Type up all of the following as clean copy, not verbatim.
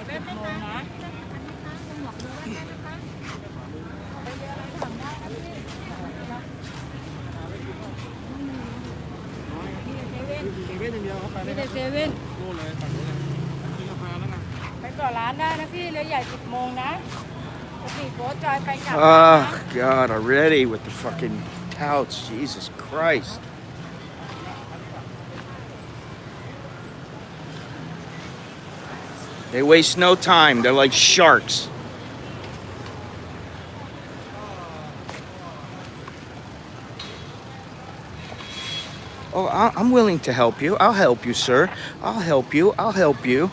เว่นอย่างเดียวเขาไปไม่ได้เซเว่นนู่นเลยฝั่งนู้นเลยกินกาแฟแล้วนะไปต่อร้านได้นะพี่เรือใหญ่10 โมงนะปกติโบ๊ทจอยไปกลับ Oh God, already with the fucking touts. Jesus Christ. They waste no time. They're like sharks. Oh, I'm willing to help you. I'll help you, sir. I'll help you. I'll help you.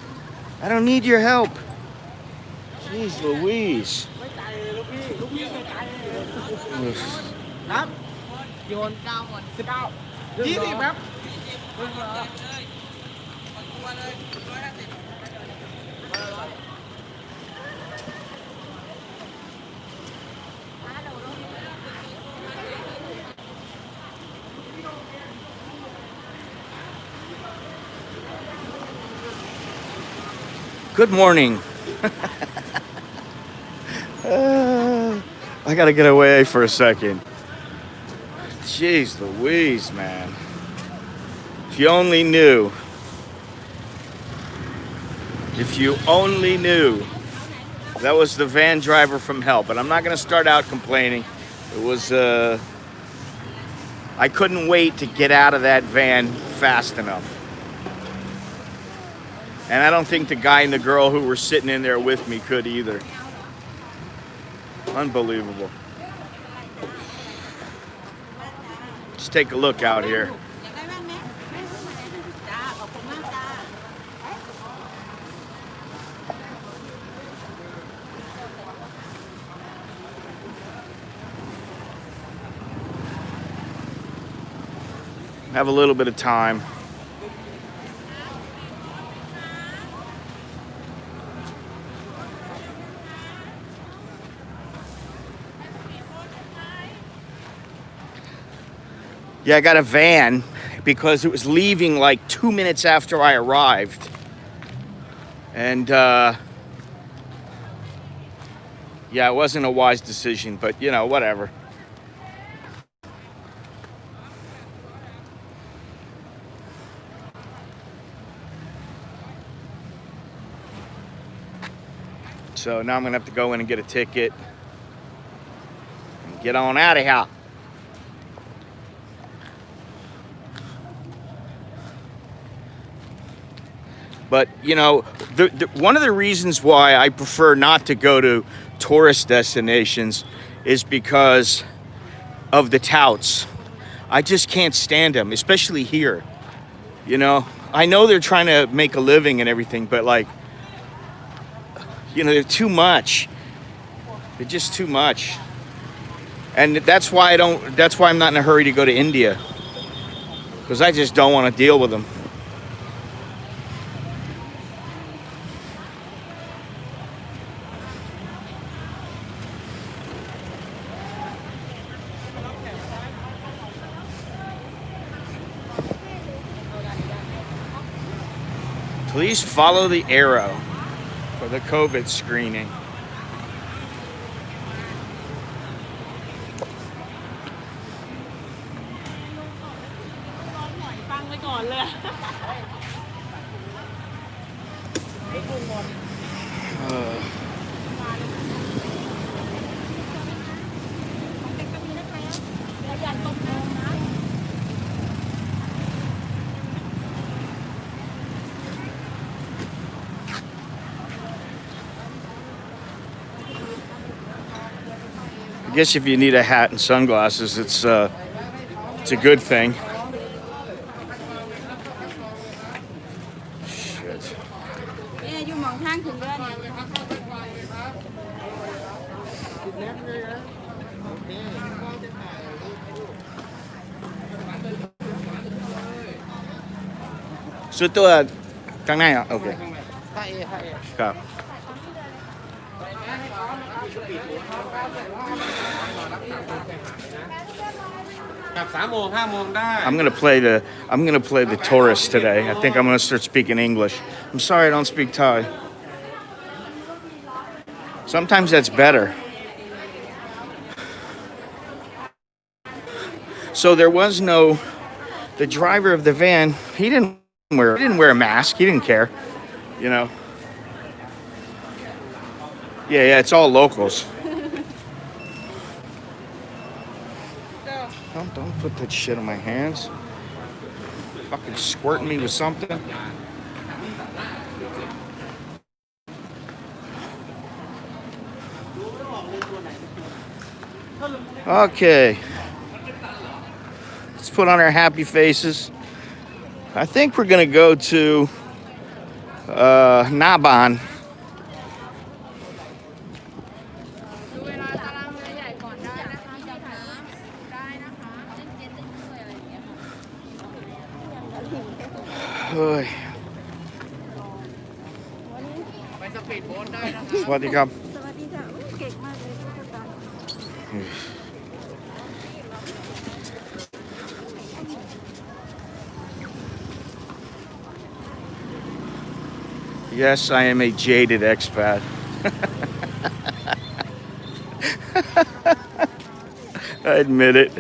I don't need your help. Jeez Louise. ครับโยน9 คน 19 20ครับGood morning. I gotta get away for a second. Jeez Louise, man. If you only knew. If you only knew. That was the van driver from hell. But I'm not gonna start out complaining. It was, I couldn't wait to get out of that van fast enough. And I don't think the guy and the girl who were sitting in there with me could either. Unbelievable. Just take a look out here. Have a little bit of time. Yeah, I got a van because it was leaving like 2 minutes after I arrived. And yeah, it wasn't a wise decision, but you know, whatever. So now I'm gonna have to go in and get a ticket and get on out of here. But, you know, one of the reasons why I prefer not to go to tourist destinations is because of the touts. I just can't stand them, especially here. You know, I know they're trying to make a living and everything, but like, you know, they're too much. They're just too much. And that's why I'm not in a hurry to go to India. Because I just don't want to deal with them. Please follow the arrow for the COVID screening. I guess if you need a hat and sunglasses, it's a good thing. Shit. So ตัวข้างในอ่ะโอเคครับ I'm gonna play the tourist today. I think I'm gonna start speaking English. I'm sorry I don't speak Thai. Sometimes that's better. So there was no, the driver of the van, he didn't wear a mask. He didn't care, you know. Yeah, it's all locals. Don't put that shit on my hands. Fucking squirting me with something. Okay. Let's put on our happy faces. I think we're gonna go to Naban. ดูเวลาตารางเรือใหญ่ก่อนได้นะคะมีน้ำได้นะคะเล่นเย็นเล่นด้วยอะไรอย่างเงี้ยค่ะ เฮ้ย ไปสปีดโบ๊ทได้นะคะ สวัสดีครับ สวัสดีค่ะเก่งมากเลยทุกท่าน Yes, I am a jaded expat. I admit it.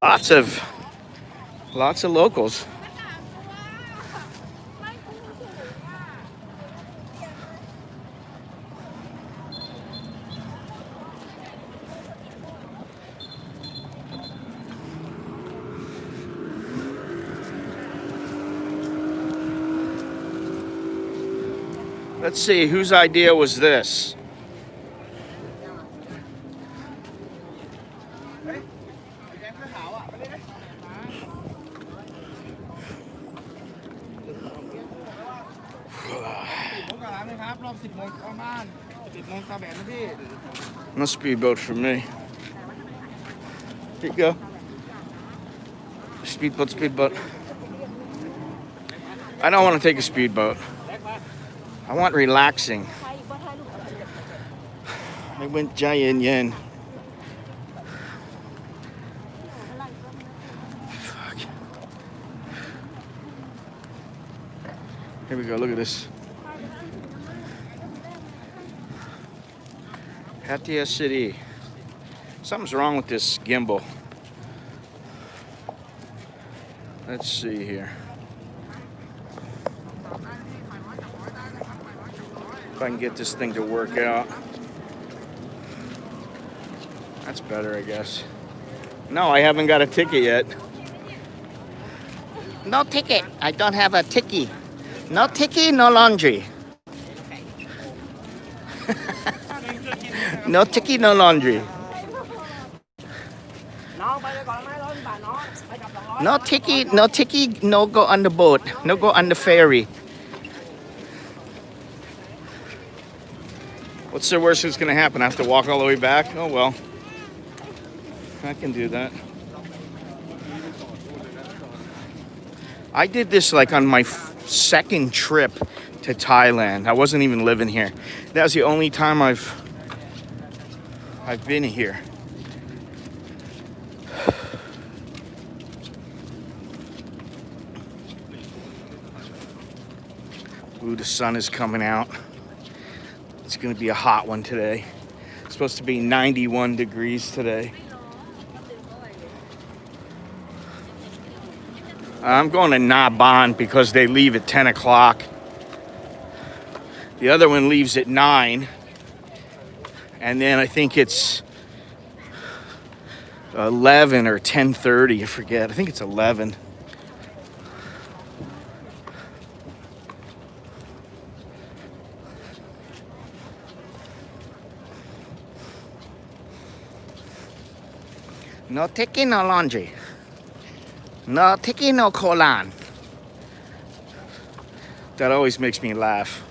Lots of locals. Let's see, whose idea was this? No speedboat for me. Here you go. Speedboat. I don't want to take a speedboat. I want relaxing. I went giant yen. Fuck. Here we go, look at this. Pattaya City. Something's wrong with this gimbal. Let's see here. If I can get this thing to work out. That's better, I guess. No, I haven't got a ticket yet. No ticket. I don't have a ticket. No ticket, no laundry. No ticket, no laundry. No ticket, no go on the boat. No go on the ferry. What's the worst that's gonna happen? I have to walk all the way back? Oh well. I can do that. I did this like on my second trip to Thailand. I wasn't even living here. That was the only time I've been here. Ooh, the sun is coming out. It's gonna be a hot one today. It's supposed to be 91 degrees today. I'm going to Naban because they leave at 10 o'clock. The other one leaves at 9. And then I think it's 11 or 10:30, I forget. I think it's 11. No taking, no laundry. No taking, no kolan. That always makes me laugh.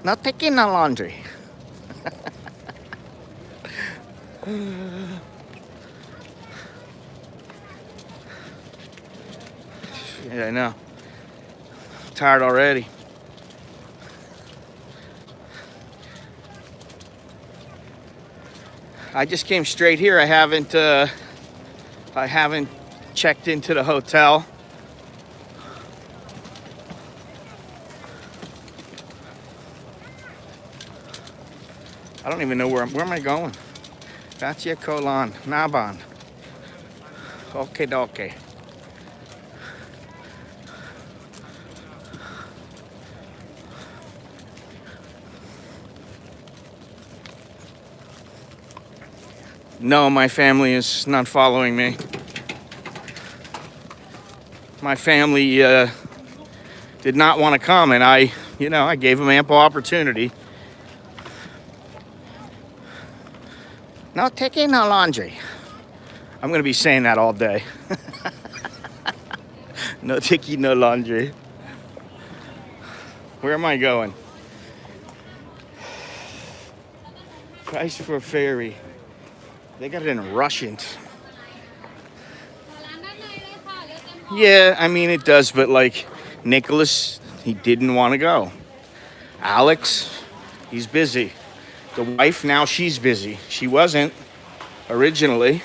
No taking, no laundry. Yeah, I know. Tired already. I just came straight here. I haven't checked into the hotel. don't even know where am I going? Pattaya, Larn, Naban. Okay, dokie. No, my family is not following me. My family did not want to come, and I gave them ample opportunity. No taking, no laundry. I'm gonna be saying that all day. No tiki, no laundry. Where am I going? Price for a ferry. They got it in Russian. Yeah, I mean it does, but like Nicholas, he didn't want to go. Alex, he's busy. The wife, now she's busy. She wasn't originally.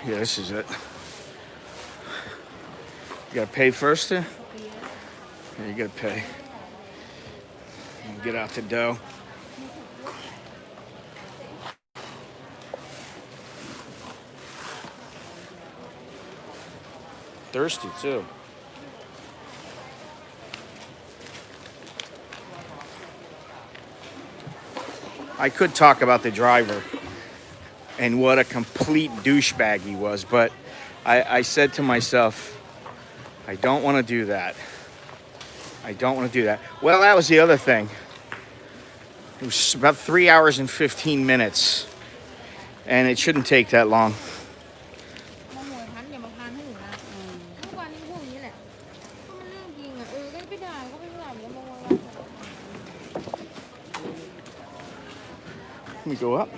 Yeah, this is it. You gotta pay first there? Yeah, you gotta pay. Get out the dough. Thirsty too. I could talk about the driver and what a complete douchebag he was, but I said to myself, I don't want to do that. I don't want to do that. Well, that was the other thing. It was about 3 hours and 15 minutes, and it shouldn't take that long. Let me go up.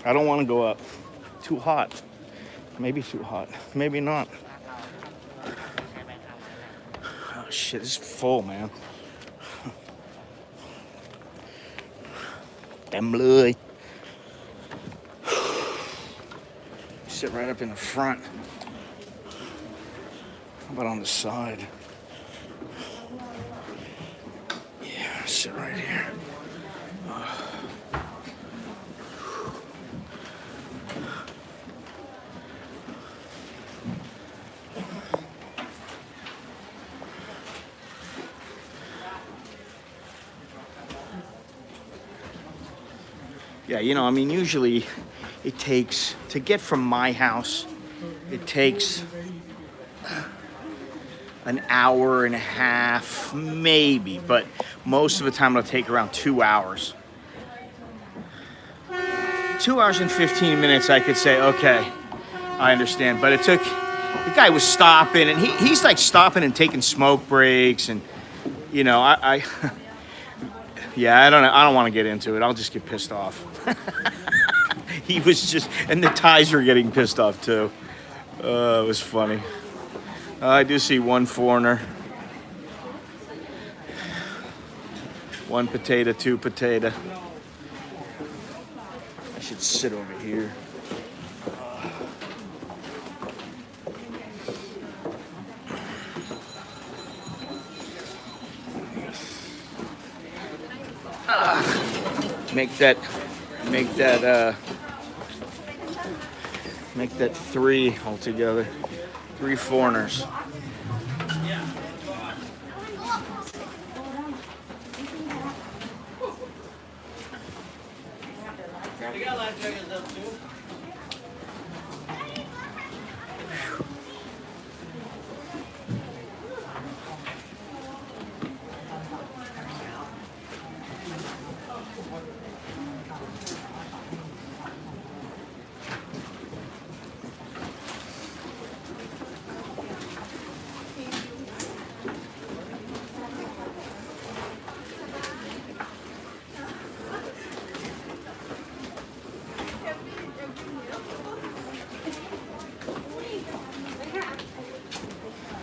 I don't want to go up. Too hot. Maybe too hot. Maybe not. Oh shit, this is full, man. Damn blue. Sit right up in the front. How about on the side? Yeah, sit right here. Yeah, I mean, usually it takes, to get from my house, it takes an hour and a half, maybe, but most of the time it'll take around 2 hours. 2 hours and 15 minutes, I could say, okay, I understand. But it took, the guy was stopping, and he's like stopping and taking smoke breaks, and, I yeah, I don't want to get into it. I'll just get pissed off. He was just, and the Thais were getting pissed off too. It was funny. I do see one foreigner. One potato, two potato. I should sit over here. Make that 3 altogether. 3 foreigners.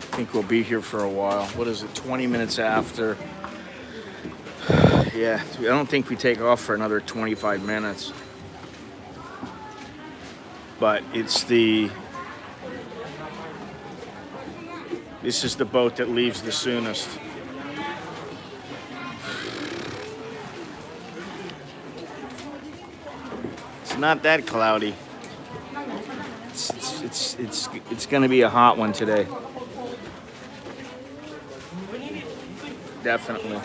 I think we'll be here for a while. What is it, 20 minutes after? Yeah, I don't think we take off for another 25 minutes. But it's the This is the boat that leaves the soonest. It's not that cloudy. It's gonna be a hot one today. Definitely.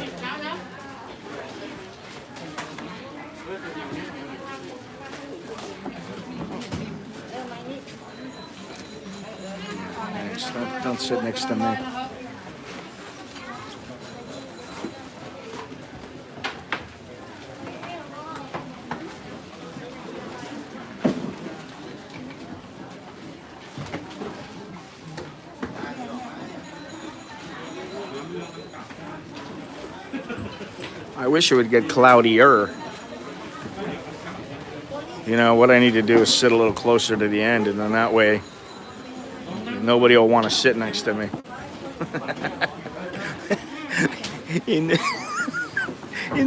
Thanks. Don't sit next to me. I wish it would get cloudier. You know, what I need to do is sit a little closer to the end, and then that way nobody will want to sit next to me. In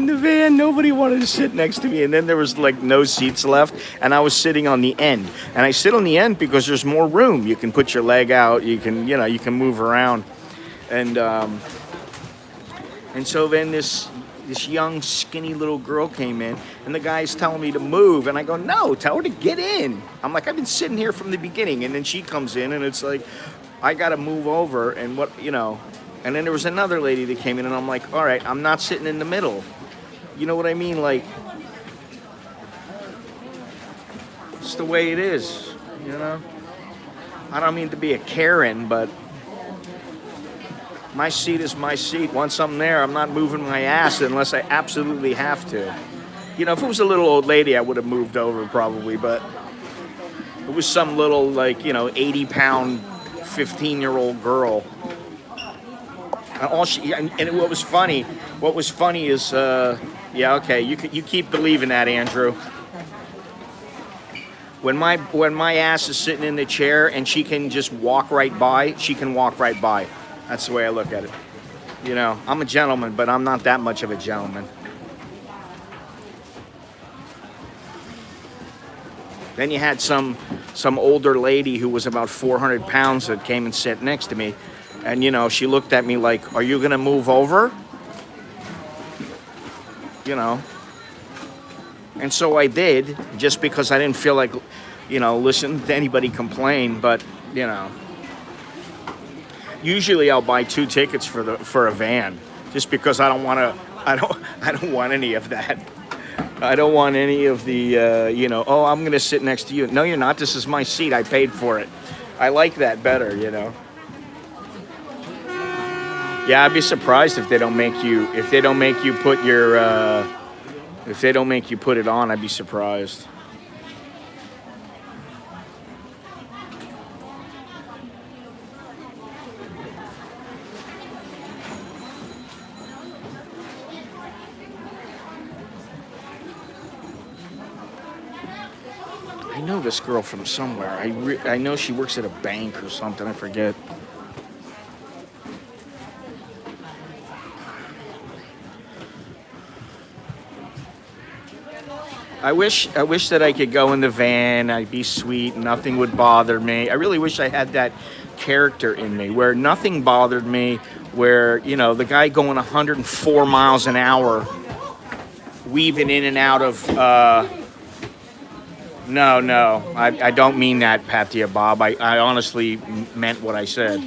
the van, nobody wanted to sit next to me, and then there was like no seats left, and I was sitting on the end. And I sit on the end because there's more room. You can put your leg out, you can move around. And so then this young, skinny little girl came in, and the guy's telling me to move, and I go, no, tell her to get in. I'm like, I've been sitting here from the beginning, and then she comes in, and it's like, I gotta move over, and and then there was another lady that came in, and I'm like, all right, I'm not sitting in the middle. You know what I mean? Like, it's the way it is, you know? I don't mean to be a Karen, but my seat is my seat. Once I'm there, I'm not moving my ass unless I absolutely have to. You know, if it was a little old lady, I would have moved over probably, but it was some little, 80-pound, 15-year-old girl. And what was funny is, yeah, okay, you keep believing that, Andrew. When my ass is sitting in the chair and she can just walk right by, she can walk right by. That's the way I look at it. You know, I'm a gentleman, but I'm not that much of a gentleman. Then you had some older lady who was about 400 pounds that came and sat next to me. And, she looked at me like, are you going to move over? And so I did, just because I didn't feel like, listening to anybody complain. But, usually I'll buy 2 tickets for a van, just because I don't want any of that. I don't want any of the, oh, I'm going to sit next to you. No, you're not. This is my seat. I paid for it. I like that better, Yeah, I'd be surprised if they don't make you put your, if they don't make you put it on. I'd be surprised. I know this girl from somewhere. I know she works at a bank or something. I forget. I wish that I could go in the van. I'd be sweet. Nothing would bother me. I really wish I had that character in me where nothing bothered me. Where, the guy going 104 miles an hour, weaving in and out of... No. I don't mean that, Pattaya Bob. I honestly meant what I said.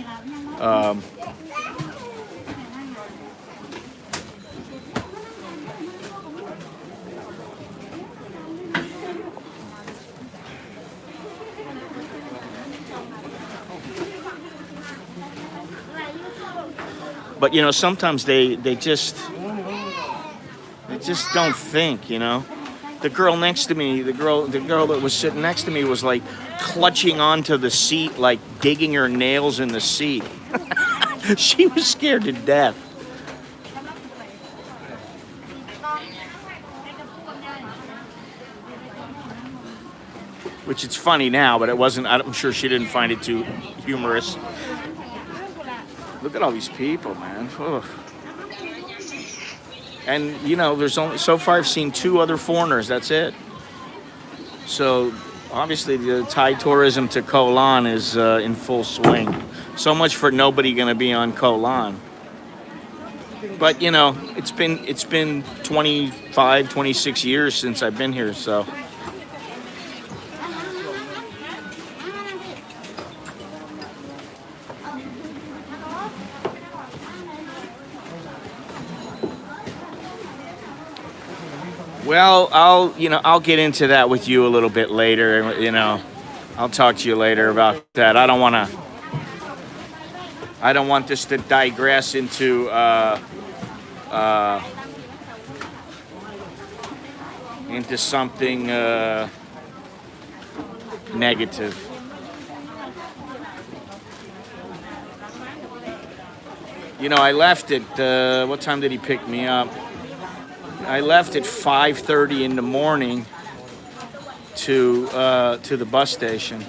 But sometimes they just don't think. The girl next to me, the girl that was sitting next to me was like clutching onto the seat, like digging her nails in the seat. She was scared to death. Which it's funny now, but it wasn't. I'm sure she didn't find it too humorous. Look at all these people, man. Ugh. And, there's only, so far I've seen 2 other foreigners, that's it. So, obviously the Thai tourism to Koh Larn is in full swing. So much for nobody gonna be on Koh Larn. But you know, it's been 25, 26 years since I've been here, so. Well, I'll get into that with you a little bit later. You know, I'll talk to you later about that. I don't want this to digress into something negative. You know, I left at what time did he pick me up? I left at 5:30 in the morning to the bus station.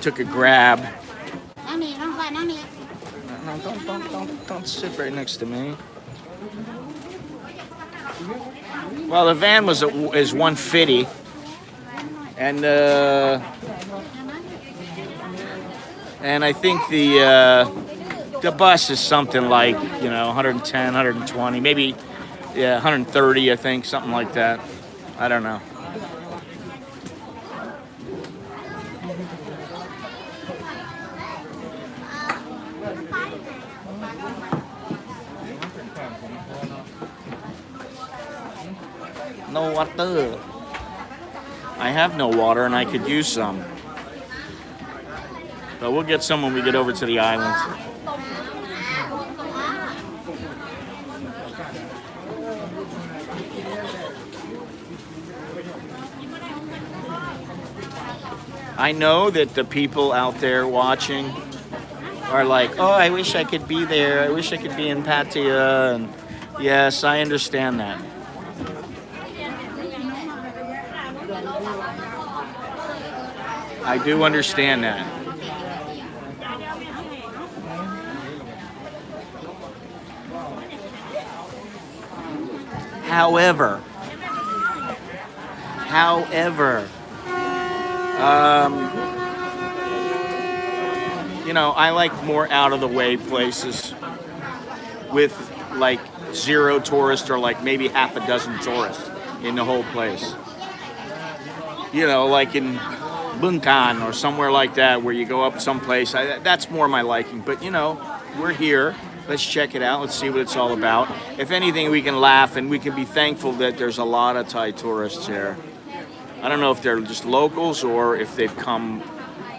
Took a grab. No, don't sit right next to me. Well, the van is 150, and I think the bus is something like, 110, 120, maybe, 130, I think, something like that. I don't know. No water. I have no water and I could use some. But we'll get some when we get over to the islands. I know that the people out there watching are like, oh, I wish I could be there. I wish I could be in Pattaya. And yes, I understand that. I do understand that. However, I like more out of the way places with like zero tourists or like maybe half a dozen tourists in the whole place. Like in Bangkok or somewhere like that where you go up someplace. That's more my liking. But, we're here. Let's check it out. Let's see what it's all about. If anything, we can laugh and we can be thankful that there's a lot of Thai tourists here. I don't know if they're just locals or if they've come,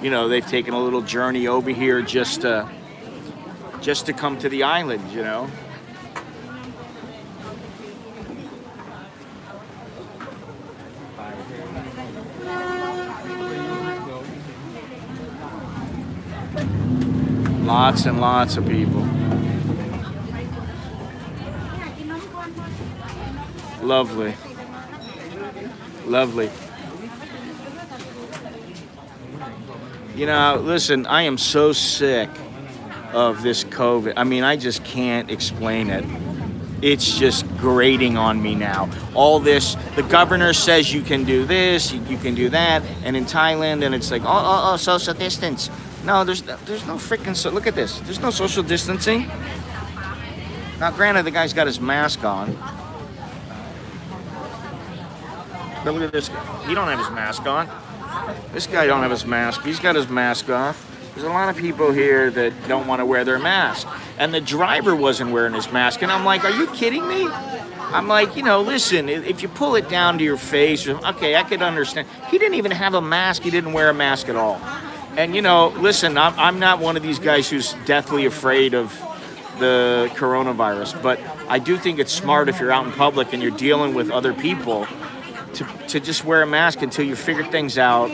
they've taken a little journey over here just to come to the island, Lots and lots of people. Lovely. Lovely. Listen, I am so sick of this COVID. I mean, I just can't explain it. It's just grating on me now. All this, the governor says you can do this, you can do that, and in Thailand, and it's like, oh, social distance. No, there's no freaking, look at this. There's no social distancing. Now, granted, the guy's got his mask on. But look at this guy. He don't have his mask on. This guy don't have his mask. He's got his mask off. There's a lot of people here that don't want to wear their mask. And the driver wasn't wearing his mask. And I'm like, are you kidding me? I'm like, listen, if you pull it down to your face, okay, I could understand. He didn't even have a mask. He didn't wear a mask at all. And, listen, I'm not one of these guys who's deathly afraid of the coronavirus. But I do think it's smart if you're out in public and you're dealing with other people to just wear a mask until you figure things out.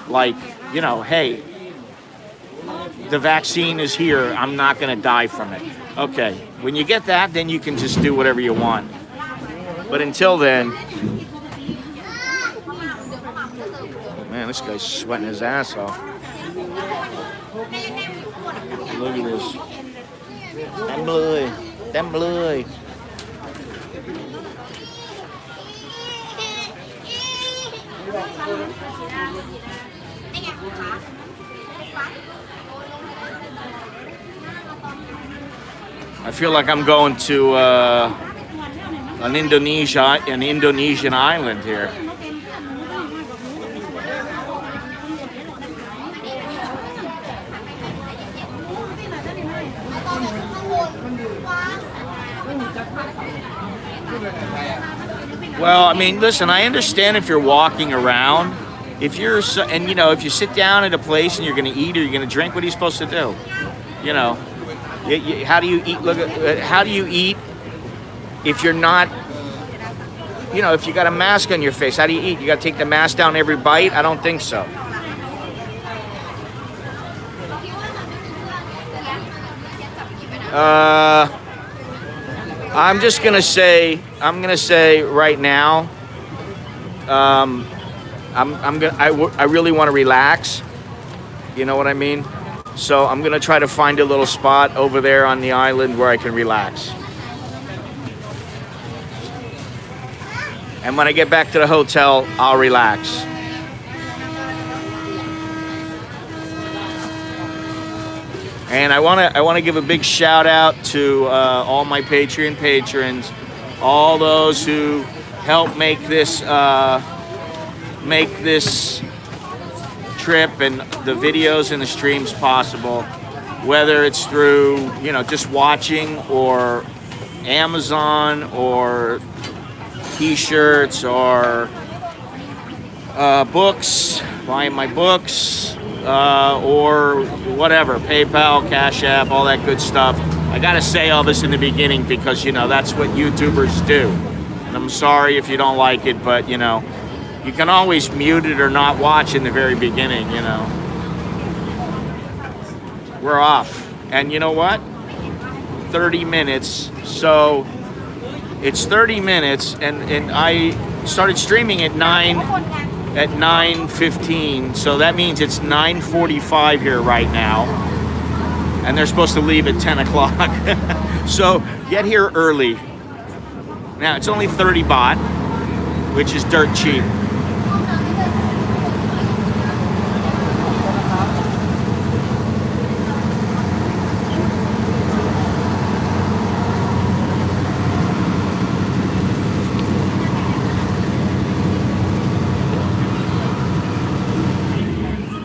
Like, hey, the vaccine is here. I'm not going to die from it. Okay, when you get that, then you can just do whatever you want. But until then, man, this guy's sweating his ass off. Look at this. Damn blue. I feel like I'm going to an Indonesian island here. Well, I mean, listen, I understand if you're walking around, if you're, and you know, if you sit down at a place and you're going to eat or you're going to drink, what are you supposed to do? You know, how do you eat? Look at, how do you eat if you're not, you know, if you got a mask on your face? How do you eat? You got to take the mask down every bite? I don't think so. I'm just gonna say. I'm gonna say right now. I really want to relax. You know what I mean? So I'm gonna try to find a little spot over there on the island where I can relax. And when I get back to the hotel, I'll relax. And I want to give a big shout out to all my Patreon patrons, all those who help make this trip and the videos and the streams possible. Whether it's through, you know, just watching, or Amazon, or T-shirts, or books, buying my books. Or whatever, PayPal, Cash App, all that good stuff. I gotta say all this in the beginning because, you know, that's what YouTubers do. And I'm sorry if you don't like it, but, you know, you can always mute it or not watch in the very beginning, you know. We're off. And you know what? 30 minutes. So it's 30 minutes, and I started streaming at 9:15, so that means it's 9:45 here right now, and they're supposed to leave at 10 o'clock. So get here early. Now it's only 30 baht, which is dirt cheap.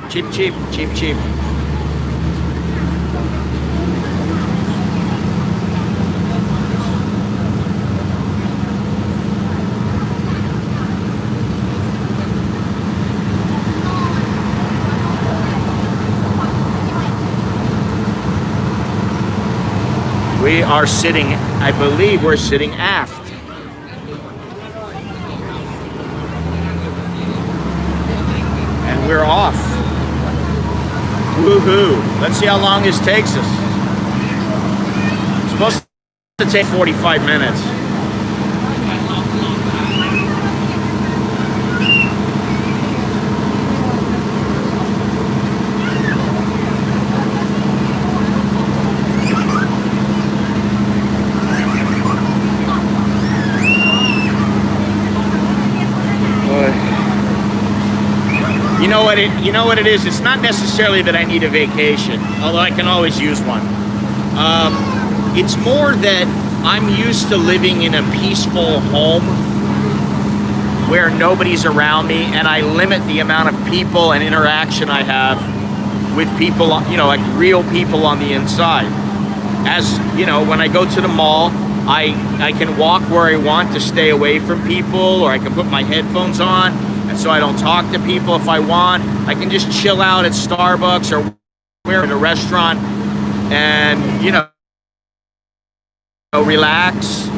Cheap, cheap, cheap, cheap. We are sitting, I believe we're sitting aft. And we're off. Woohoo! Let's see how long this takes us. It's supposed to take 45 minutes. You know what it is? It's not necessarily that I need a vacation, although I can always use one. It's more that I'm used to living in a peaceful home where nobody's around me, and I limit the amount of people and interaction I have with people, you know, like real people on the inside. As, you know, when I go to the mall, I can walk where I want to stay away from people, or I can put my headphones on, and so I don't talk to people if I want. I can just chill out at Starbucks or where in a restaurant and, you know, relax.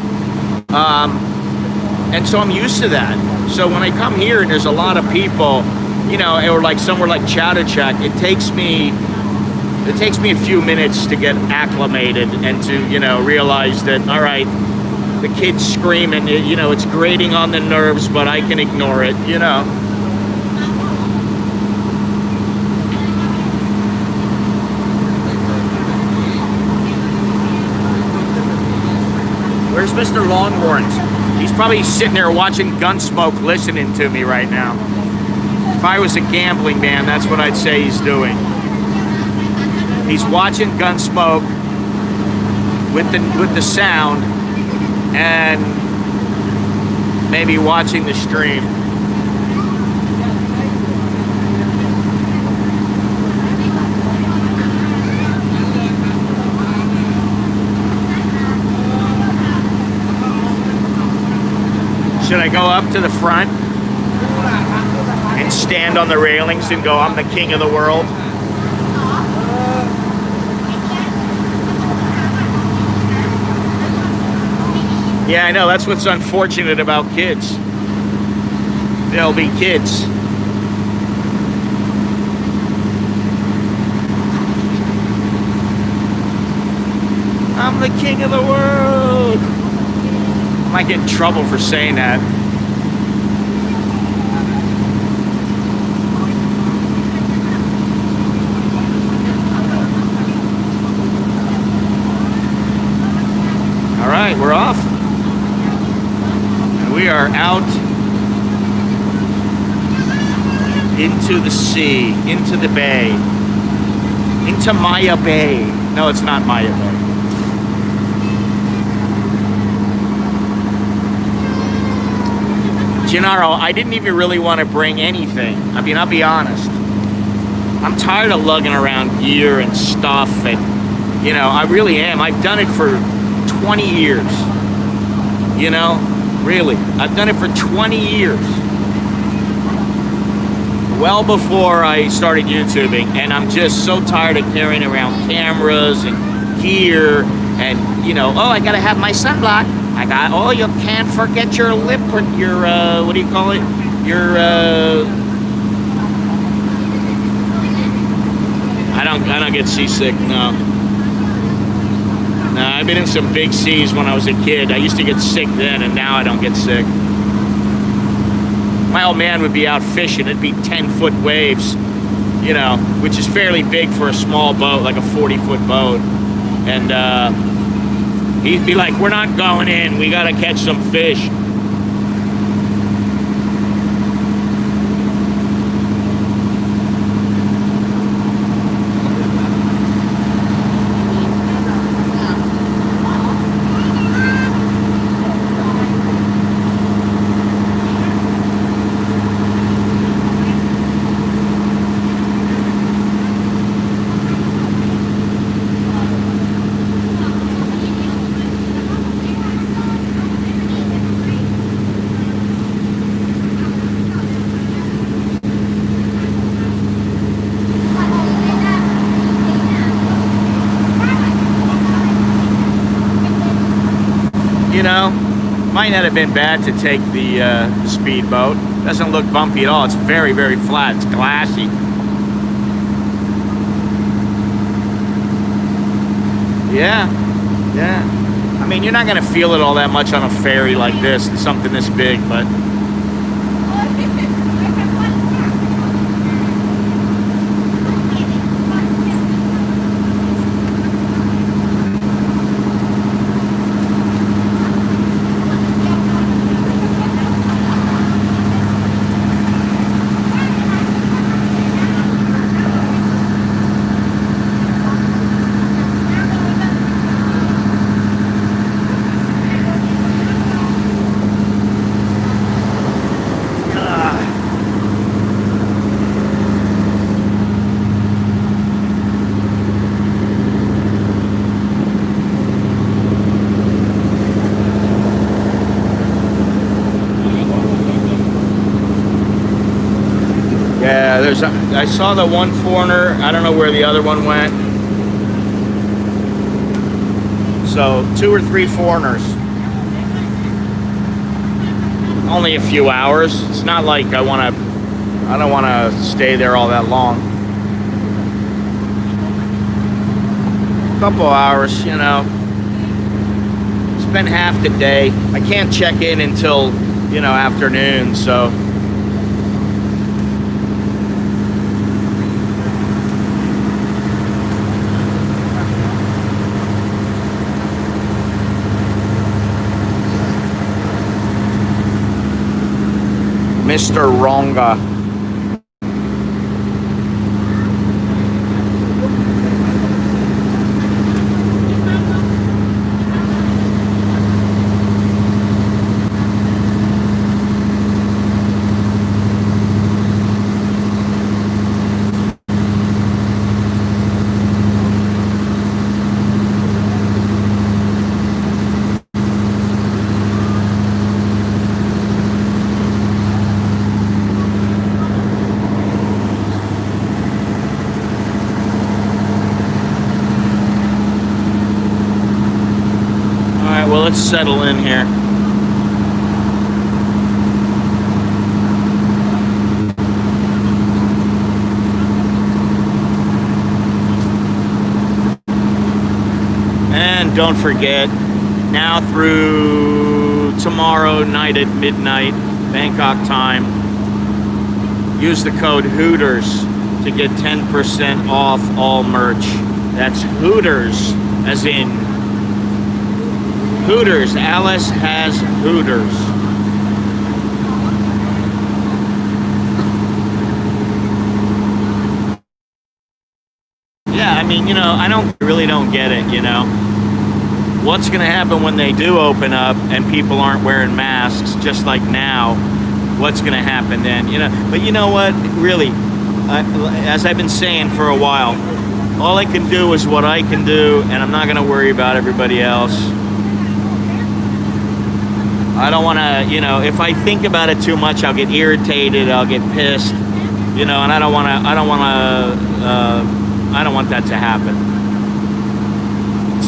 And so I'm used to that. So when I come here and there's a lot of people, you know, or like somewhere like Chatuchak, it takes me a few minutes to get acclimated and to, you know, realize that, all right, the kid's screaming, you know, it's grating on the nerves, but I can ignore it, you know. Where's Mr. Longhorns? He's probably sitting there watching Gunsmoke, listening to me right now. If I was a gambling man, that's what I'd say he's doing. He's watching Gunsmoke with the sound and maybe watching the stream. Should I go up to the front and stand on the railings and go, I'm the king of the world? Yeah, I know, that's what's unfortunate about kids. They'll be kids. I'm the king of the world. I might get in trouble for saying that. All right, we're off. And we are out into the sea, into the bay, into Maya Bay. No, it's not Maya Bay. Gennaro, I didn't even really want to bring anything. I mean, I'll be honest. I'm tired of lugging around gear and stuff, and, you know, I really am. I've done it for 20 years. You know, really. I've done it for 20 years. Well before I started YouTubing, and I'm just so tired of carrying around cameras and gear, and, you know, oh, I gotta have my sunblock. I got, oh, you can't forget your lip, or your, what do you call it? Your, I don't get seasick, no. No, I've been in some big seas when I was a kid. I used to get sick then, and now I don't get sick. My old man would be out fishing. It'd be 10-foot waves, you know, which is fairly big for a small boat, like a 40-foot boat. And, he'd be like, we're not going in. We got to catch some fish. You know, might not have been bad to take the speedboat. Doesn't look bumpy at all. It's very, very flat. It's glassy. Yeah, yeah. I mean, you're not going to feel it all that much on a ferry like this, something this big, but... Yeah, I saw the one foreigner. I don't know where the other one went. So 2 or 3 foreigners. Only a few hours. It's not like I don't want to stay there all that long. A couple hours, you know. Spend half the day. I can't check in until, you know, afternoon, so. Mr. Ronga. let's settle in here. And don't forget, now through tomorrow night at midnight, Bangkok time, use the code Hooters to get 10% off all merch. That's Hooters, as in Hooters. Alice has Hooters. Yeah, I mean, you know, I really don't get it, you know. What's going to happen when they do open up and people aren't wearing masks, just like now? What's going to happen then, you know? But you know what? Really, as I've been saying for a while, all I can do is what I can do, and I'm not going to worry about everybody else. I don't want to, you know, if I think about it too much, I'll get irritated, I'll get pissed, you know, and I don't want that to happen.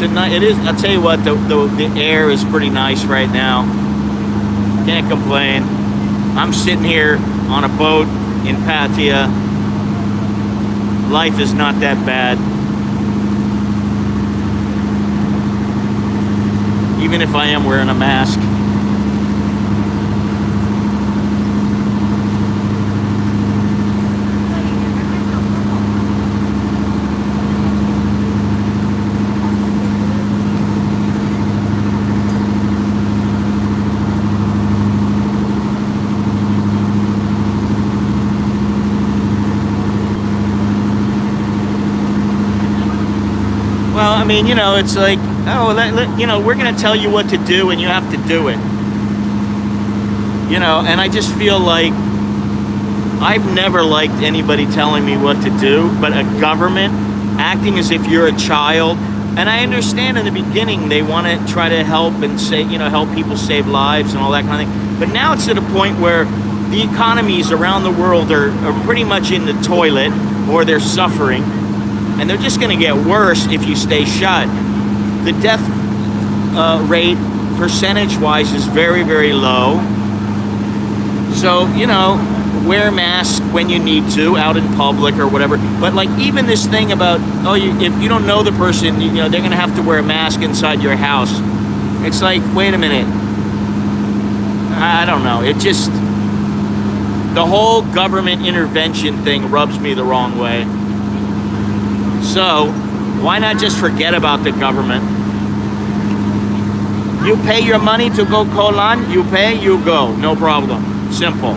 It is. I'll tell you what. The air is pretty nice right now. Can't complain. I'm sitting here on a boat in Pattaya. Life is not that bad. Even if I am wearing a mask. Well, I mean, you know, it's like, oh, you know, we're going to tell you what to do and you have to do it. You know, and I just feel like I've never liked anybody telling me what to do, but a government acting as if you're a child. And I understand in the beginning they want to try to help and say, you know, help people save lives and all that kind of thing. But now it's to the point where the economies around the world are pretty much in the toilet, or they're suffering. And they're just going to get worse if you stay shut. The death rate, percentage-wise, is very, very low. So, you know, wear masks when you need to, out in public or whatever. But, like, even this thing about, oh, if you don't know the person, you know, they're going to have to wear a mask inside your house. It's like, wait a minute. I don't know. It just, the whole government intervention thing rubs me the wrong way. So, why not just forget about the government? You pay your money to go Koh Larn, you pay, you go. No problem. Simple.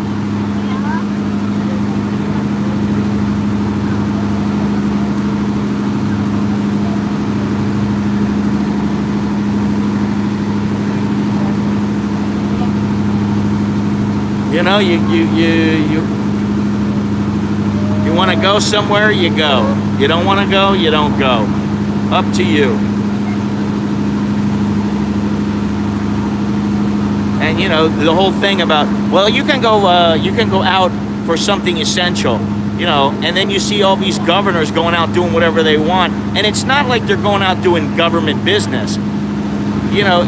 You know, you want to go somewhere, you go. You don't want to go, you don't go. Up to you. And you know, the whole thing about, well, you can go out for something essential, you know, and then you see all these governors going out doing whatever they want, and it's not like they're going out doing government business. You know,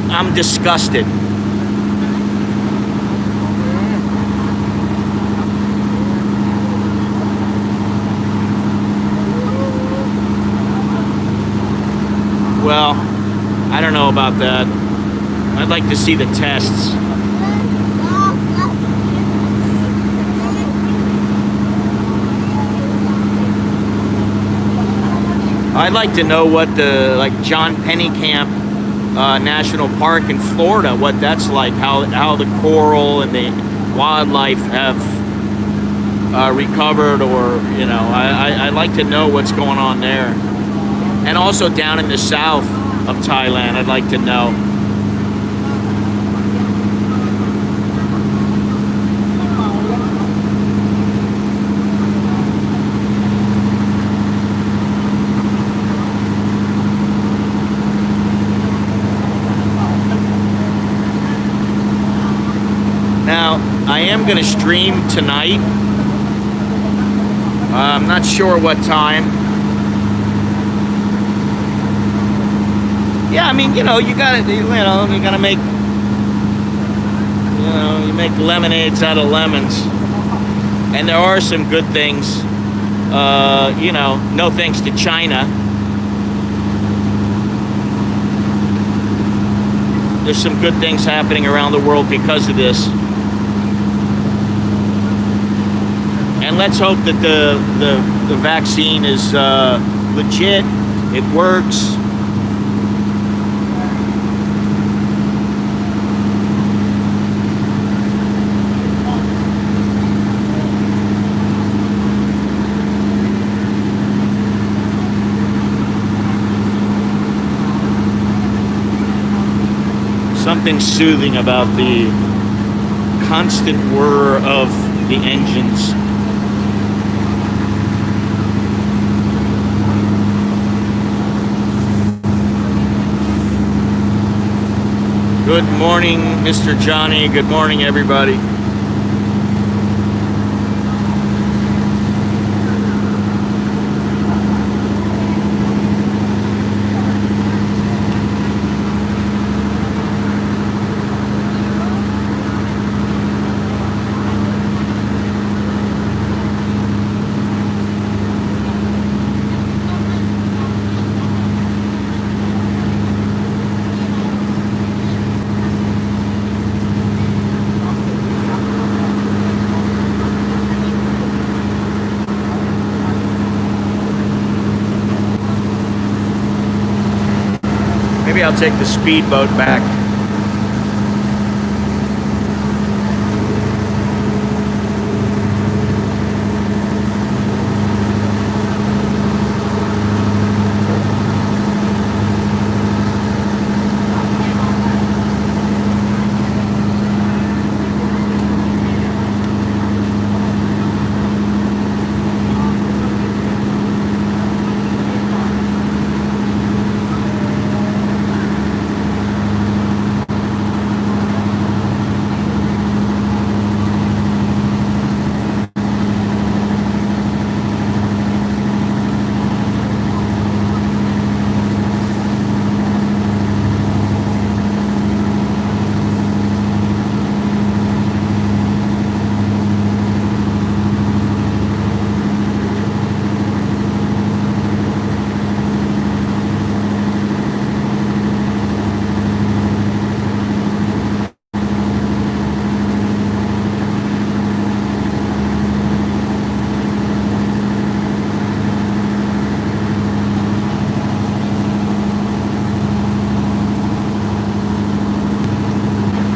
I'm disgusted. Well, I don't know about that. I'd like to see the tests. I'd like to know what the, like, John Pennycamp National Park in Florida, what that's like, how the coral and the wildlife have recovered, or, you know, I'd like to know what's going on there. And also down in the south of Thailand, I'd like to know. Now, I am going to stream tonight. I'm not sure what time. Yeah, I mean, you know, you gotta make, you make lemonades out of lemons. And there are some good things, no thanks to China. There's some good things happening around the world because of this. And let's hope that the vaccine is legit, it works. Something soothing about the constant whir of the engines. Good morning, Mr. Johnny. Good morning, everybody. Maybe I'll take the speedboat back.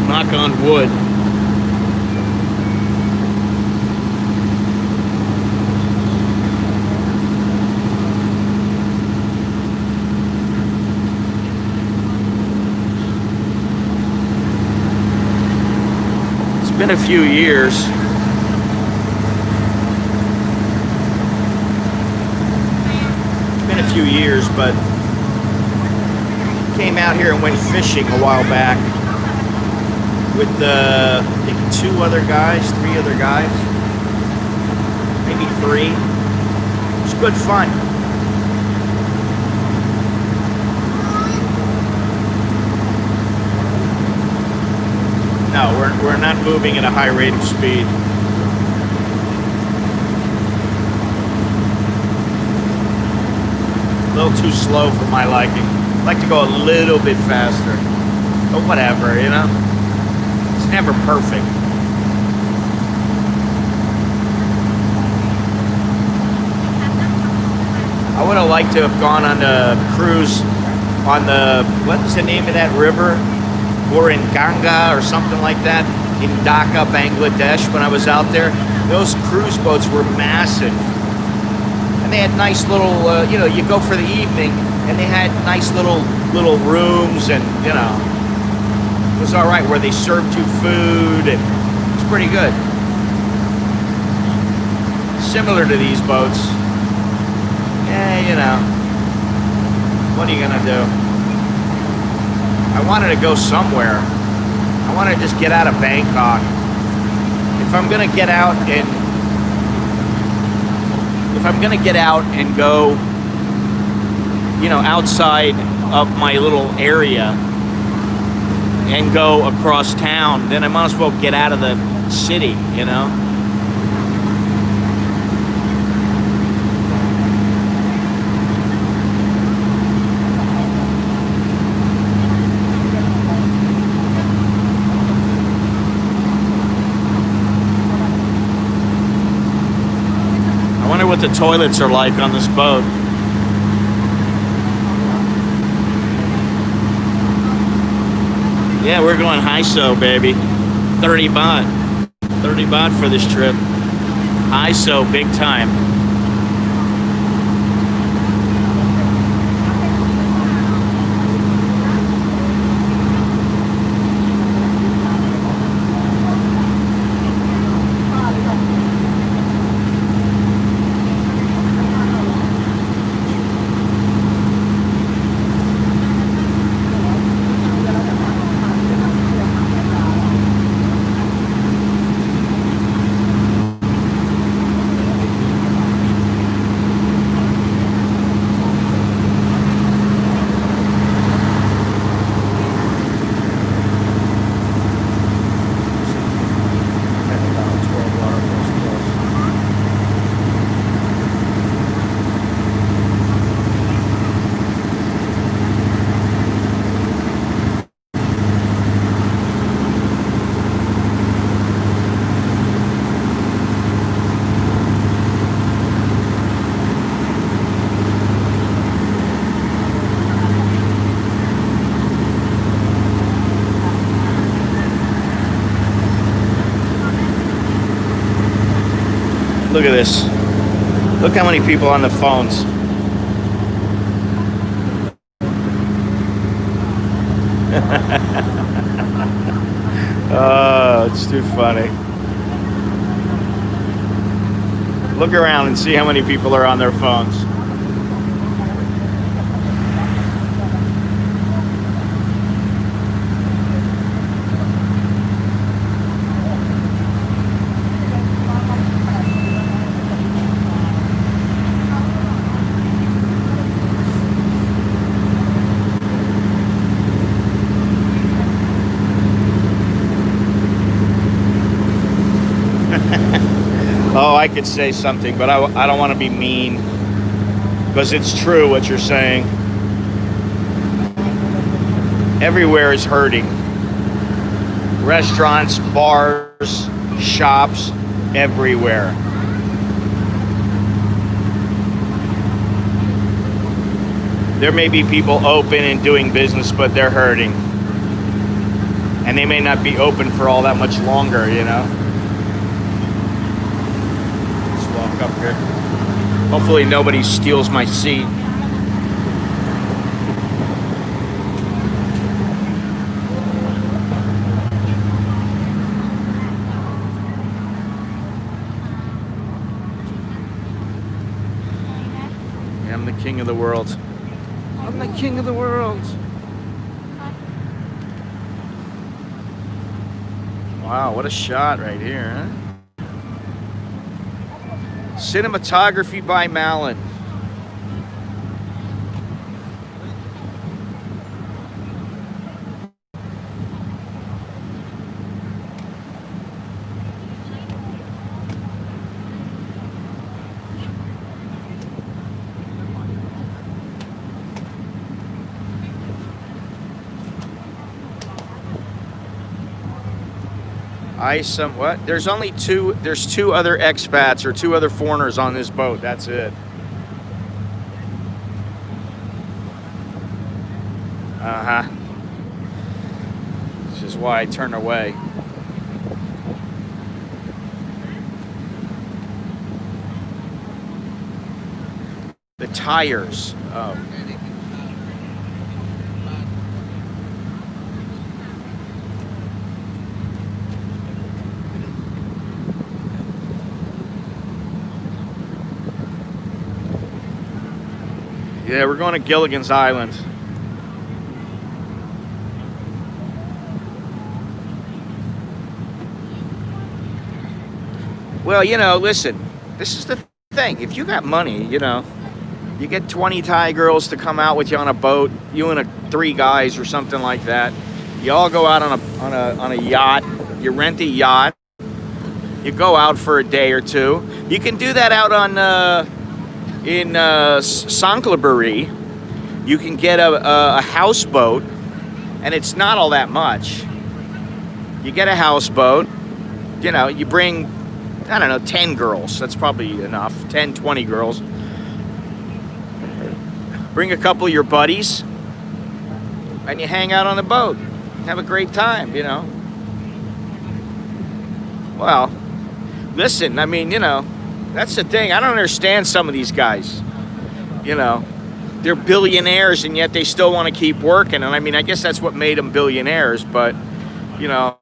Knock on wood. It's been a few years. But came out here and went fishing a while back with I think 3 other guys, maybe 3. It was good fun. No, we're not moving at a high rate of speed. A little too slow for my liking. I'd like to go a little bit faster. But whatever, you know? It's never perfect. I would have liked to have gone on a cruise on the, what's the name of that river? Or in Ganga or something like that. In Dhaka, Bangladesh, when I was out there. Those cruise boats were massive. And they had nice little, you go for the evening, and they had nice little rooms, and, it was all right, where they served you food, and it was pretty good. Similar to these boats. Yeah, what are you gonna do? I wanted to go somewhere. I want to just get out of Bangkok. If I'm gonna get out and go, outside of my little area and go across town, then I might as well get out of the city, you know? I wonder what the toilets are like on this boat. Yeah, we're going ISO, baby. 30 baht. 30 baht for this trip. ISO, big time. Look at this. Look how many people on the phones. Oh, it's too funny. Look around and see how many people are on their phones. Oh, I could say something, but I don't want to be mean, because it's true what you're saying. Everywhere is hurting. Restaurants, bars, shops, everywhere. There may be people open and doing business, but they're hurting. And they may not be open for all that much longer, you know? Up here. Hopefully nobody steals my seat. Yeah, I'm the king of the world. I'm the king of the world. Wow, what a shot right here, huh? Cinematography by Malin. What? There's only two, there's two other expats or two other foreigners on this boat. That's it. Uh-huh. Which is why I turn away. The tires. Oh. Yeah, we're going to Gilligan's Island. Well, you know, listen, this is the thing. If you got money, you know, You get 20 Thai girls to come out with you on a boat, you and 3 guys or something like that. You all go out on a yacht. You rent a yacht. You go out for a day or two. You can do that out on in Sangkhlaburi. You can get a houseboat, and it's not all that much. You get a houseboat. You know, you bring, I don't know, 10 girls. That's probably enough. 10, 20 girls. Bring a couple of your buddies, and you hang out on the boat. Have a great time, you know. Well, listen, I mean, you know, that's the thing. I don't understand some of these guys. You know, they're billionaires, and yet they still want to keep working. And I mean, I guess that's what made them billionaires, but, you know.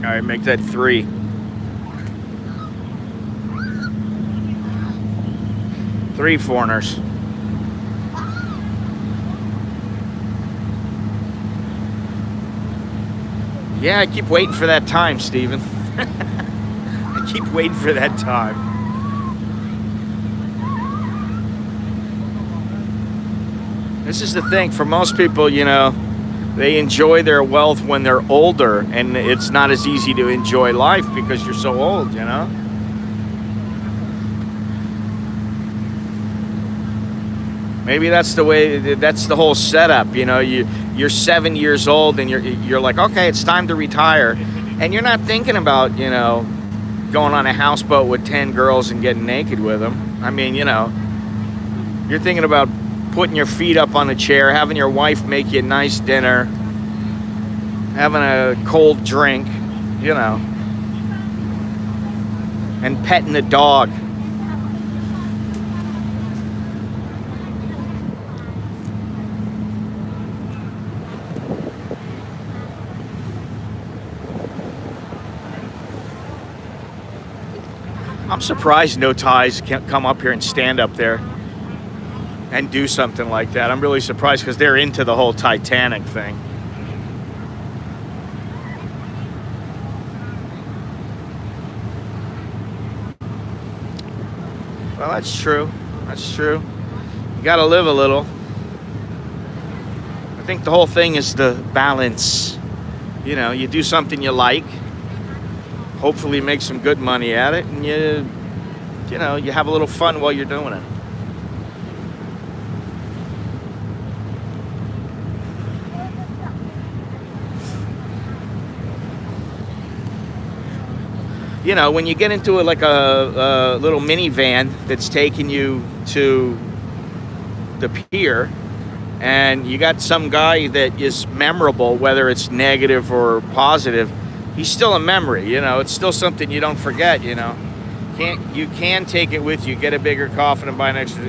All right, make that 3. 3 foreigners. Yeah, I keep waiting for that time, Steven. I keep waiting for that time. This is the thing. For most people, you know, they enjoy their wealth when they're older, and it's not as easy to enjoy life because you're so old, you know? Maybe that's the way, that's the whole setup, you know? You're 7 years old, and you're like, okay, it's time to retire. And you're not thinking about, you know, going on a houseboat with 10 girls and getting naked with them. I mean, you know, you're thinking about putting your feet up on a chair, having your wife make you a nice dinner, having a cold drink, you know, and petting the dog. I'm surprised no Thais can't come up here and stand up there and do something like that. I'm really surprised because they're into the whole Titanic thing. Well, that's true. That's true. You gotta live a little. I think the whole thing is the balance. You know, you do something you like, hopefully make some good money at it, and you know, you have a little fun while you're doing it. You know, when you get into a little minivan that's taking you to the pier, and you got some guy that is memorable, whether it's negative or positive, he's still a memory. You know, it's still something you don't forget. You know, you can take it with you. Get a bigger coffin and buy an extra.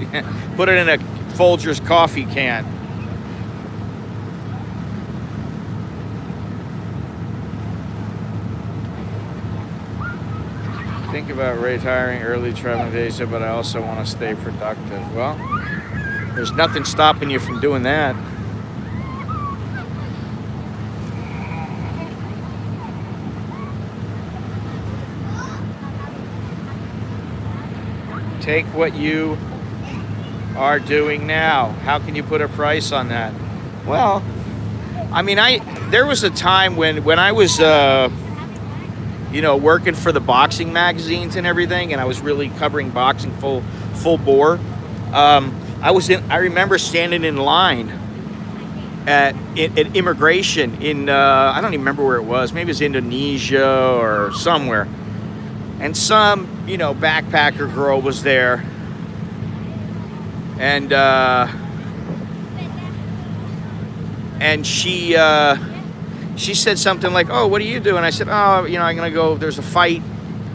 Put it in a Folgers coffee can. Think about retiring early, traveling to Asia, but I also want to stay productive. Well, there's nothing stopping you from doing that. Take what you are doing now. How can you put a price on that? Well, I mean, there was a time when I was you know, working for the boxing magazines and everything, and I was really covering boxing full bore. I remember standing in line at immigration in I don't even remember where it was. Maybe it was Indonesia or somewhere. And some, you know, backpacker girl was there, and she said something like, "Oh, what are you doing?" I said, "Oh, you know, I'm gonna go. There's a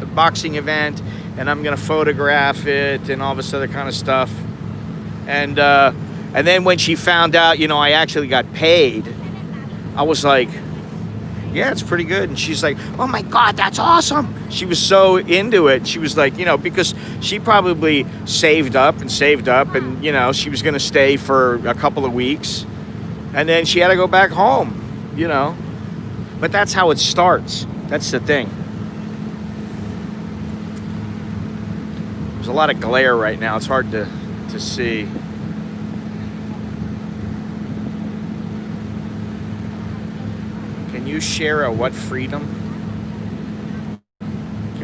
boxing event, and I'm gonna photograph it and all this other kind of stuff." And And then when she found out, you know, I actually got paid, I was like, yeah, it's pretty good. And she's like, oh my God, that's awesome. She was so into it. She was like, you know, because she probably saved up, and, you know, she was going to stay for a couple of weeks. And then she had to go back home, you know. But that's how it starts. That's the thing. There's a lot of glare right now. It's hard to see. Can you share a what freedom?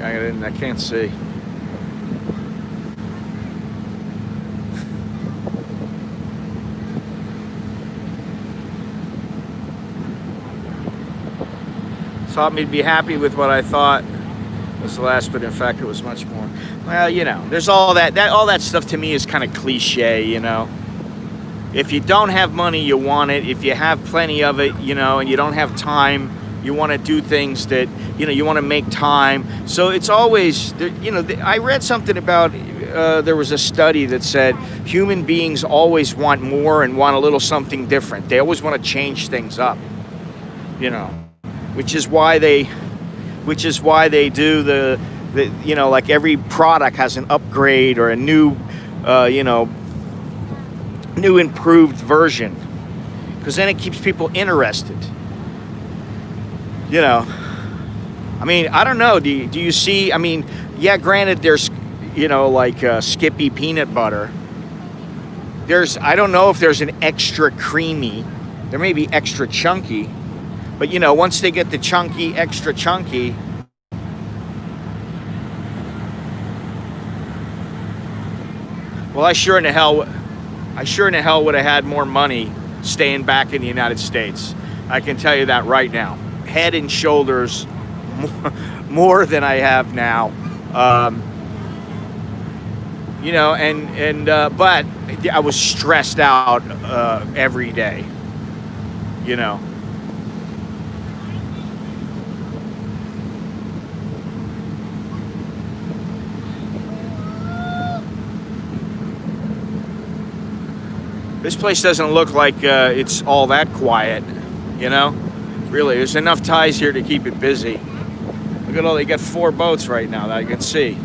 I can't see. Taught me to be happy with what I thought was less, but in fact it was much more. Well, you know, there's all that stuff to me is kind of cliche, you know. If you don't have money, you want it. If you have plenty of it, you know, and you don't have time, you want to do things that, you know, you want to make time. So it's always, you know, I read something about, there was a study that said human beings always want more and want a little something different. They always want to change things up, you know, which is why they do the you know, like every product has an upgrade or a new, you know, new improved version, because then it keeps people interested, you know. I mean, I don't know, do you see, I mean, yeah, granted there's, you know, like Skippy peanut butter, I don't know if there's an extra creamy, there may be extra chunky, but you know, once they get the chunky, extra chunky, well, I sure in the hell would have had more money staying back in the United States. I can tell you that right now. Head and shoulders more than I have now. You know, but I was stressed out every day, you know. This place doesn't look like it's all that quiet, you know? Really, there's enough Thais here to keep it busy. Look at all, they got 4 boats right now that I can see.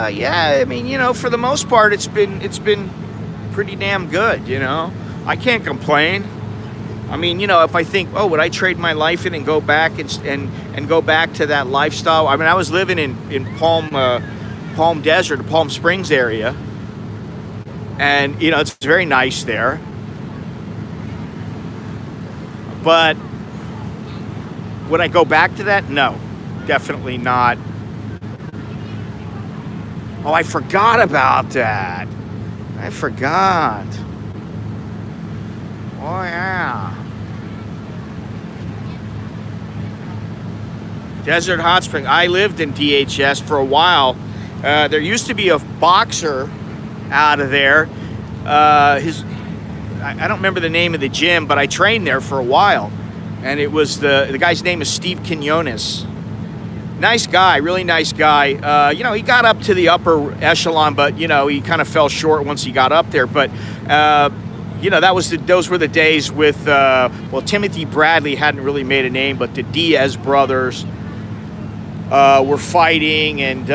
Yeah, I mean, you know, for the most part, it's been pretty damn good, you know. I can't complain. I mean, you know, if I think, oh, would I trade my life in and go back and go back to that lifestyle? I mean, I was living in Palm Desert, the Palm Springs area, and you know, it's very nice there. But would I go back to that? No, definitely not. Oh, I forgot about that. I forgot. Oh, yeah. Desert Hot Spring. I lived in DHS for a while. There used to be a boxer out of there. I don't remember the name of the gym, but I trained there for a while. And it was the guy's name is Steve Quinones. Nice guy, really nice guy. You know, he got up to the upper echelon, but you know, he kind of fell short once he got up there. But you know, those were the days with well, Timothy Bradley hadn't really made a name, but the Diaz brothers were fighting, and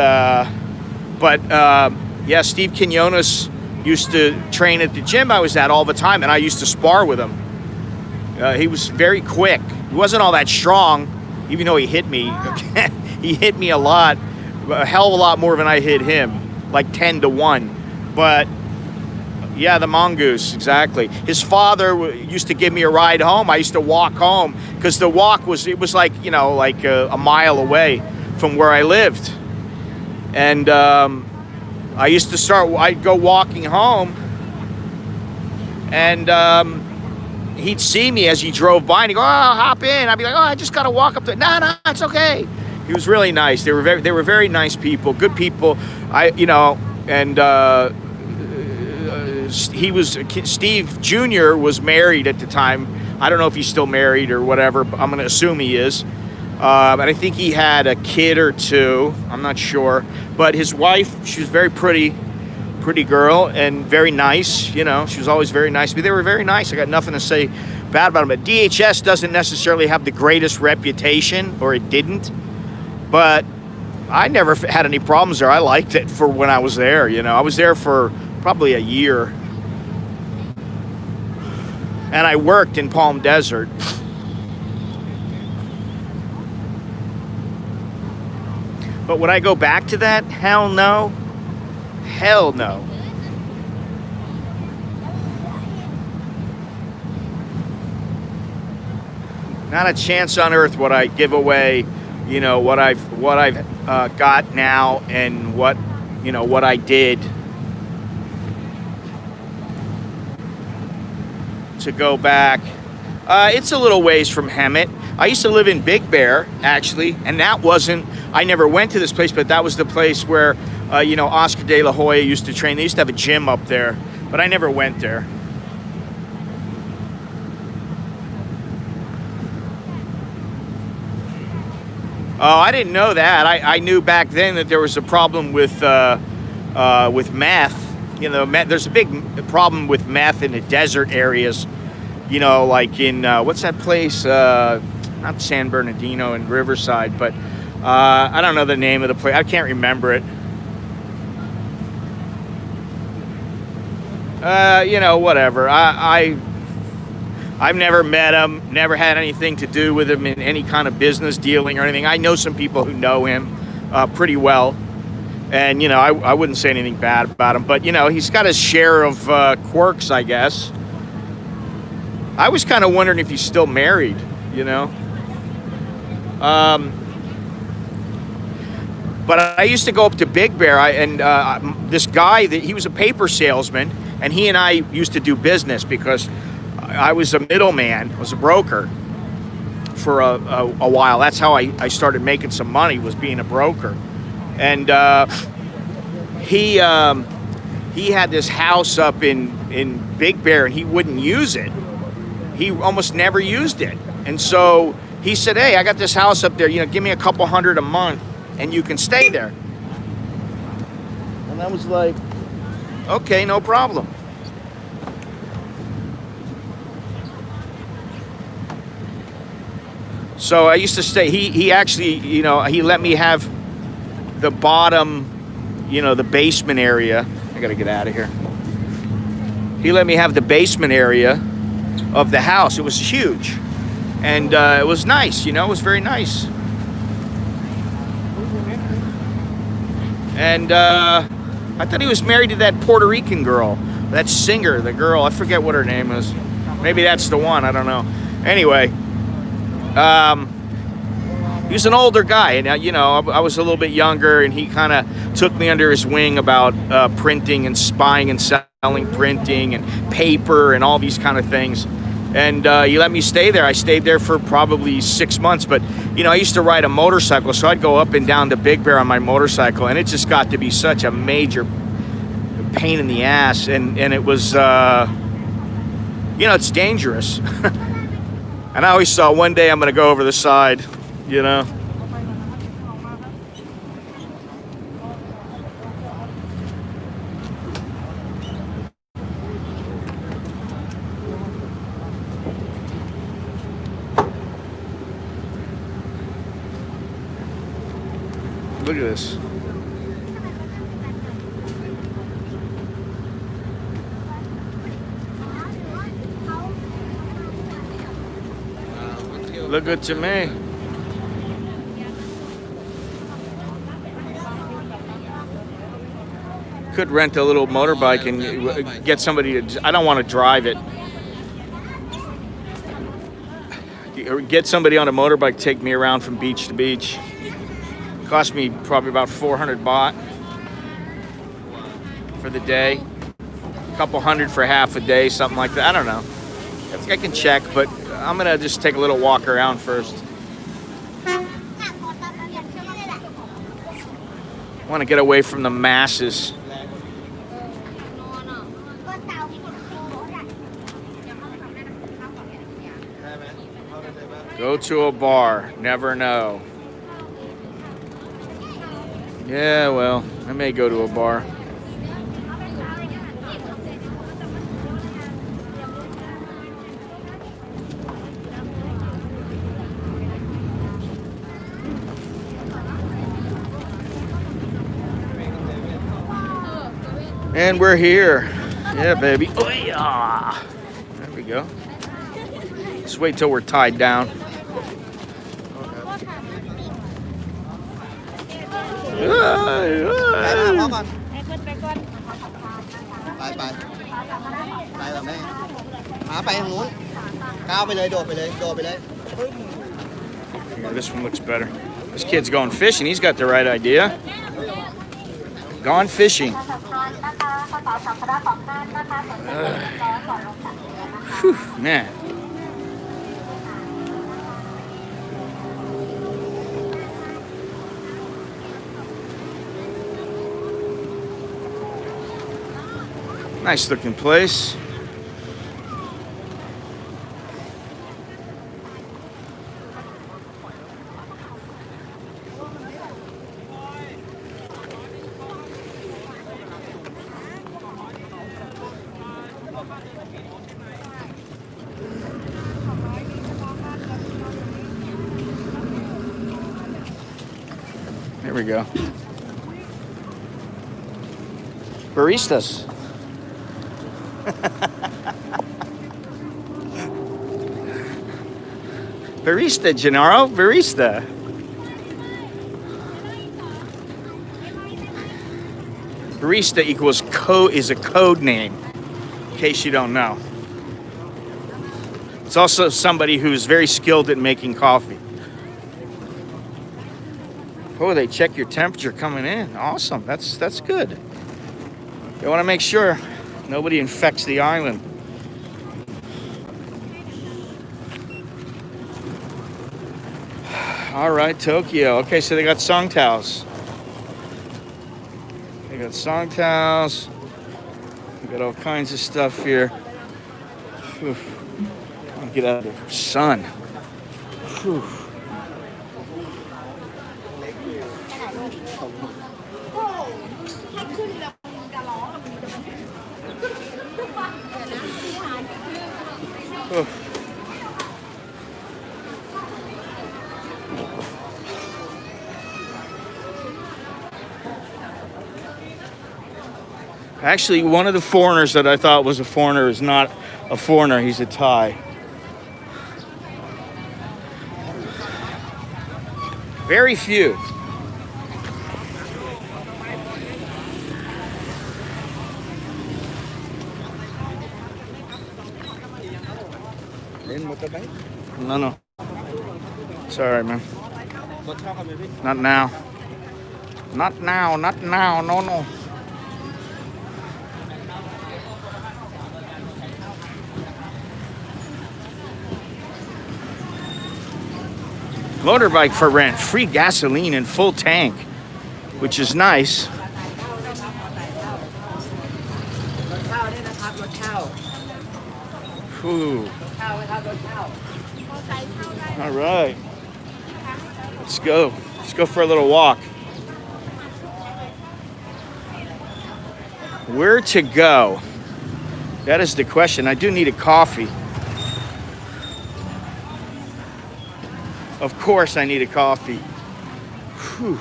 yeah, Steve Quinones used to train at the gym I was at all the time, and I used to spar with him. He was very quick. He wasn't all that strong, even though he hit me. He hit me a lot, a hell of a lot more than I hit him, like 10-1. But yeah, the mongoose, exactly. His father used to give me a ride home. I used to walk home because the walk was like, you know, like a mile away from where I lived. And I'd go walking home, and he'd see me as he drove by, and he'd go, oh, hop in. I'd be like, oh, I just got to walk up there. No, it's okay. He was really nice. They were very nice people, good people. You know, and Steve Jr. was married at the time. I don't know if he's still married or whatever, but I'm going to assume he is. And I think he had a kid or two. I'm not sure. But his wife, she was very pretty girl and very nice. You know, she was always very nice. But they were very nice. I got nothing to say bad about them. But DHS doesn't necessarily have the greatest reputation, or it didn't. But I never had any problems there. I liked it for when I was there. You know, I was there for probably a year. And I worked in Palm Desert. But would I go back to that? Hell no. Hell no. Not a chance on earth would I give away, you know, what I've got now and what I did to go back. It's a little ways from Hemet. I used to live in Big Bear, actually, and I never went to this place, but that was the place where, Oscar De La Hoya used to train. They used to have a gym up there, but I never went there. Oh, I didn't know that. I knew back then that there was a problem with meth. You know, there's a big problem with meth in the desert areas. You know, like in, what's that place? Not San Bernardino in Riverside, but I don't know the name of the place. I can't remember it. Whatever. I've never met him, never had anything to do with him in any kind of business dealing or anything. I know some people who know him pretty well. And, I wouldn't say anything bad about him. But, he's got his share of quirks, I guess. I was kind of wondering if he's still married, But I used to go up to Big Bear, and this guy, he was a paper salesman, and he and I used to do business because I was a middleman, I was a broker for a while. That's how I started making some money, was being a broker. And he had this house up in Big Bear, and he wouldn't use it. He almost never used it. And so he said, hey, I got this house up there, give me a couple $100 a month and you can stay there. And I was like, okay, no problem. So I used to stay, he actually, he let me have the bottom, the basement area. I gotta get out of here. He let me have the basement area of the house. It was huge. And it was nice, it was very nice. And I thought he was married to that Puerto Rican girl, that singer, the girl, I forget what her name is. Maybe that's the one, I don't know. Anyway, he was an older guy, and I was a little bit younger, and he kind of took me under his wing about printing and buying and selling printing and paper and all these kind of things. And he let me stay there. I stayed there for probably 6 months. But, I used to ride a motorcycle, so I'd go up and down to Big Bear on my motorcycle. And it just got to be such a major pain in the ass. And it was, it's dangerous. And I always thought one day I'm going to go over the side, Look at this. Look good to me. Could rent a little motorbike and get somebody to, I don't want to drive it. Or get somebody on a motorbike, take me around from beach to beach. Cost me probably about 400 baht for the day. A couple hundred for half a day, something like that. I don't know. I can check, but I'm gonna just take a little walk around first. I want to get away from the masses. Go to a bar. Never know. Yeah, well, I may go to a bar. And we're here. Yeah, baby. Oh, yeah. There we go. Just wait till we're tied down. Yeah, this one looks better. This kid's going fishing. He's got the right idea. Gone fishing. Whew, man. Nice looking place. There we go. Baristas. Barista, Gennaro. Barista. Barista equals is a code name, in case you don't know. It's also somebody who's very skilled at making coffee. Oh, they check your temperature coming in. Awesome. That's good. You want to make sure nobody infects the island. All right, Tokyo. Okay, so they got song towels. They got song towels. We got all kinds of stuff here. Whew. I'll get out of the sun. Whew. Actually, one of the foreigners that I thought was a foreigner is not a foreigner. He's a Thai. Very few. No. Sorry, man. Not now. Not now. Not now. No. Motorbike for rent, free gasoline and full tank, which is nice. Whew. All right. Let's go. Let's go for a little walk. Where to go? That is the question. I do need a coffee. Of course I need a coffee. Whew.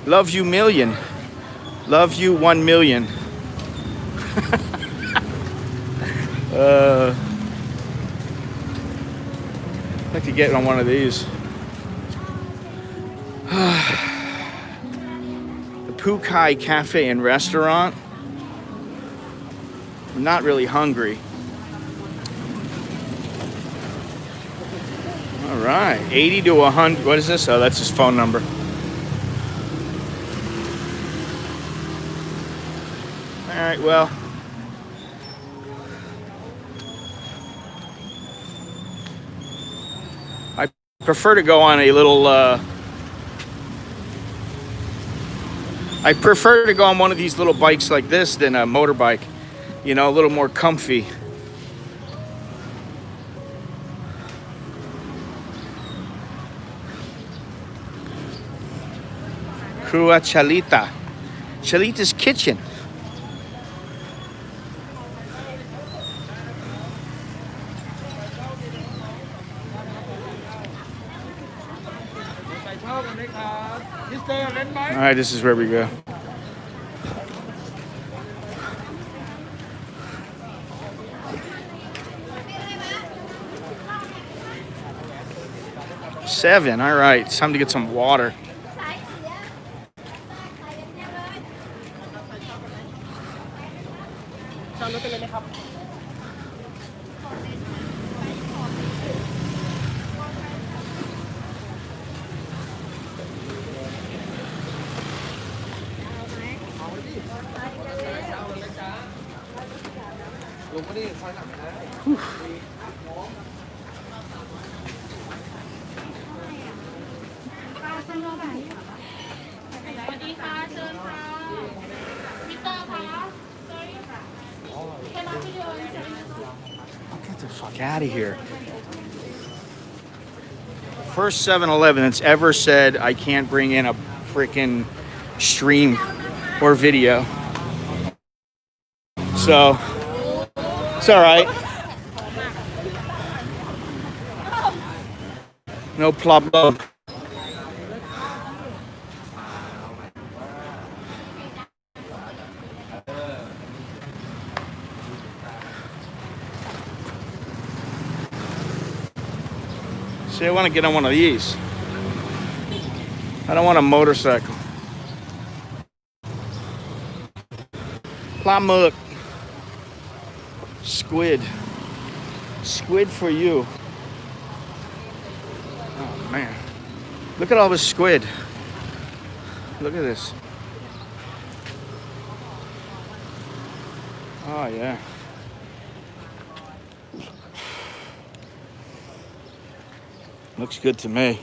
Love you million. Love you 1 million. I'd like to get on one of these. The Pukai Cafe and Restaurant. I'm not really hungry. All right, 80 to 100. What is this? Oh, that's his phone number. All right, well. I prefer to go on a little, I prefer to go on one of these little bikes like this than a motorbike. You know, a little more comfy. Krua Chalita. Chalita's Kitchen. All right, this is where we go. Seven. All right, it's time to get some water. Get the fuck out of here. First 7-Eleven that's ever said I can't bring in a freaking stream or video. So, it's all right. No problem. See, I want to get on one of these. I don't want a motorcycle. Plamuk. Squid. Squid for you. Oh, man. Look at all this squid. Look at this. Oh, yeah. Looks good to me.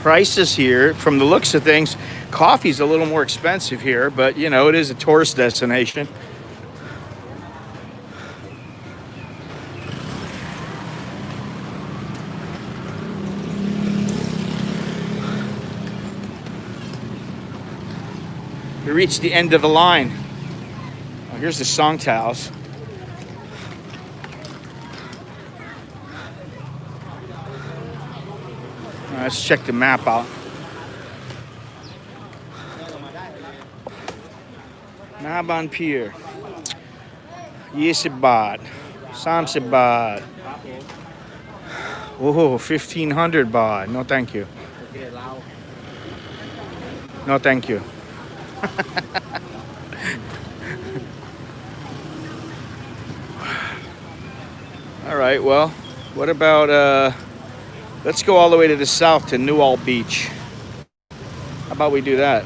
Prices here, from the looks of things, coffee's a little more expensive here, but you know, it is a tourist destination. We reached the end of the line. Oh, here's the Songtals. Let's check the map out. Naban Pier. 20 baht. 30 baht. Oh, 1,500 baht. No, thank you. No, thank you. All right, well, what about, let's go all the way to the south to Newall Beach. How about we do that?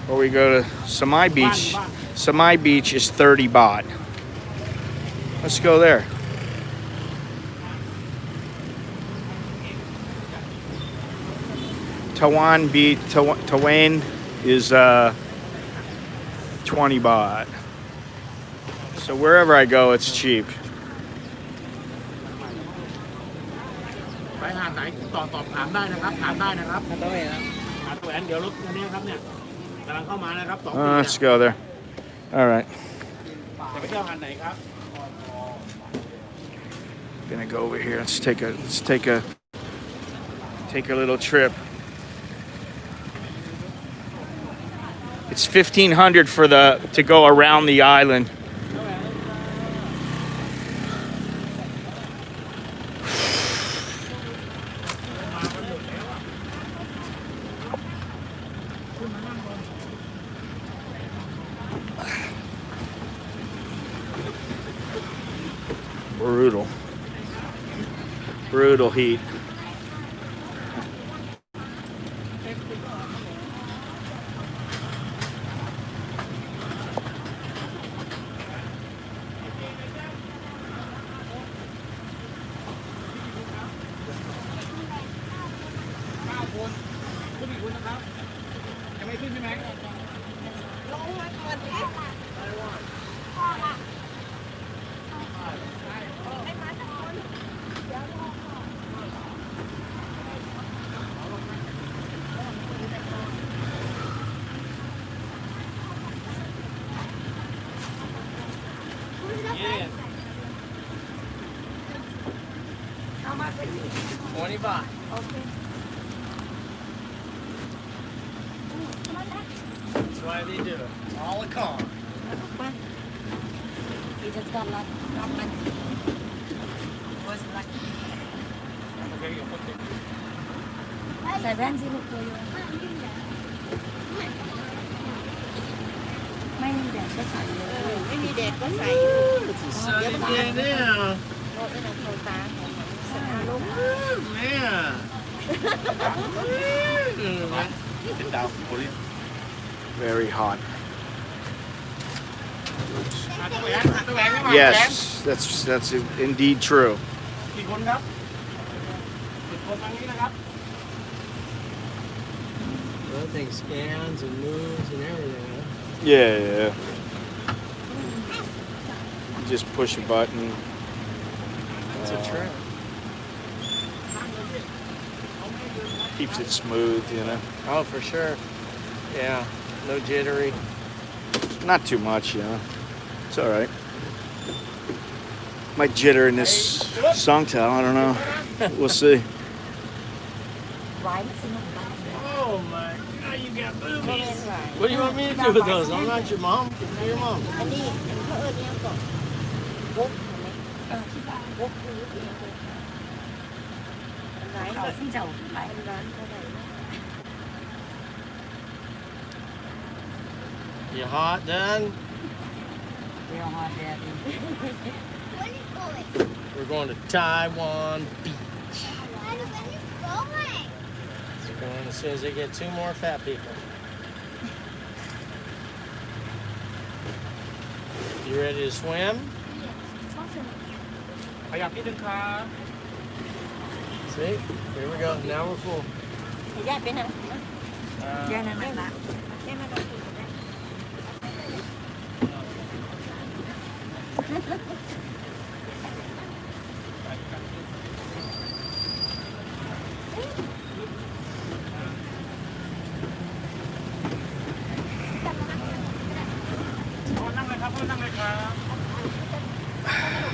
Or we go to Samai Beach. Samai Beach is 30 baht. Let's go there. Tawan Beach, Tawan is 20 baht. So wherever I go, it's cheap. ไปหาดไหนสอบถามได้นะครับถามได้นะครับหาดตะแหวนหาดตะแหวนเดี๋ยวรถคันนี้ครับเนี่ยกำลังเข้ามานะครับ2 Let's go there. All right. จะไปเที่ยวหาดไหนครับ Gonna go over here. Let's take a little trip. It's 1,500 for to go around the island. brutal. Brutal heat. How much is it? 20 baht. Okay. That's why they do it. It's all a car. He just got like not much. Was like ใส่แว่นสิลูกตัวอยู่ไม่มีแดดก็ใส่เลยไม่มีแดดก็ใส่อยู่ It's a sunny day now. โอ้ยน้ำโคตาใส่ลูก Man. Sit down, Korean. Very hot. หาตัวแหวนหาตัวแหวนไม่มาแหวน Yes, that's indeed true. กี่คนครับ10 คนทางนี้นะครับ That thing scans and moves and everything, huh? Yeah. Just push a button. It's a trip. Keeps it smooth, you know. Oh, for sure. Yeah, no jittery. Not too much, you know. It's all right. Might jitter in this songtail. I don't know. We'll see. ไว้สนุกมาก Oh my God, you got boobies. What do you want me to do with those? I'm not your mom. You're your mom. อันนี้เขาเอิญเนี่ยก่อนวกเห็นไหมที่บ้านวกคือไหนเขาซึ่งเจ้าไหนร้านเท่าไหร่ You hot, done? เดี๋ยวฮอดแดด We're going to Taiwan Beach. It's going as soon as they get 2 more fat people. You ready to swim? ขยับนิดนึงครับ See? Here we go. Now we're full. แยกไปนะแยกนั่นละแยกมาตรงนี้ นั่งเลยครับนั่งเลยครับ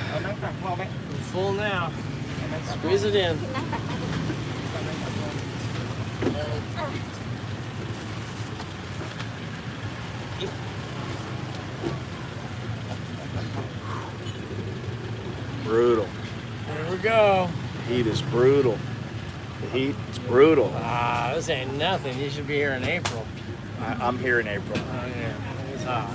เอานั่งตักพอไหม We're full now. Squeeze it in. Brutal. Here we go. Heat is brutal. The heat is brutal. Ah, this ain't nothing. You should be here in April. I'm here in April. Oh, yeah. It's hot.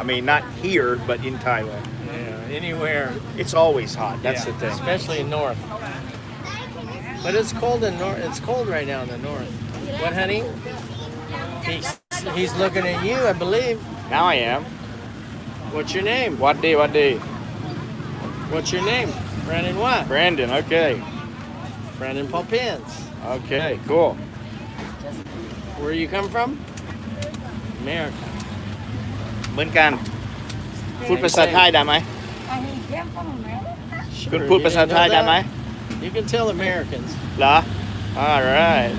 I mean, not here, but in Thailand. Yeah, anywhere. It's always hot. That's Yeah, the thing. especially in north. But it's cold in north. It's cold right now in the north. What, honey? He's looking at you, I believe. Now I am. What's your name? What day? What day? What's your name? Brandon what? Brandon. Okay. Brandon Poppins. Okay. Cool. Where you come from? America. เหมือนกัน พูดภาษาไทยได้ไหม อันนี้เยี่ยมของแม่ คุณพูดภาษาไทยได้ไหม You can tell Americans. เหรอ All right.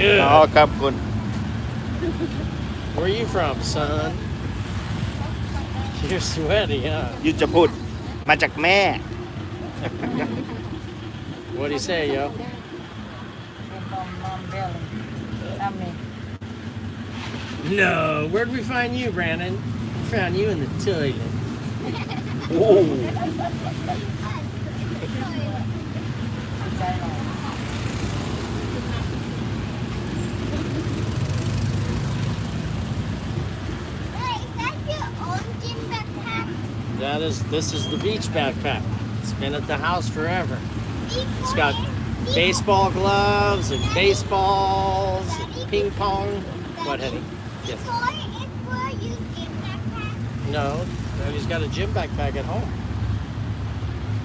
Good. อ๋อครับคุณ Where are you from, son? You're sweaty, huh? ยูจะพูดมาจากแม่ What do you say, yo? ทำนี่ No. Where'd we find you, Brandon? We found you in the toilet. โอ้ ใจหน่อย Hey, is that your own gym bag This is the beach backpack. It's been at the house forever. It's got baseball gloves and baseballs and ping pong. What, honey? Yes. No, he's got a gym backpack at home.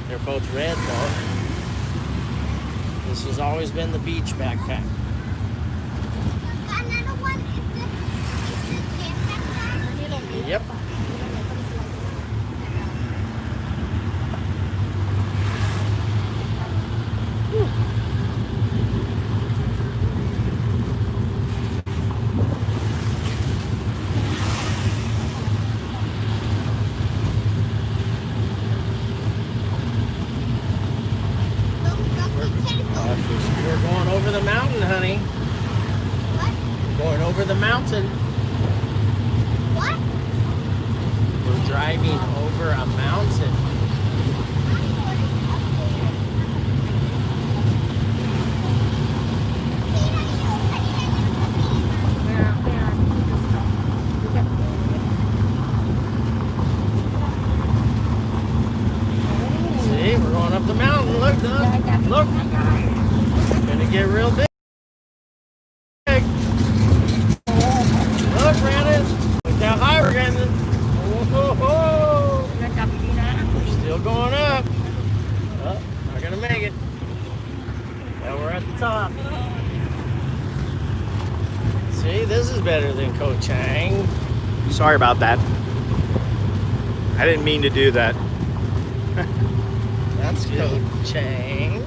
They're both red though. This has always been the beach backpack. Another one is the gym backpack. Yep. We're going over the mountain, honey. What? Going over the mountain. What? We're driving over a mountain. See, we're going up the mountain. Look, Doug. Look. It's gonna get real big. Look, Brandon. Look how high we're getting. Whoa. We're still going up. Oh, not gonna make it. Now we're at the top. See, this is better than Koh Chang. Sorry about that. I didn't mean to do that. That's Koh Chang.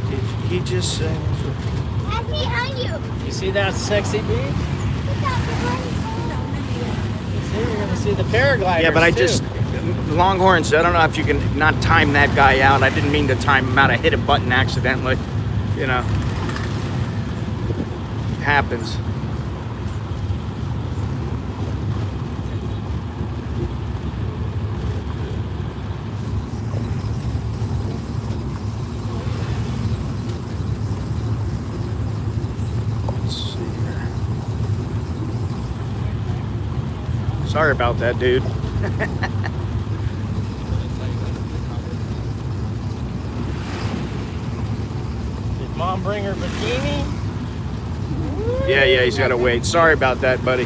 Did he just say? I see on you. You see that sexy beach? See, you're gonna see the paragliders. Yeah, but I too. just Longhorns. I don't know if you can not time that guy out. I didn't mean to time him out. I hit a button accidentally. You know, it happens. Let's see here. Sorry about that, dude. Did Mom bring her bikini? Yeah, he's got to wait. Sorry about that, buddy.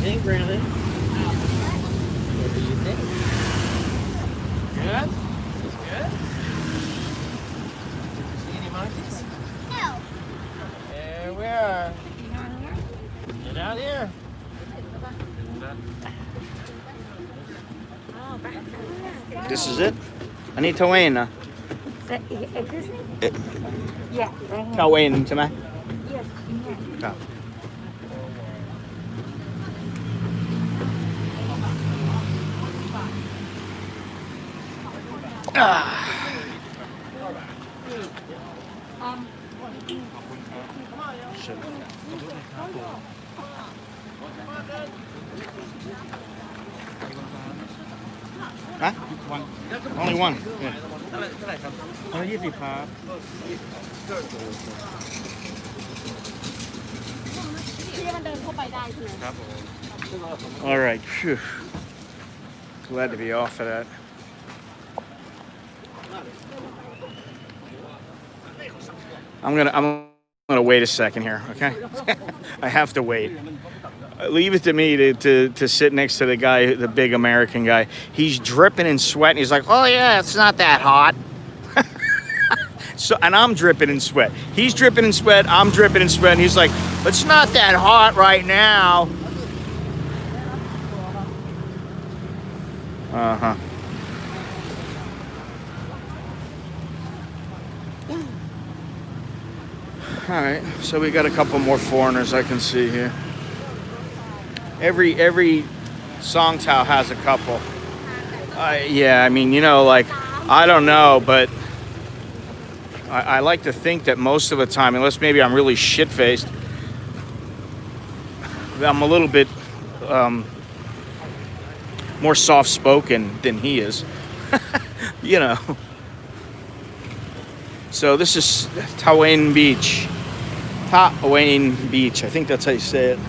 What do you think, Brandon? What do you think? Good? Is good? Did you see any monkeys? No. There we are. Get out here. This is it. Anita Wayne. Yeah. เข้าเวนใช่ไหม Yes. ครับ Huh? Only one. Yeah. 120 ครับ All right. Phew. Glad to be off of that. I'm gonna wait a second here, okay? I have to wait. Leave it to me to sit next to the guy, the big American guy. He's dripping in sweat, and he's like, "Oh yeah, it's not that hot." So, and I'm dripping in sweat. He's dripping in sweat. I'm dripping in sweat, and he's like, "It's not that hot right now." Uh-huh. All right, so we got a couple more foreigners I can see here. Every Songtao has a couple. Yeah, I mean, you know, like, I don't know, but I like to think that most of the time, unless maybe I'm really shit-faced, I'm a little bit more soft-spoken than he is. You know. So this is Tawain Beach. Tawain Beach. I think that's how you say it.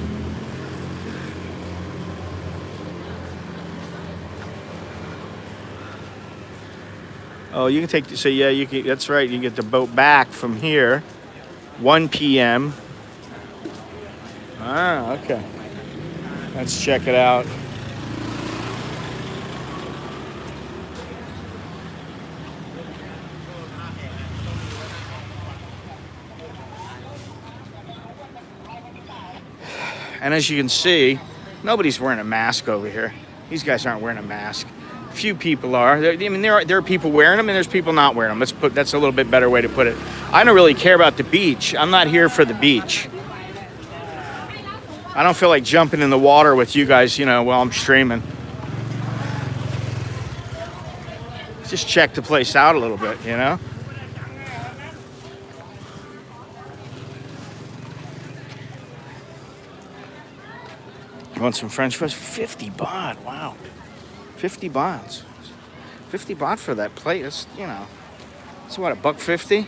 Oh, you can take. So yeah, you can. That's right. You get the boat back from here, 1 p.m. Ah, okay. Let's check it out. And as you can see, nobody's wearing a mask over here. These guys aren't wearing a mask. A few people are. I mean, there are people wearing them, and there's people not wearing them. That's a little bit better way to put it. I don't really care about the beach. I'm not here for the beach. I don't feel like jumping in the water with you guys, you know, while I'm streaming. Just check the place out a little bit, you know? You want some French fries? 50 baht, wow. 50 bahts. 50 baht for that plate, that's, you know, it's what, $1.50?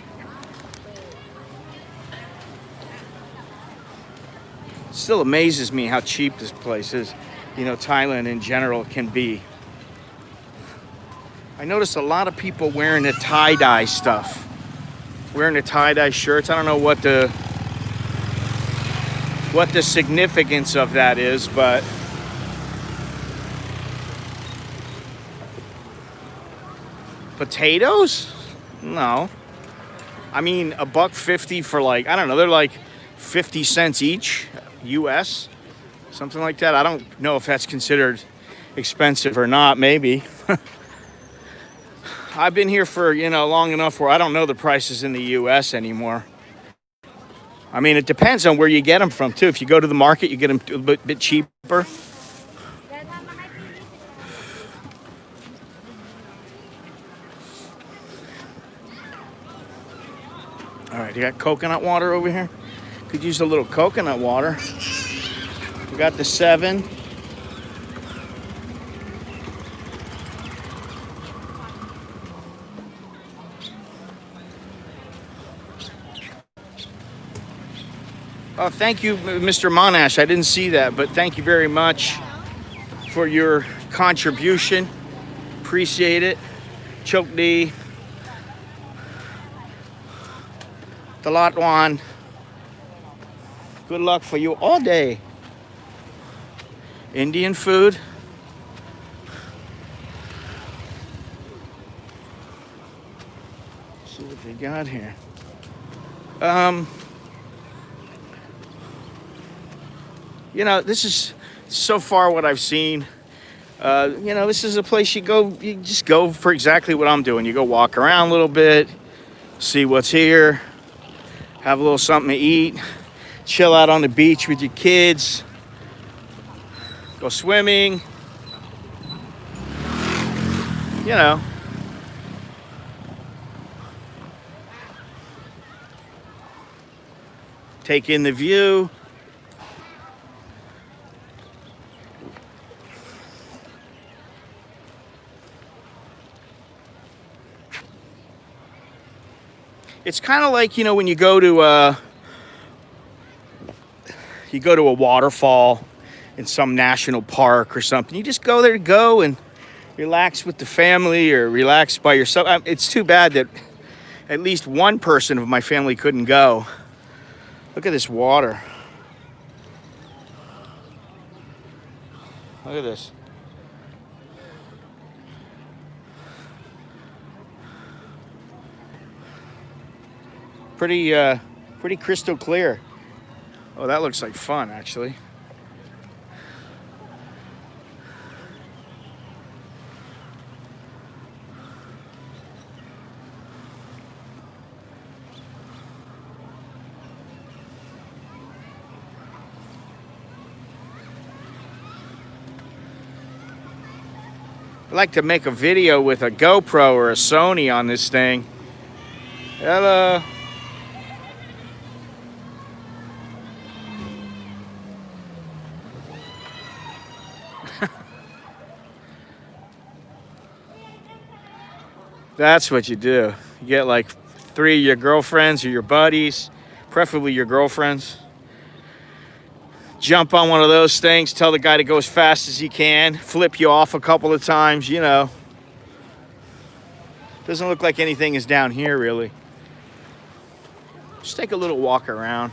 Still amazes me how cheap this place is. You know, Thailand in general can be. I noticed a lot of people wearing the tie-dye stuff. Wearing the tie-dye shirts. I don't know what the significance of that is, but potatoes? No. I mean, $1.50 for like, I don't know, they're like 50 cents each, US, something like that. I don't know if that's considered expensive or not, maybe. I've been here for, you know, long enough where I don't know the prices in the US anymore. I mean, it depends on where you get them from, too. If you go to the market, you get them a bit cheaper. All right, you got coconut water over here? Could use a little coconut water. We got the 7. Oh, thank you, Mr. Monash. I didn't see that, but thank you very much for your contribution. Appreciate it. Chok di. Talat Wan. Good luck for you all day. Indian food. Let's see what they got here. You know, this is so far what I've seen. You know, this is a place you just go for exactly what I'm doing. You go walk around a little bit, see what's here, have a little something to eat, chill out on the beach with your kids, go swimming, you know. Take in the view. It's kind of like, you know, when you go to a waterfall in some national park or something. You just go there to go and relax with the family or relax by yourself. It's too bad that at least one person of my family couldn't go. Look at this water. Look at this. Pretty crystal clear. Oh, that looks like fun, actually. I'd like to make a video with a GoPro or a Sony on this thing. Hello. That's what you do. You get like 3 of your girlfriends or your buddies, preferably your girlfriends. Jump on one of those things, tell the guy to go as fast as he can, flip you off a couple of times, you know. Doesn't look like anything is down here, really. Just take a little walk around.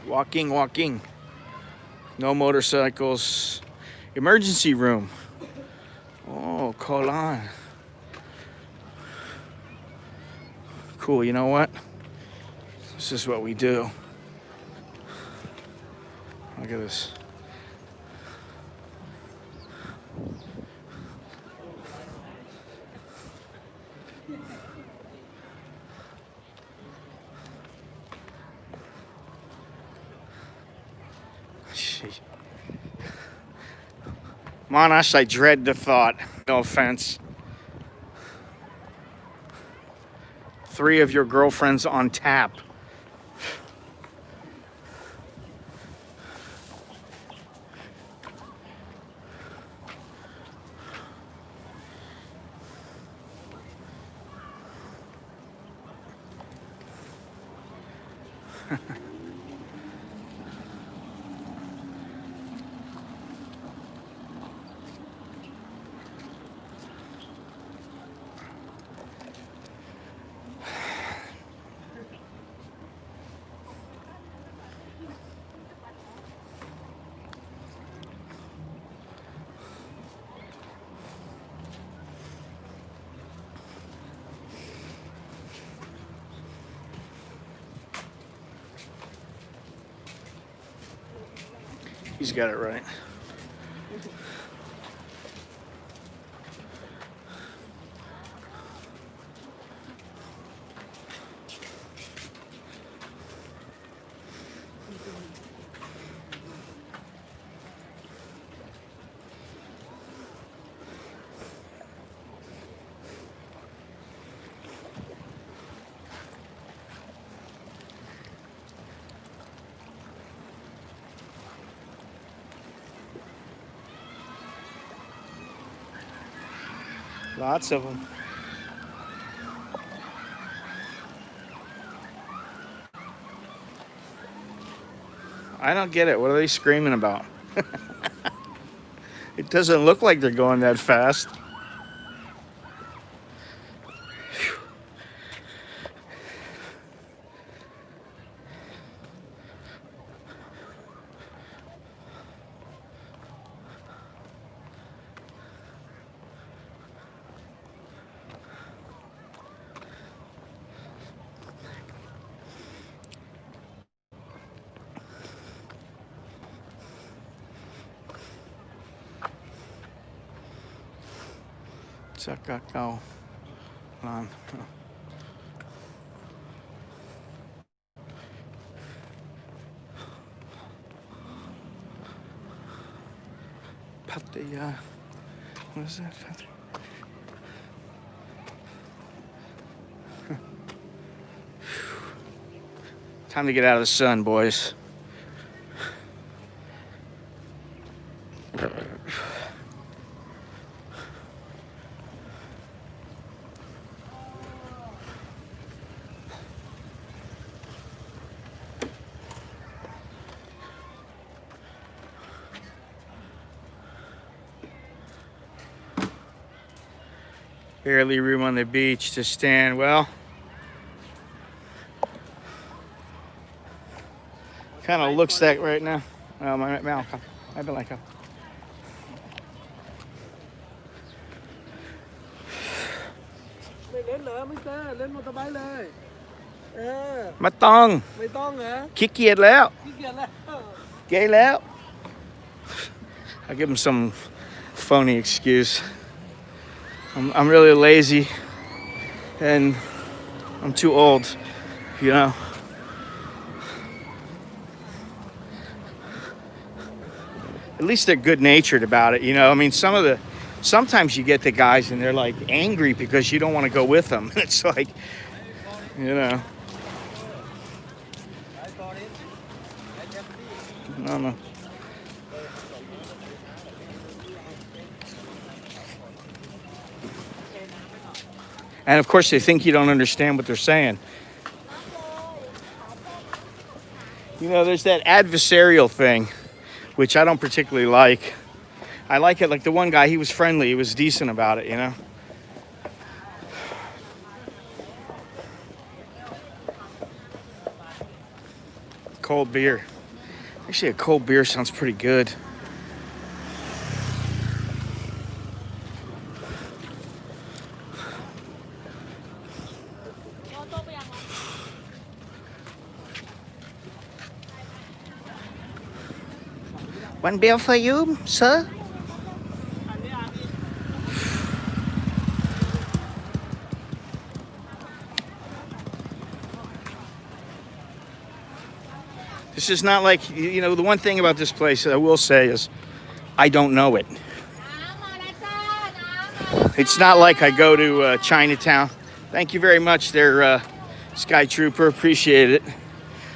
Walking, walking. No motorcycles. Emergency room. Oh, Larn. Cool, you know what? This is what we do. Look at this. Monash, I dread the thought. No offense. 3 of your girlfriends on tap. He's got it right. Lots of them. I don't get it. What are they screaming about? It doesn't look like they're going that fast. Sakakau. Larn. Pattaya. What is that? Time to get out of the sun, boys. Barely room on the beach to stand. Well, kind of looks that right now. Well, my mouth. I don't like it. Ma tong. ไม่ต้องเหรอ ขี้เกียจแล้ว ขี้เกียจแล้ว Gayแล้ว I'll give him some phony excuse. I'm really lazy and I'm too old, you know. At least they're good natured about it, you know. I mean, sometimes you get the guys and they're like angry because you don't want to go with them. It's like, you know. No. And of course, they think you don't understand what they're saying. You know, there's that adversarial thing, which I don't particularly like. I like it like the one guy, he was friendly, he was decent about it, you know? Cold beer. Actually, a cold beer sounds pretty good. One beer for you, sir? This is not like, you know, the one thing about this place I will say is I don't know it. It's not like I go to Chinatown. Thank you very much there, Sky Trooper. Appreciate it.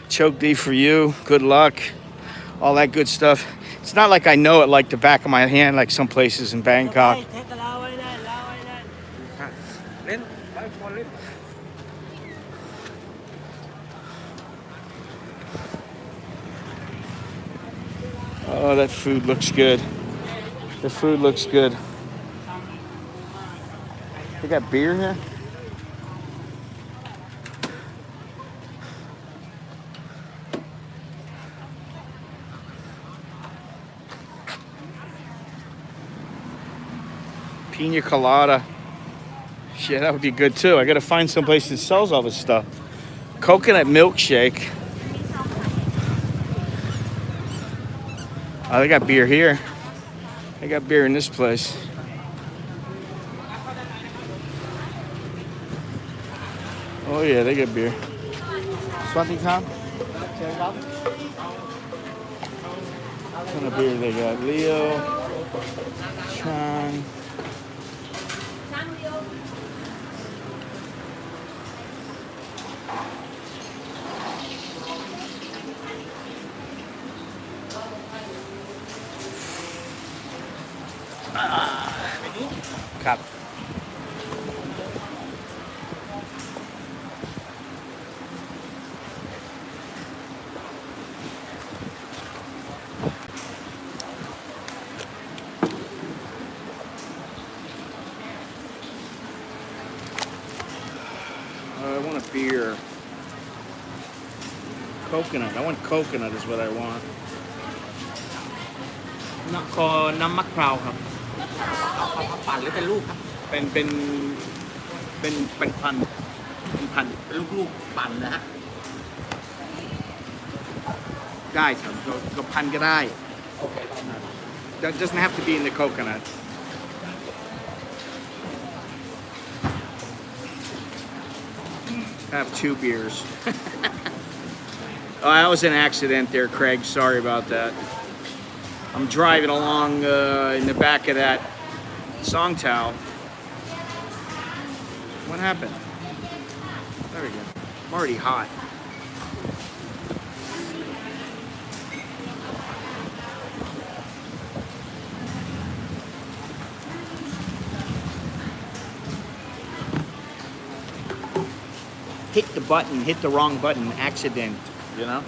Choke D for you. Good luck. All that good stuff. It's not like I know it like the back of my hand like some places in Bangkok. Oh, that food looks good. The food looks good. They got beer here? Pina colada. Shit, that would be good too. I gotta find some place that sells all this stuff. Coconut milkshake. Oh, they got beer here. They got beer in this place. Oh yeah, they got beer. Swanty-Con? What kind of beer they got? Leo, Chan. Cup. I want a beer. Coconut. I want coconut is what I want. ขอน้ำมะพร้าวครับเอาปั่นหรือเป็นลูกครับเป็นพันเป็นลูกๆปั่นนะฮะได้ครับก็พันก็ได้ That doesn't have to be in the coconut. I have 2 beers. Oh, that was an accident there, Craig. Sorry about that. I'm driving along in the back of that Song Tao. What happened? There we go. I'm already hot. Hit the button, hit the wrong button, accident, you know?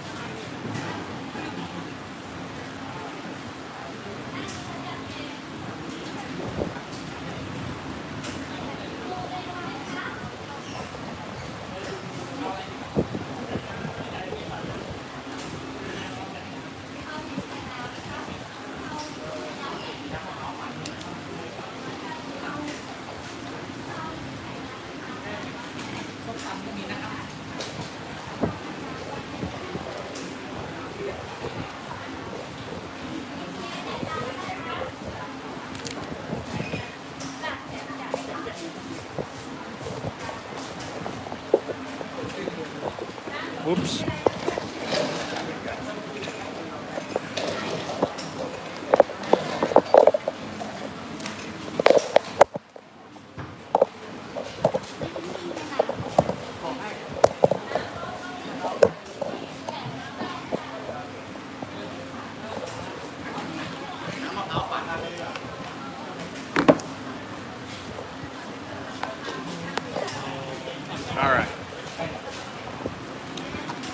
Whoops.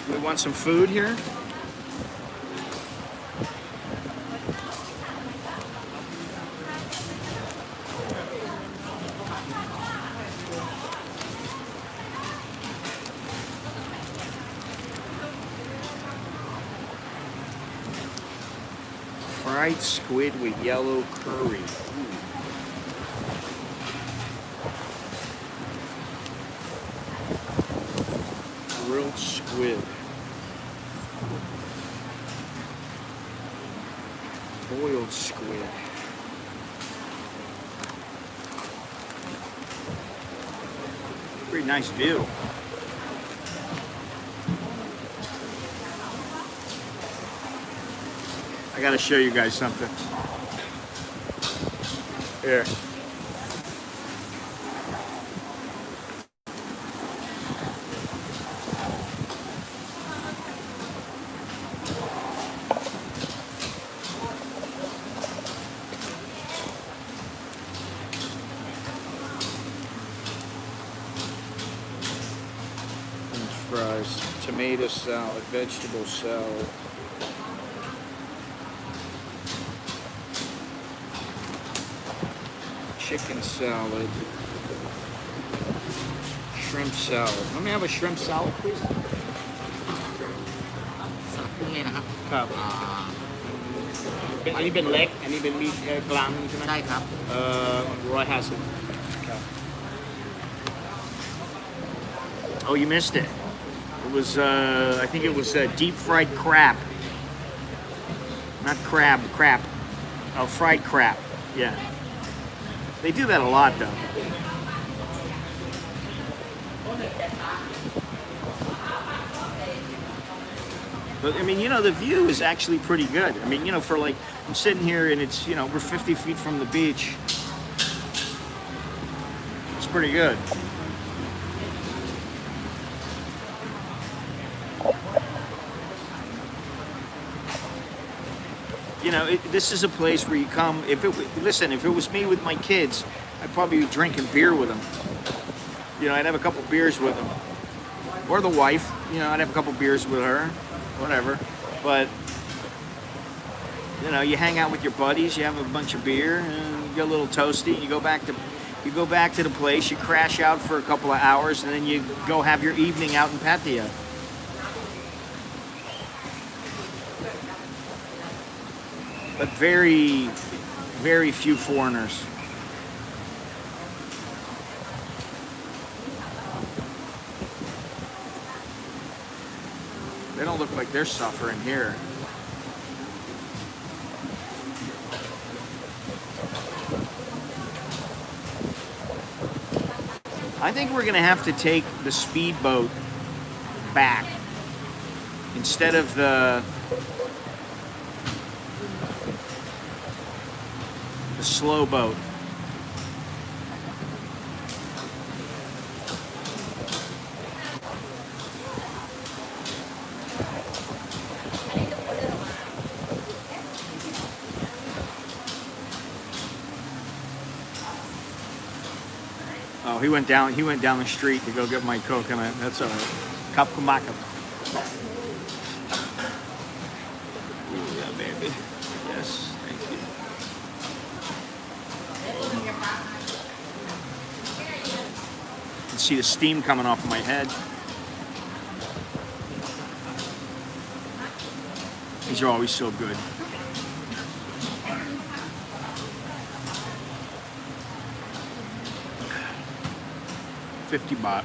We want some food here. Fried squid with yellow curry. Grilled squid. Boiled squid. Pretty nice view. I gotta show you guys something. Here. Fries, tomato salad, vegetable salad, chicken salad, shrimp salad. Let me have a shrimp salad, please. สับนี่นะครับ ครับ อันนี้เป็นเล็ก อันนี้เป็นมีกลางใช่ไหมใช่ครับ 150. Oh, you missed it. It was, I think it was deep fried crab. Not crab, crap. Oh, fried crab. Yeah. They do that a lot, though. But, I mean, you know, the view is actually pretty good. I mean, you know, for like, I'm sitting here and it's, you know, we're 50 feet from the beach. It's pretty good. You know, this is a place where you come. If it was me with my kids, I'd probably be drinking beer with them. You know, I'd have a couple beers with them, or the wife. You know, I'd have a couple beers with her, whatever. But you know, you hang out with your buddies, you have a bunch of beer, and you get a little toasty. You go back to the place, you crash out for a couple of hours, and then you go have your evening out in Pattaya. But very, very few foreigners. They don't look like they're suffering here. I think we're gonna have to take the speedboat back instead of the slow boat. Oh, he went down the street to go get my coconut. That's all right. Cup kumaka. Yeah, baby. Yes, thank you. You can see the steam coming off of my head. These are always so good. $50.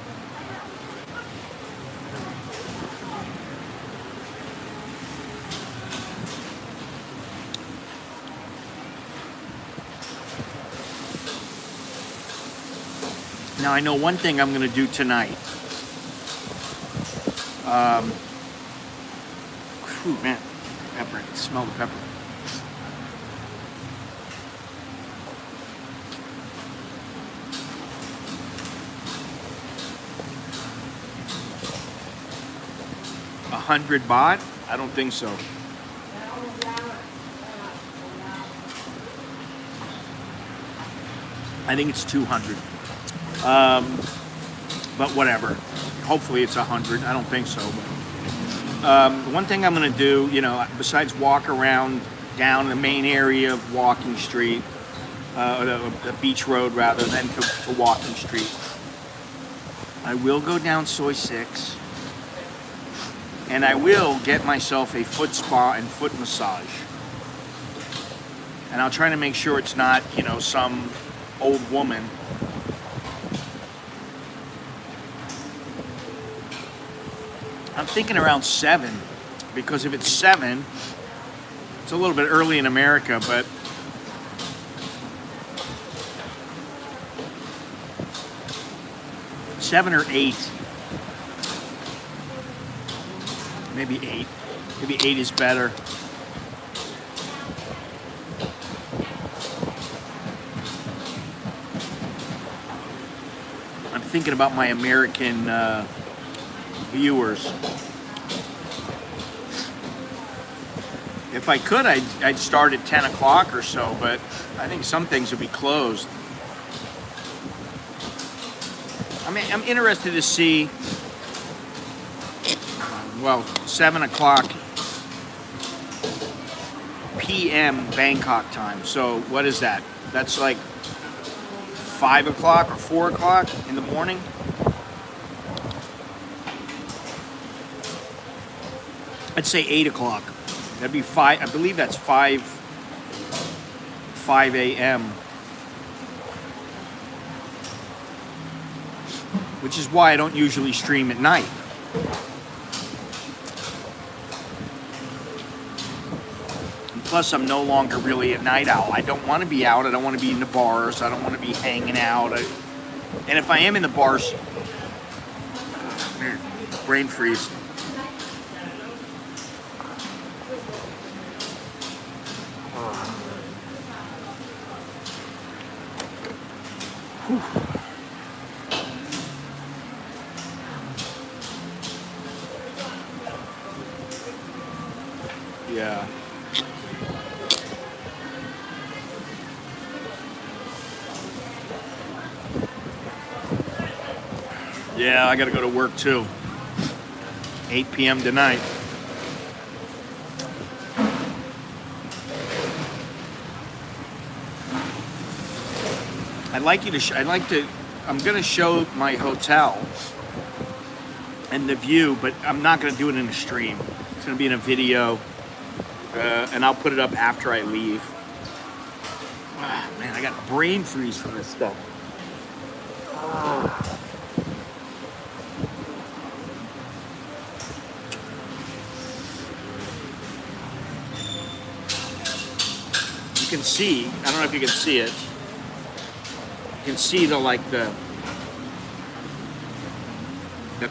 Now I know one thing I'm going to do tonight. Whew, man, pepper. I can smell the pepper. $100? I don't think so. I think it's 200. But whatever. Hopefully it's 100. I don't think so. But, one thing I'm going to do, you know, besides walk around down the main area of Walking Street, the beach road rather than to Walking Street, I will go down Soy 6, and I will get myself a foot spa and foot massage. And I'll try to make sure it's not, you know, some old woman. I'm thinking around 7, because if it's 7, it's a little bit early in America, but seven or 8, maybe 8. Maybe 8 is better. I'm thinking about my American viewers. If I could, I'd start at 10 o'clock or so, but I think some things will be closed. I mean, I'm interested to see, well, 7 o'clock p.m. Bangkok time. So what is that? That's like 5 o'clock or 4 o'clock in the morning. I'd say 8 o'clock. That'd be 5. I believe that's 5 a.m. Which is why I don't usually stream at night. And plus, I'm no longer really a night owl. I don't want to be out. I don't want to be in the bars. I don't want to be hanging out. And if I am in the bars, brain freeze. Whew. Yeah. Yeah, I gotta go to work too. 8 p.m. tonight. I'm gonna show my hotel and the view, but I'm not gonna do it in a stream. It's gonna be in a video, and I'll put it up after I leave. Ah, man, I got brain freeze from this stuff. Ah. You can see, I don't know if you can see it. You can see the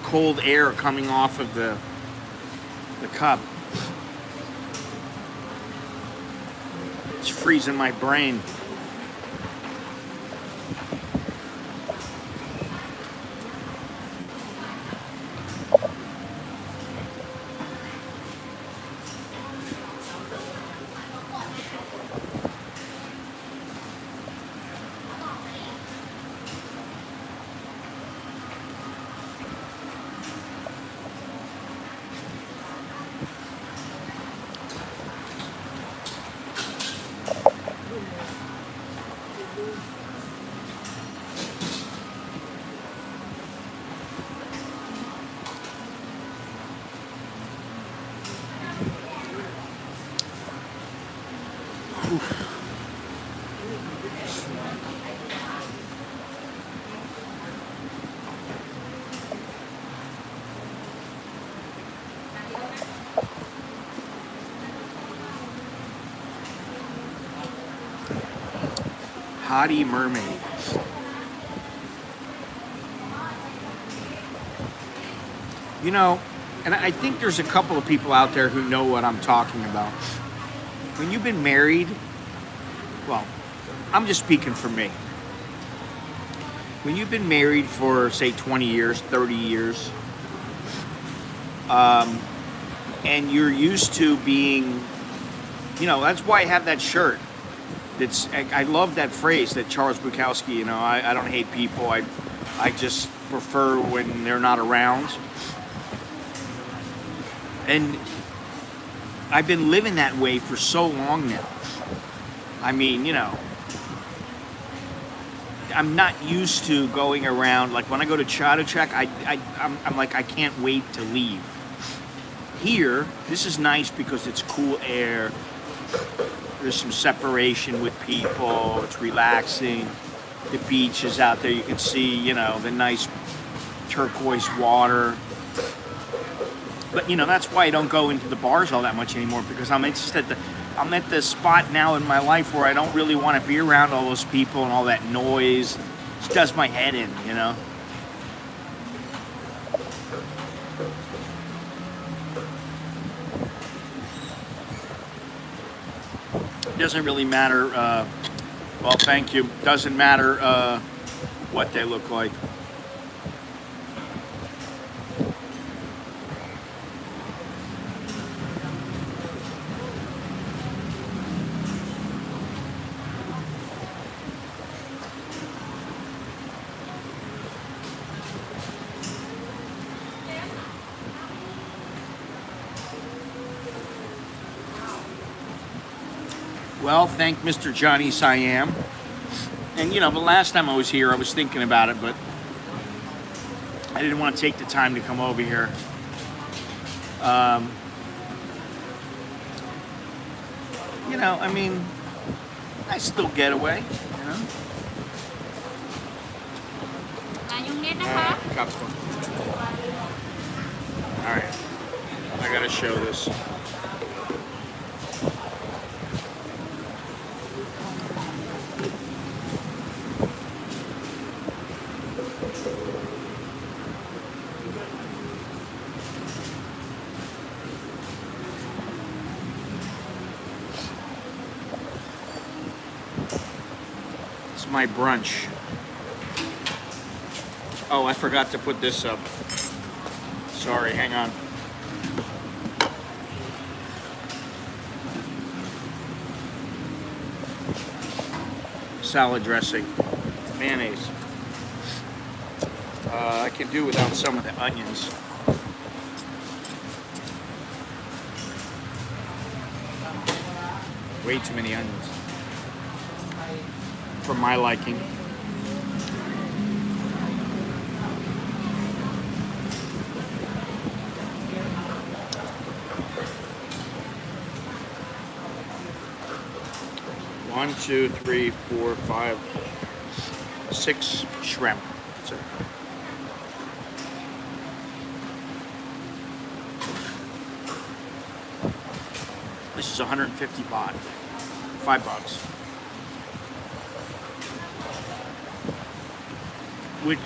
cold air coming off of the cup. It's freezing my brain. Hottie mermaid. You know, and I think there's a couple of people out there who know what I'm talking about. When you've been married, well, I'm just speaking for me. When you've been married for, say, 20 years, 30 years, and you're used to being, you know, that's why I have that shirt. I love that phrase that Charles Bukowski, you know, I don't hate people, I just prefer when they're not around. And I've been living that way for so long now. I mean, you know, I'm not used to going around. Like when I go to Chatuchak, I'm like, I can't wait to leave. Here, this is nice because it's cool air. There's some separation with people. It's relaxing. The beach is out there. You can see, you know, the nice turquoise water. But, you know, that's why I don't go into the bars all that much anymore, because I'm just at the spot now in my life where I don't really want to be around all those people and all that noise. It just does my head in, you know. It doesn't really matter, well, thank you. Doesn't matter what they look like. Well, thank Mr. Johnny Siam. And, you know, the last time I was here, I was thinking about it, but I didn't want to take the time to come over here. You know, I mean, I still get away, you know. นายงเน็ตนะคะ All right, I gotta show this. It's my brunch. Oh, I forgot to put this up. Sorry, hang on. Salad dressing, mayonnaise. I can do without some of the onions. Way too many onions for my liking. One, two, three, four, five, 6 shrimp. So, this is 150 baht, $5. Which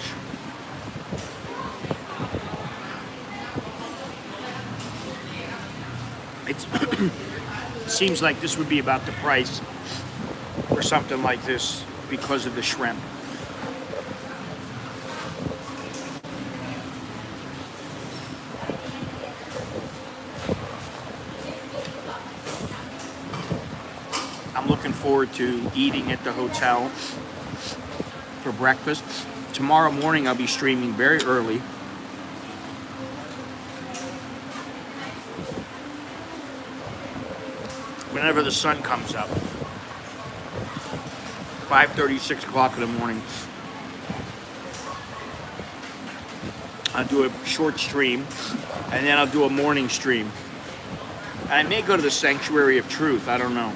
it seems like this would be about the price for something like this because of the shrimp. I'm looking forward to eating at the hotel for breakfast. Tomorrow morning I'll be streaming very early. Whenever the sun comes up. 5:30, 6 o'clock in the morning. I'll do a short stream, and then I'll do a morning stream. And I may go to the Sanctuary of Truth, I don't know.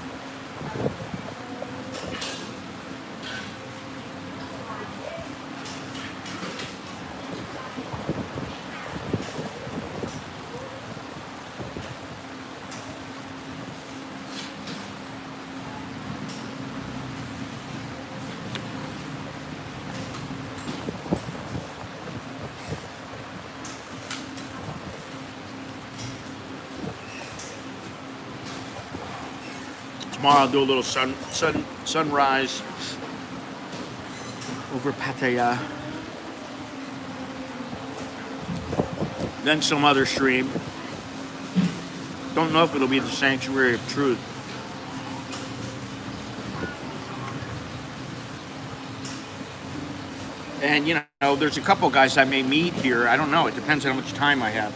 Tomorrow I'll do a little sunrise over Pattaya. Then some other stream. Don't know if it'll be the Sanctuary of Truth. And, you know, there's a couple guys I may meet here. I don't know. It depends on how much time I have.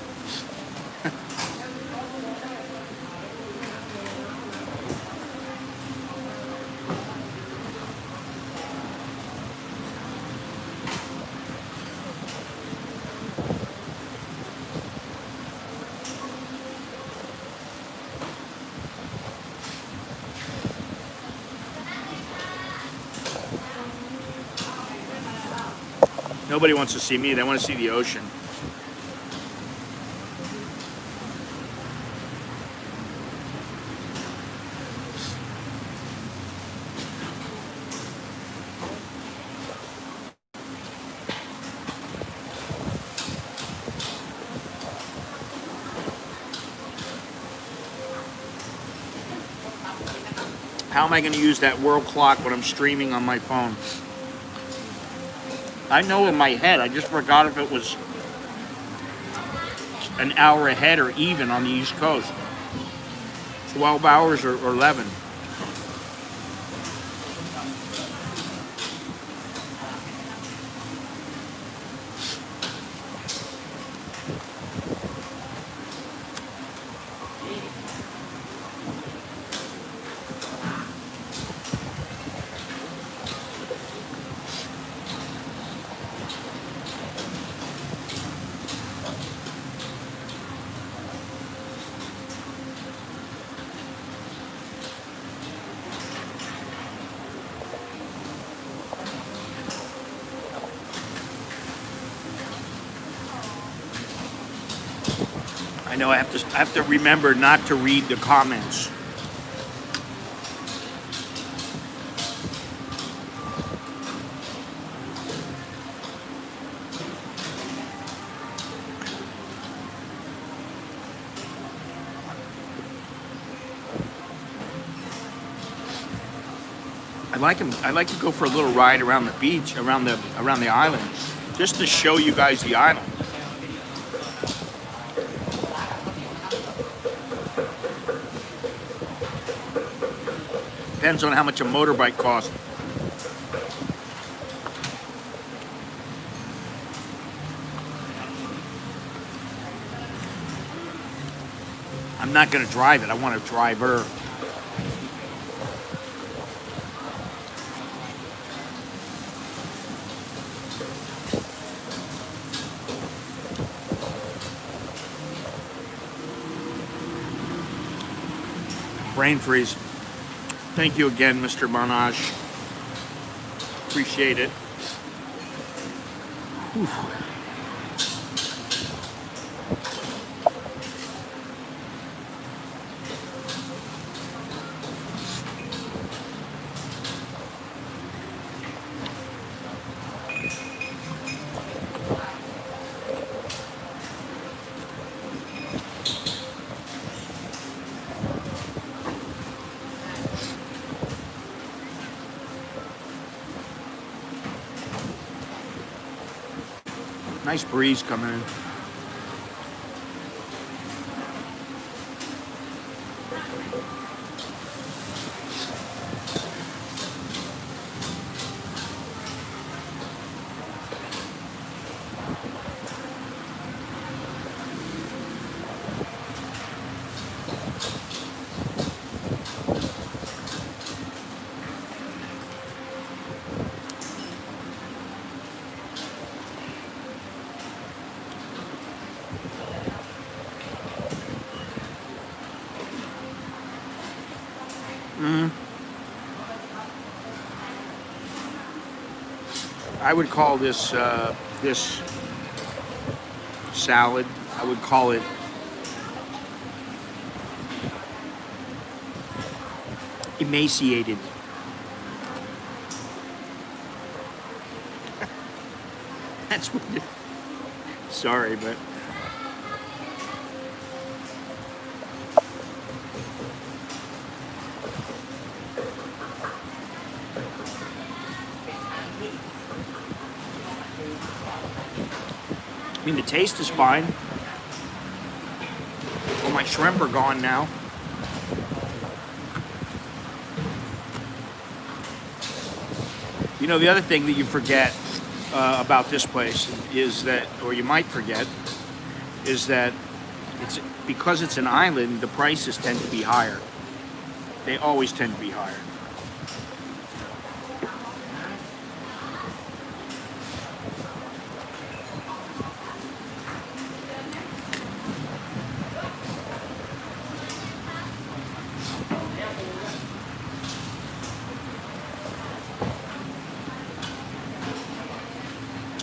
Nobody wants to see me. They want to see the ocean. How am I going to use that world clock when I'm streaming on my phone? I know in my head, I just forgot if it was an hour ahead or even on the East Coast. 12 hours or 11. I know I have to remember not to read the comments. I like to go for a little ride around the beach, around the island, just to show you guys the island. Depends on how much a motorbike costs. I'm not going to drive it. I want to drive her. Brain freeze. Thank you again, Mr. Barnage. Appreciate it. Whew. Nice breeze coming in. I would call this this salad, I would call it emaciated. That's what it, sorry, but I mean, the taste is fine. Well, my shrimp are gone now. You know, the other thing that you forget about this place is that, or you might forget, is that it's because it's an island, the prices tend to be higher. They always tend to be higher.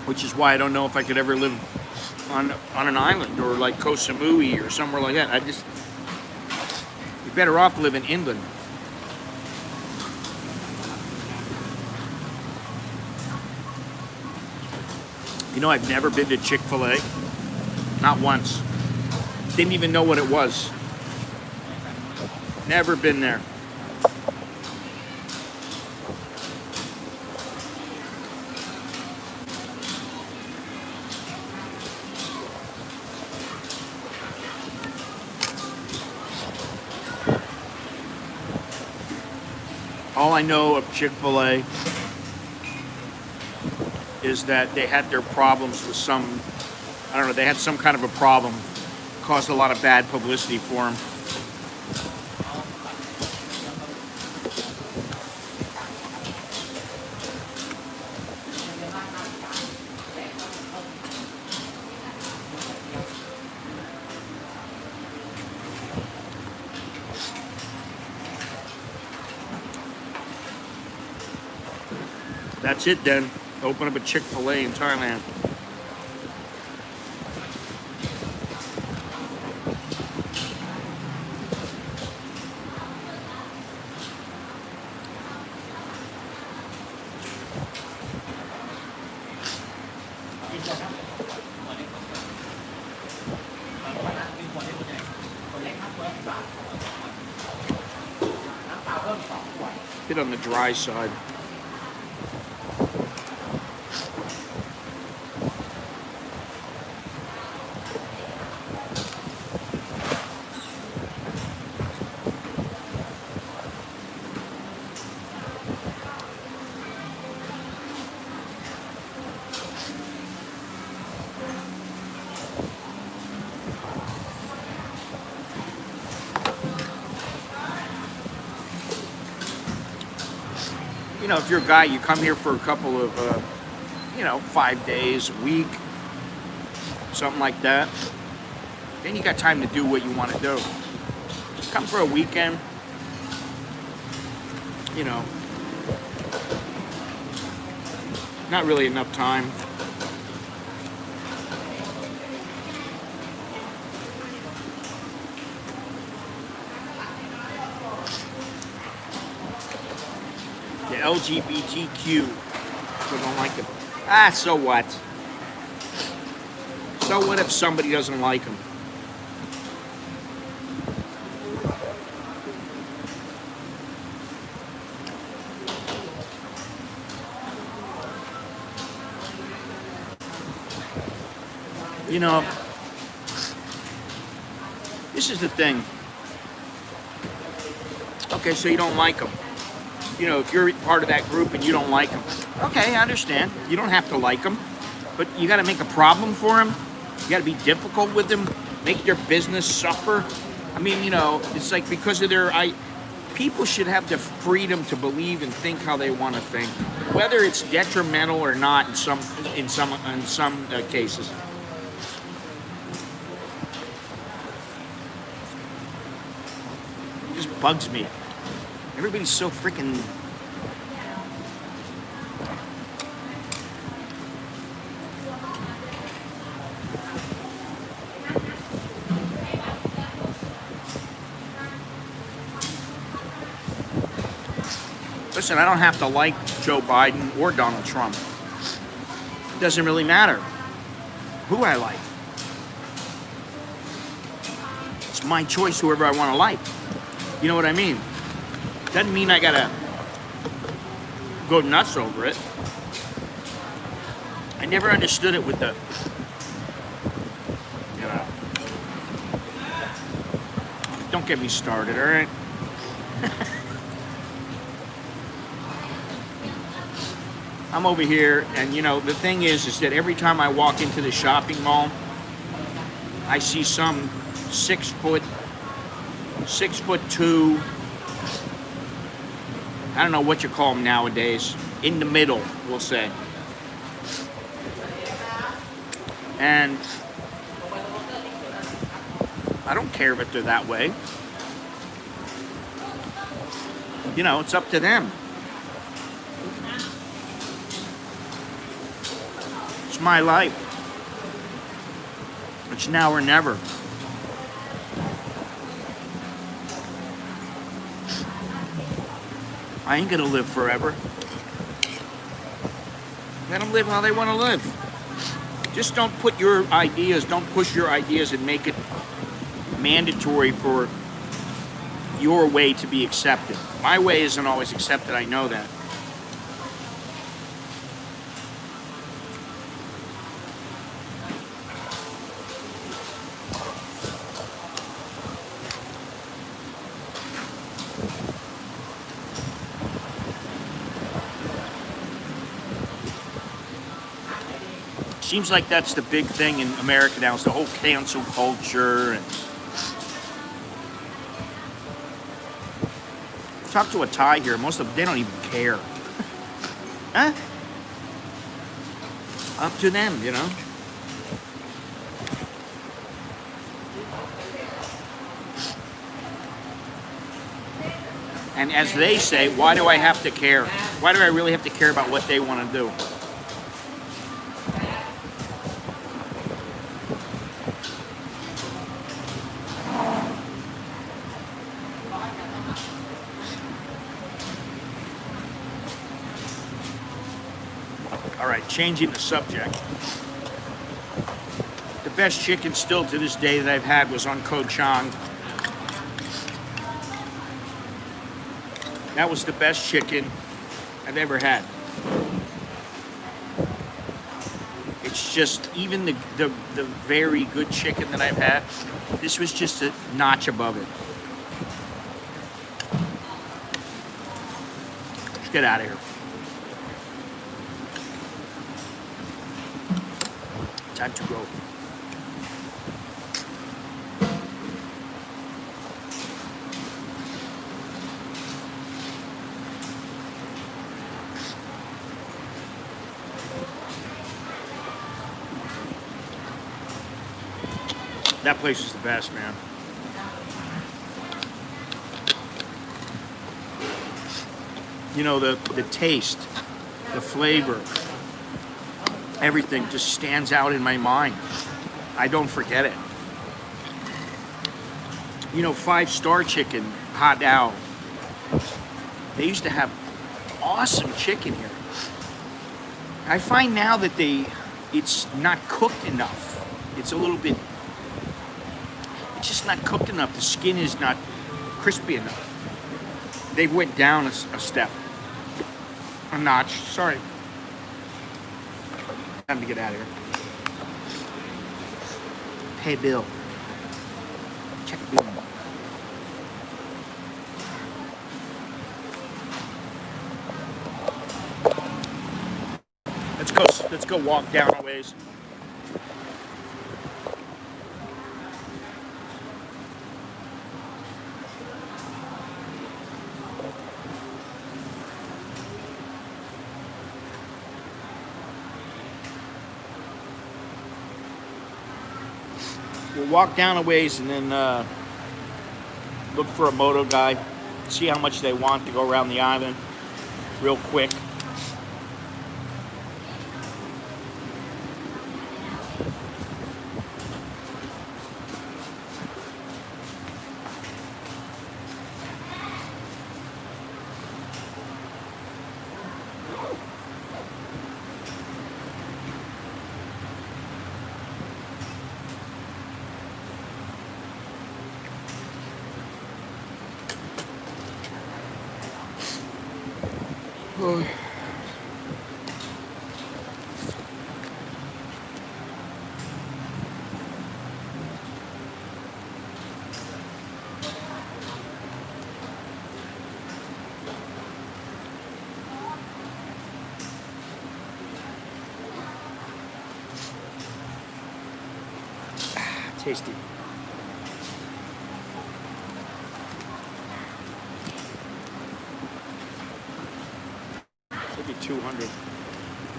Which is why I don't know if I could ever live on an island or like Koh Samui or somewhere like that. You're better off living inland. You know, I've never been to Chick-fil-A. Not once. Didn't even know what it was. Never been there. All I know of Chick-fil-A is that they had their problems with I don't know, they had some kind of a problem, caused a lot of bad publicity for them. That's it then. Open up a Chick-fil-A in Thailand. Bit on the dry side. You know, if you're a guy, you come here for a couple of, 5 days, a week, something like that. Then you got time to do what you want to do. Come for a weekend, not really enough time. The LGBTQ, so don't like them. So what? So what if somebody doesn't like them? You know, this is the thing. Okay, so you don't like them. You know, if you're part of that group and you don't like them, okay, I understand. You don't have to like them, but you got to make a problem for them. You got to be difficult with them, make their business suffer. I mean, it's like because of people should have the freedom to believe and think how they want to think, whether it's detrimental or not in some cases. It just bugs me. Everybody's so freaking... Listen, I don't have to like Joe Biden or Donald Trump. It doesn't really matter who I like. It's my choice, whoever I want to like. You know what I mean? Doesn't mean I gotta go nuts over it. I never understood it with the, Don't get me started, all right? I'm over here, and you know, the thing is that every time I walk into the shopping mall, I see some 6'2", I don't know what you call them nowadays, in the middle, we'll say. And I don't care if they're that way. You know, it's up to them. It's my life. It's now or never. I ain't gonna live forever. Let them live how they want to live. Just don't put your ideas, don't push your ideas and make it mandatory for your way to be accepted. My way isn't always accepted, I know that. Seems like that's the big thing in America now, is the whole cancel culture. And talk to a Thai here, most of them, they don't even care. Huh? Up to them, you know. And as they say, why do I have to care? Why do I really have to care about what they want to do? All right, changing the subject. The best chicken still to this day that I've had was on Koh Chang. That was the best chicken I've ever had. It's just, even the very good chicken that I've had, this was just a notch above it. Let's get out of here. Time to go. That place is the best, man. You know, the taste, the flavor, everything just stands out in my mind. I don't forget it. You know, 5-star chicken, Hot Owl. They used to have awesome chicken here. I find now that it's not cooked enough. It's a little bit, it's just not cooked enough. The skin is not crispy enough. They went down a step, a notch, sorry. Time to get out of here. Pay bill. Check bill. Let's go walk down a ways. We'll walk down a ways and then look for a moto guy, see how much they want to go around the island real quick. tasty. Should be 200.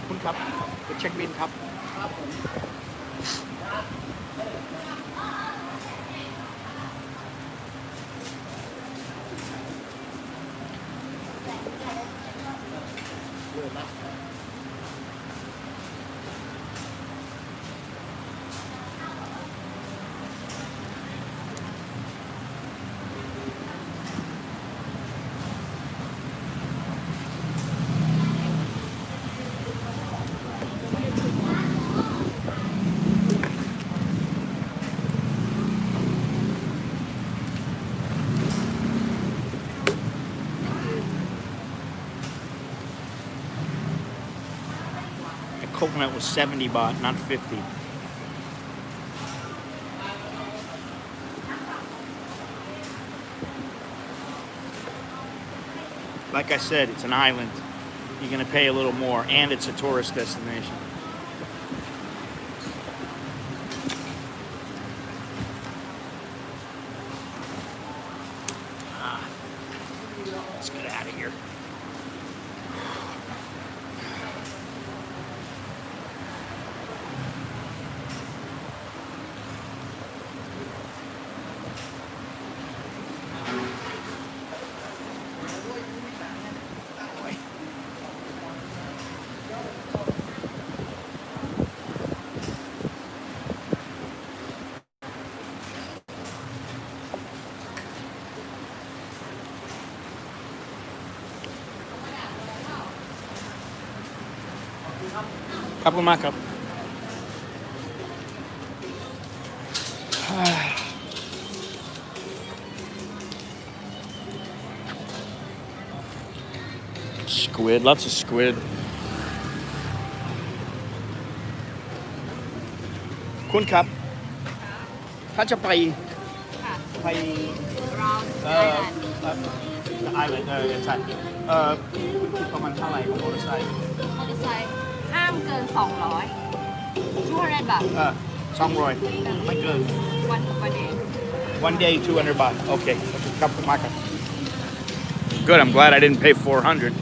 คุณครับไปเช็คบินครับ Coconut was 70 baht, not 50. Like I said, it's an island. You're going to pay a little more, and it's a tourist destination. Let's get out of here. Couple more cup. Squid, lots of squid. คุณครับ ถ้าจะไป ไป island ใช่คุณคิดประมาณเท่าไหร่ของมอเตอร์ไซค์ มอเตอร์ไซค์ห้ามเกิน 200 200 บาท 200 ไม่เกิน วันเอง One day, 200 baht. Okay. Couple market. Good. I'm glad I didn't pay 400.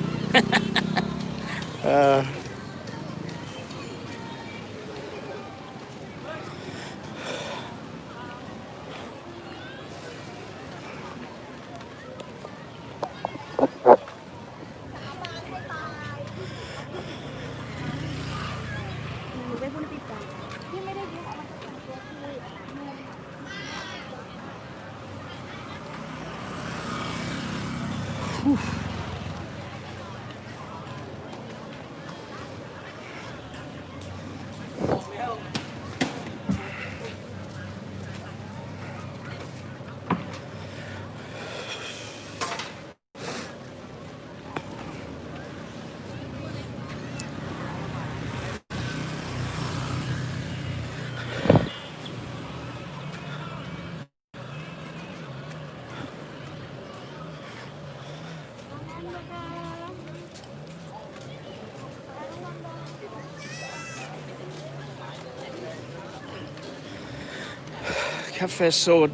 Cafe soda.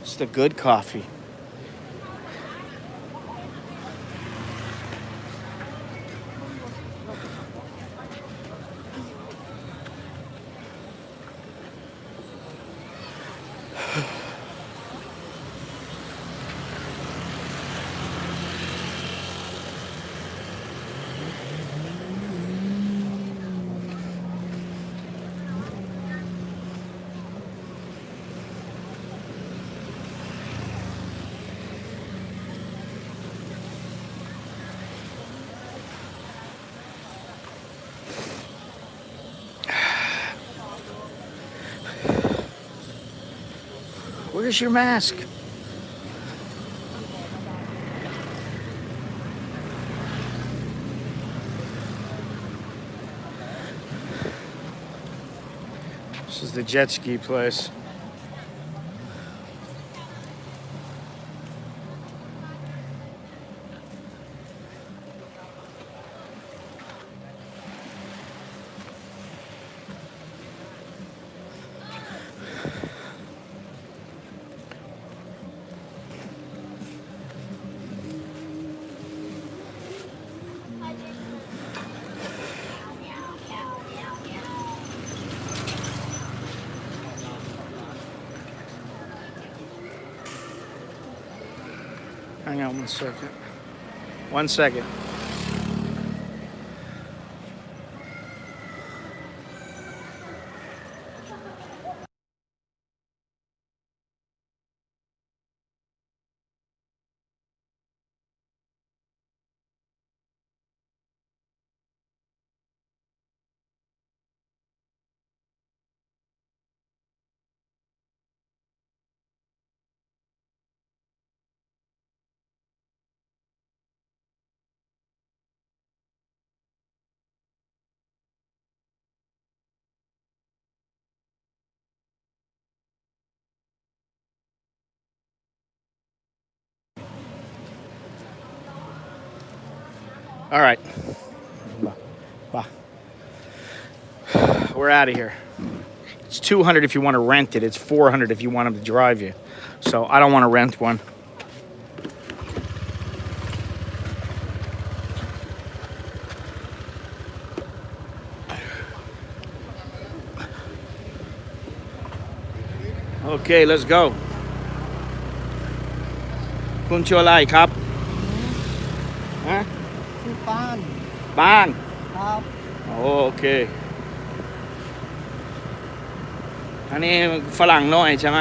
It's the good coffee. Where's your mask? This is the jet ski place. Hang on 1 second. 1 second. All right. Bye. We're out of here. It's $200 if you want to rent it. It's $400 if you want them to drive you. So I don't want to rent one. Okay, let's go. คุณชื่ออะไรครับ ฮะ ชื่อป้าน บ้าน ครับ โอเค อันนี้ฝรั่งน้อยใช่ไหม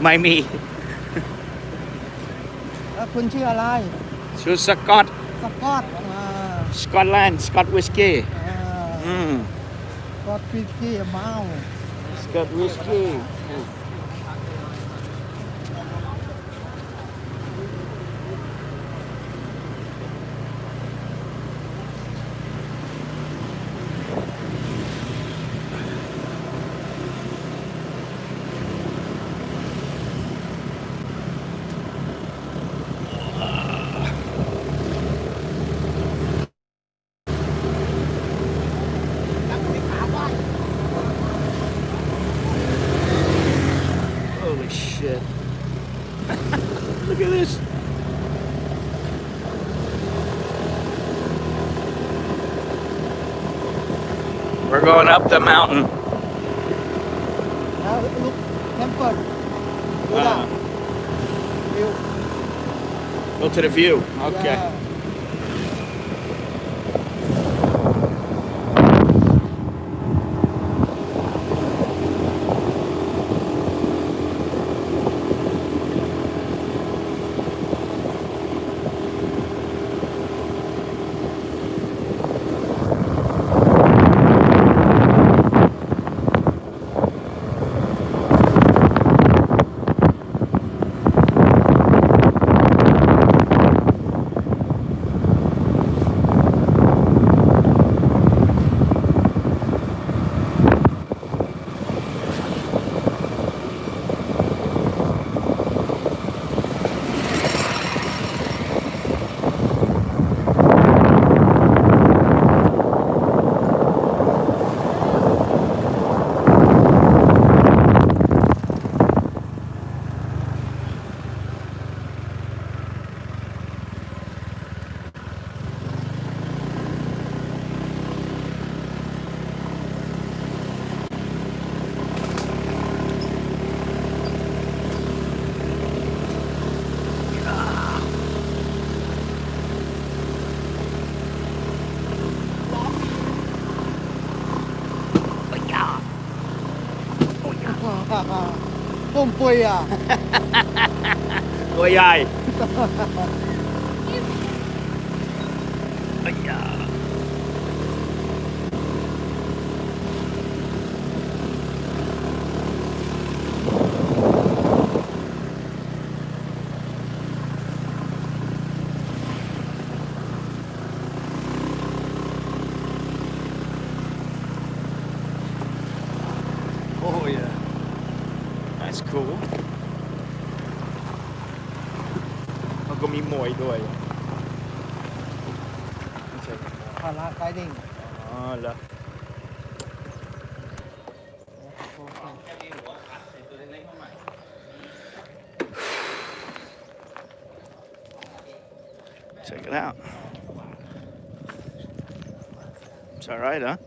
ไม่มี แล้วคุณชื่ออะไร ชื่อสกอต สกอต สกอตแลนด์ สกอตวิสกี้ สกอตฟิสกี้เมา สกอตวิสกี้ Holy shit. Look at this. We're going up the mountain. แล้วลุกเทมเปิลดูล่ะวิว Go to the view. Okay. Tôm quỳ à? ตัวใหญ่ อ้ยา Oh yeah, that's cool. มันก็มีมวยด้วย พาราไกดิ้ง อ๋อเหรอ Check it out. It's all right, huh?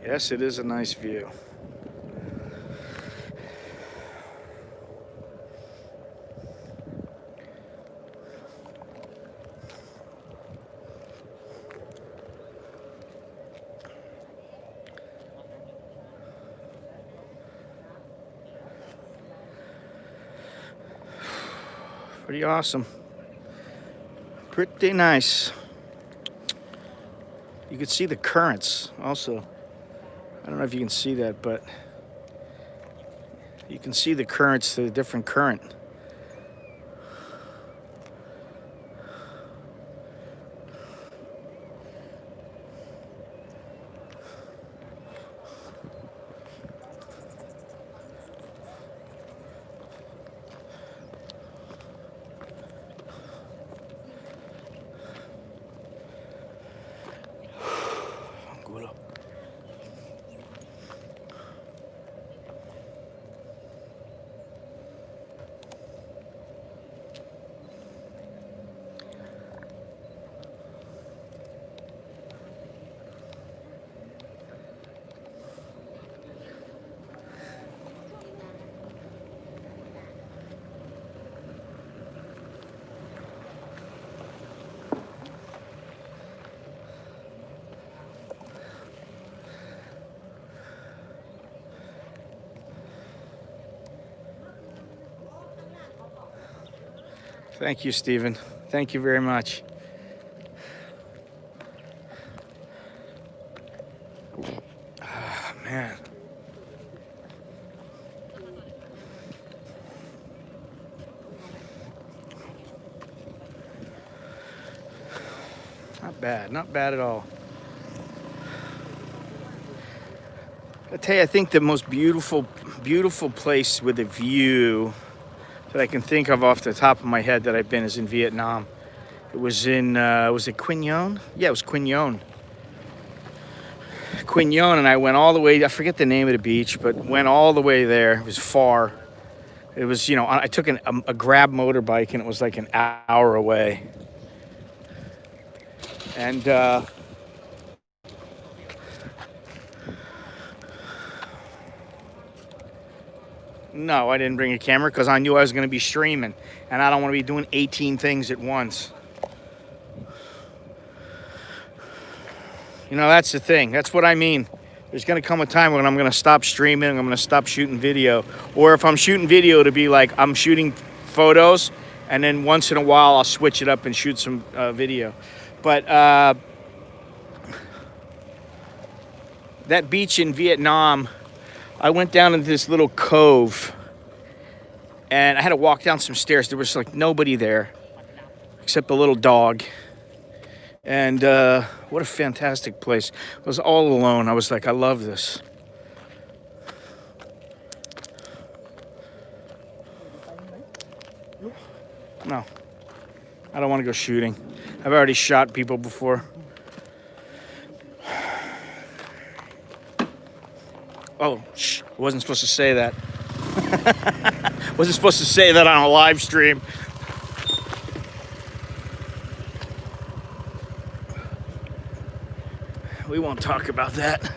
Yes, it is a nice view. Pretty awesome. Pretty nice. You can see the currents also. I don't know if you can see that, but you can see the currents, the different current. Thank you, Stephen. Thank you very much. Ah, man. Not bad at all. I tell you, I think the most beautiful place with a view that I can think of off the top of my head that I've been is in Vietnam. It was in, was it Quy Nhon? Yeah, it was Quy Nhon. Quy Nhon, and I went all the way, I forget the name of the beach, but went all the way there. It was far. It was, you know, I took a Grab motorbike, and it was like an hour away. And no, I didn't bring a camera because I knew I was going to be streaming, and I don't want to be doing 18 things at once. You know, that's the thing. That's what I mean. There's going to come a time when I'm going to stop streaming, I'm going to stop shooting video. Or if I'm shooting video, to be like I'm shooting photos, and then once in a while I'll switch it up and shoot some video. But that beach in Vietnam, I went down into this little cove, and I had to walk down some stairs. There was like nobody there except a little dog. And what a fantastic place. I was all alone. I was like, I love this. No, I don't want to go shooting. I've already shot people before. Oh, shh, I wasn't supposed to say that. Wasn't supposed to say that on a live stream. We won't talk about that.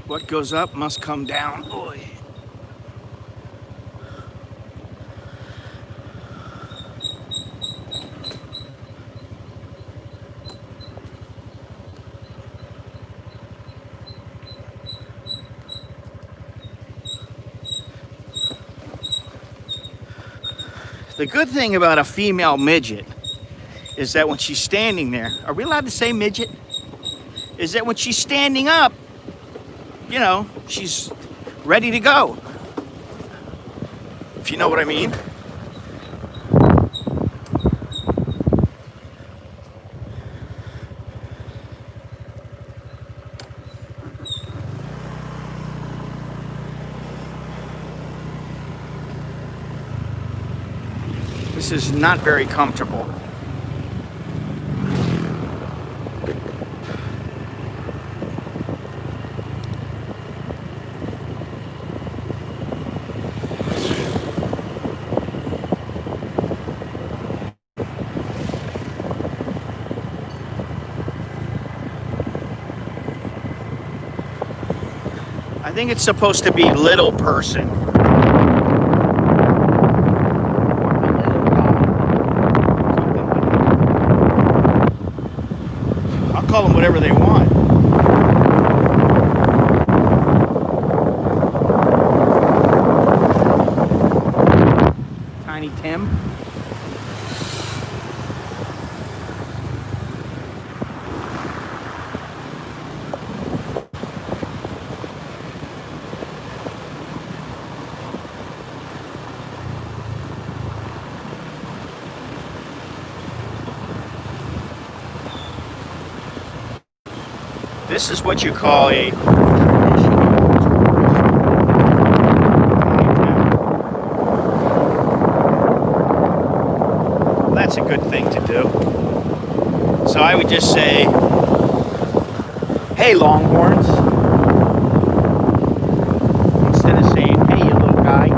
What goes up must come down. Oy. The good thing about a female midget is that when she's standing there, are we allowed to say midget? Is that when she's standing up, you know, she's ready to go. If you know what I mean. This is not very comfortable. I think it's supposed to be little person. I'll call them whatever they want. Tiny Tim. This is what you call a well, that's a good thing to do. So I would just say, hey Longhorns, instead of saying, hey you little guy.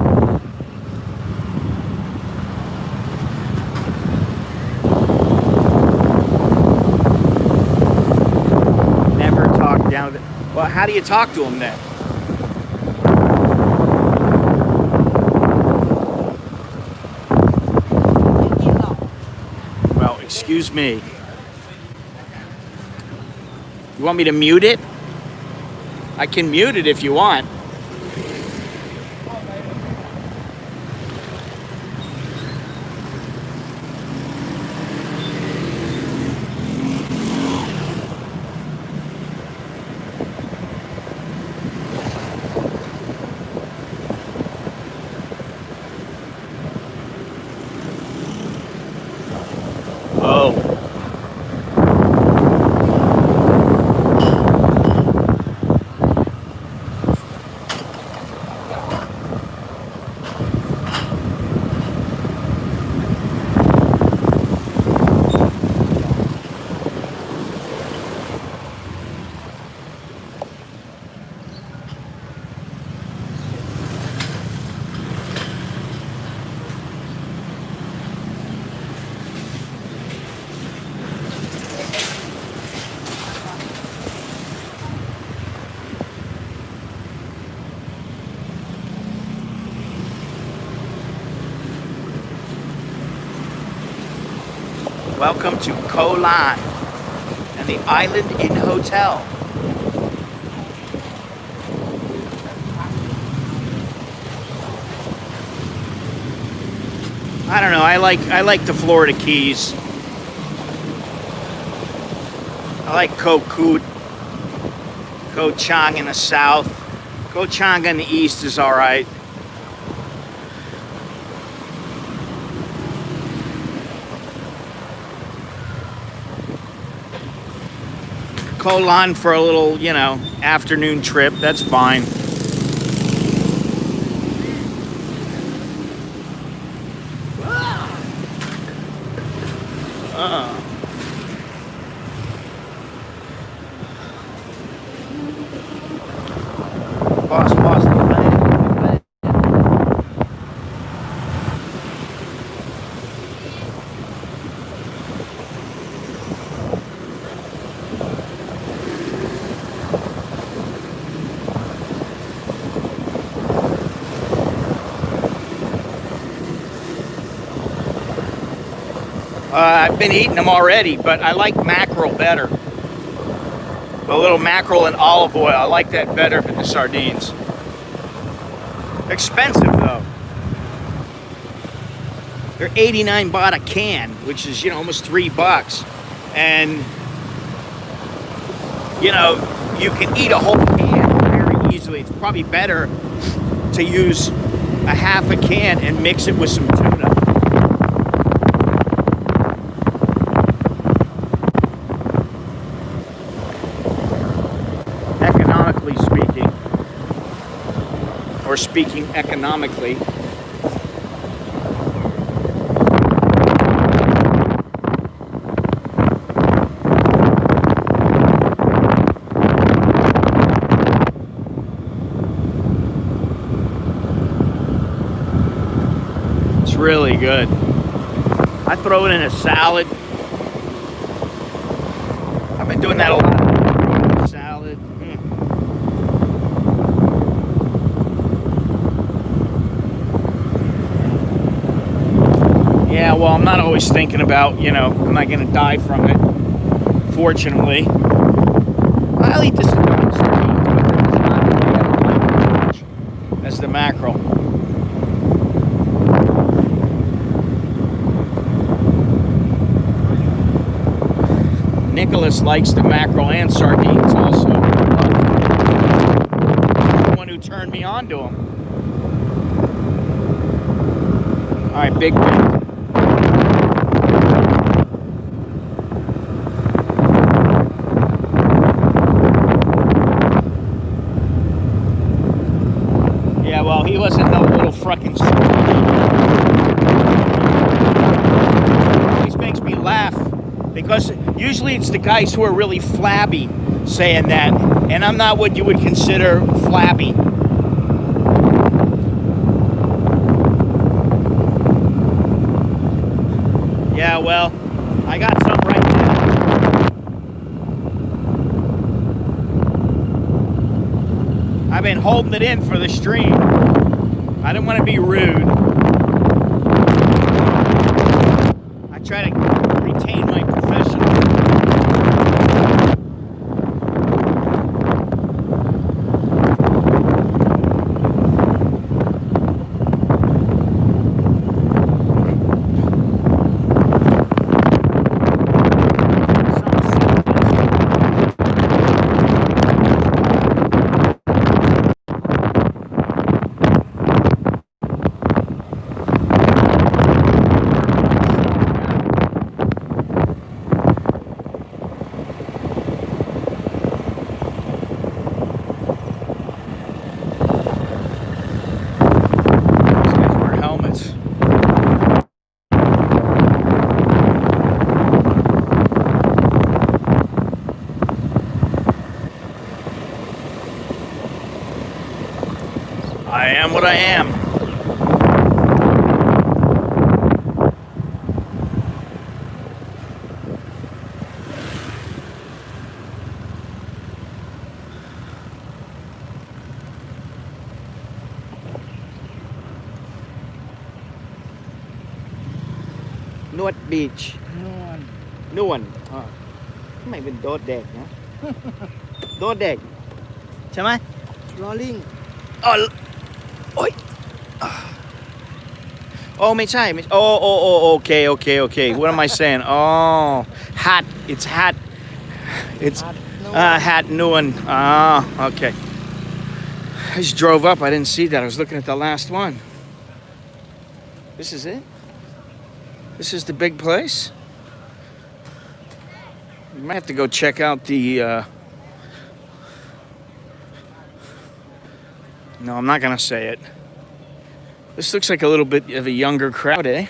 Down to, well, how do you talk to them then? Well, excuse me. You want me to mute it? I can mute it if you want. Oh. Welcome to Larn and the Island Inn Hotel. I don't know. I like the Florida Keys. I like Koh Koot, Koh Chang in the south. Koh Chang in the east is all right. Koh Larn for a little, you know, afternoon trip. That's fine. Boss, the land. I've been eating them already, but I like mackerel better. A little mackerel and olive oil. I like that better than the sardines. Expensive though. They're 89 baht a can, which is, you know, almost $3. And, you know, you can eat a whole can very easily. It's probably better to use a half a can and mix it with some tuna. Economically speaking, or speaking economically. really good. I throw it in a salad. I've been doing that a lot. Salad. Yeah, well, I'm not always thinking about, you know, am I going to die from it? Fortunately. I'll eat this as the mackerel. Nicholas likes the mackerel and sardines also. The one who turned me on to them. All right, big one. Yeah, well, he wasn't no little frickin' Always makes me laugh because usually it's the guys who are really flabby saying that, and I'm not what you would consider flabby. Yeah, well, I got some right now. I've been holding it in for the stream. I didn't want to be rude. I try to retain my professional. I am what I am. North Beach. Nuan. ทำไมเป็นโดดแดกนะ โดดแดกใช่ไหม Rolling. อ๋อโอ้ยโอ้ไม่ใช่ไม่โอ้โอเคโอเค what am I saying oh hat it's hat it's hat Nuan okay I just drove up I didn't see that I was looking at the last one this is it this is the big place you might have to go check out the no I'm not gonna say it. This looks like a little bit of a younger crowd, eh?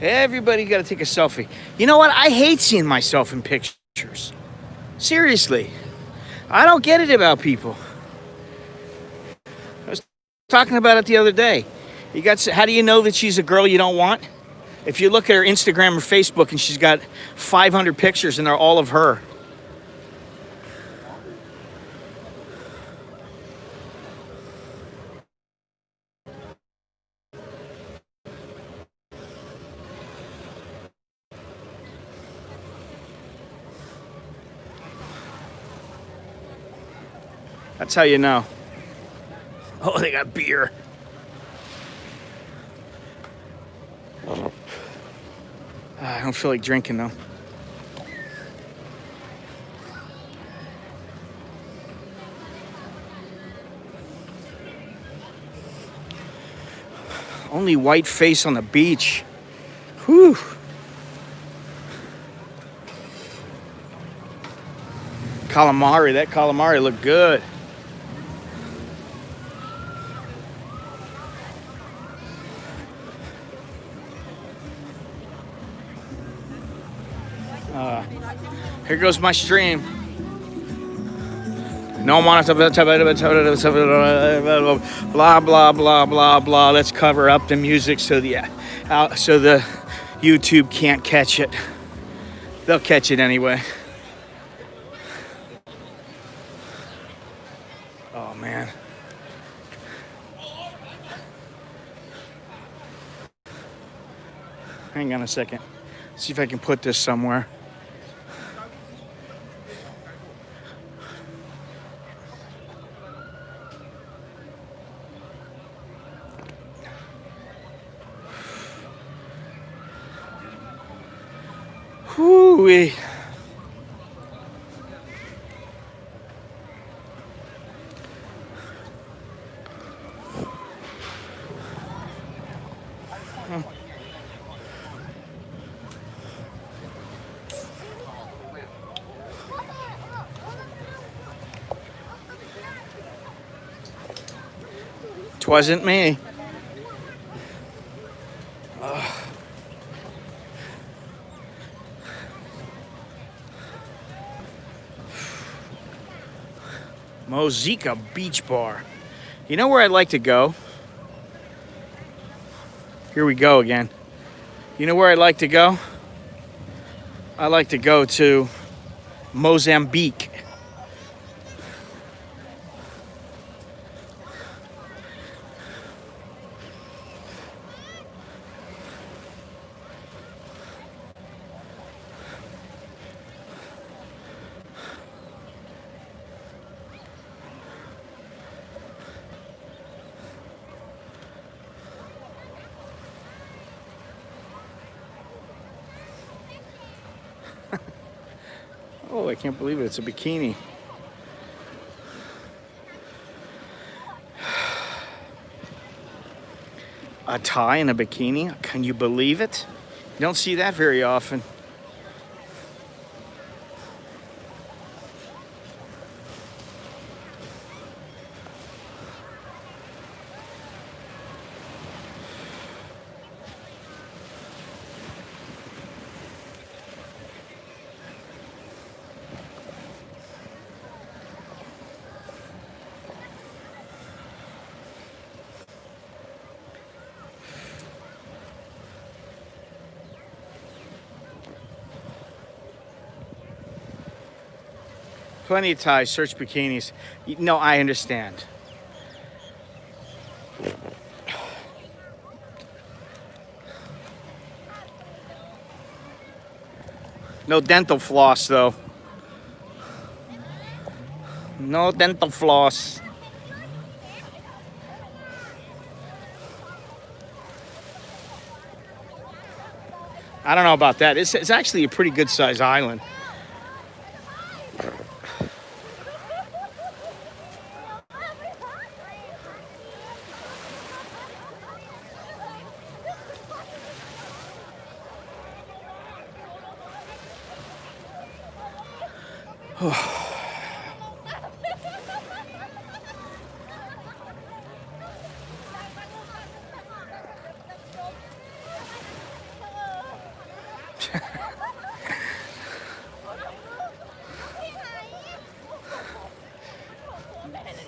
Everybody got to take a selfie. You know what? I hate seeing myself in pictures. Seriously. I don't get it about people. I was talking about it the other day. How do you know that she's a girl you don't want? If you look at her Instagram or Facebook and she's got 500 pictures and they're all of her. That's how you know. Oh, they got beer. I don't feel like drinking though. Only white face on the beach. Whew. Calamari, that calamari looked good. Here goes my stream. No one blah blah blah blah blah. Let's cover up the music so the YouTube can't catch it. They'll catch it anyway. Oh man. Hang on a second. See if I can put this somewhere. Whoo-wee. Twasn't me. Mozika Beach Bar. You know where I'd like to go? Here we go again. You know where I'd like to go? I'd like to go to Mozambique. Oh, I can't believe it. It's a bikini. A Thai in a bikini? Can you believe it? You don't see that very often. Plenty of Thais, search bikinis. No, I understand. No dental floss, though. No dental floss. I don't know about that. It's actually a pretty good sized island.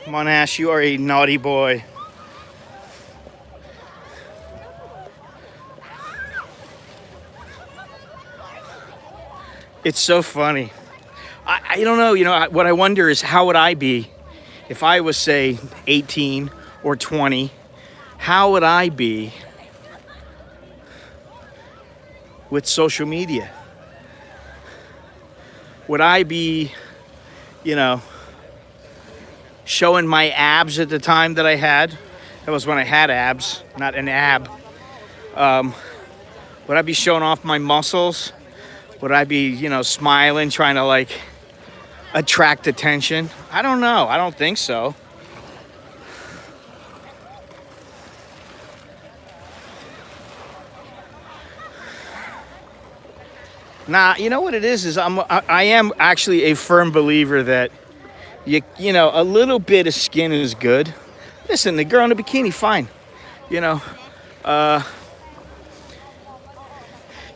Monash, you are a naughty boy. It's so funny. I don't know, what I wonder is how would I be if I was, say, 18 or 20? How would I be with social media? Would I be, showing my abs at the time that I had? That was when I had abs, not an ab. Would I be showing off my muscles? Would I be, smiling, trying to, attract attention? I don't know. I don't think so. Nah, you know what it is I am actually a firm believer that a little bit of skin is good. Listen, the girl in the bikini, fine.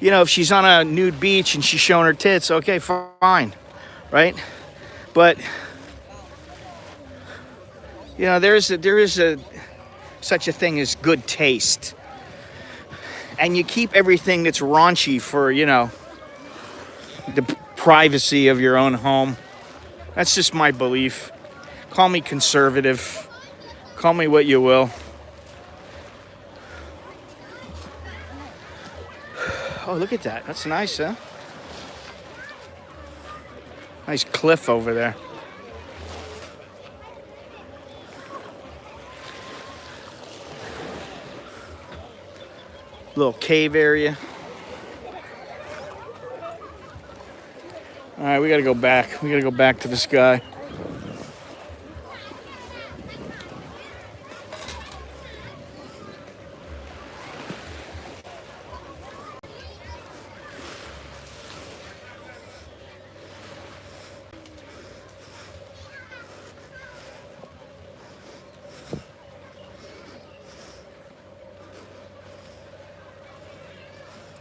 you know, if she's on a nude beach and she's showing her tits, okay, fine, right? But you know, there is such a thing as good taste, and you keep everything that's raunchy for, you know, the privacy of your own home. That's just my belief. Call me conservative. Call me what you will. Oh, look at that. That's nice, huh? Nice cliff over there. Little cave area. All right, we gotta go back. We gotta go back to the sky.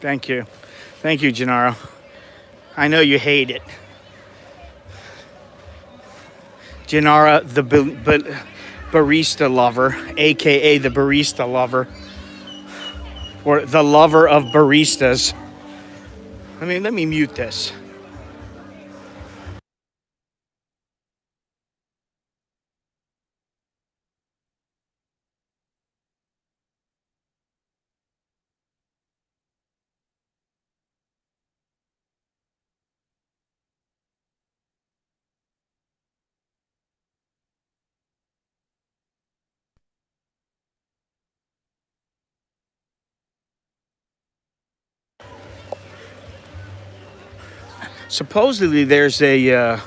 Thank you. Thank you, Gennaro. I know you hate it. Gennaro, the barista lover, aka the barista lover, or the lover of baristas. Let me mute this. Supposedly, there's a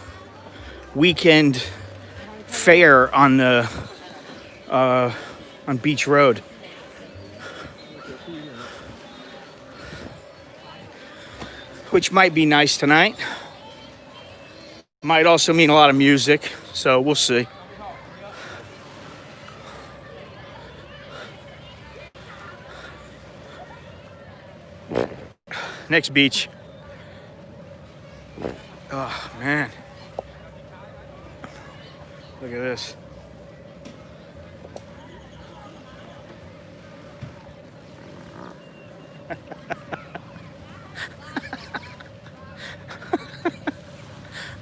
weekend fair on the on Beach Road. Which might be nice tonight. Might also mean a lot of music, so we'll see. Next beach. Oh, man. Look at this.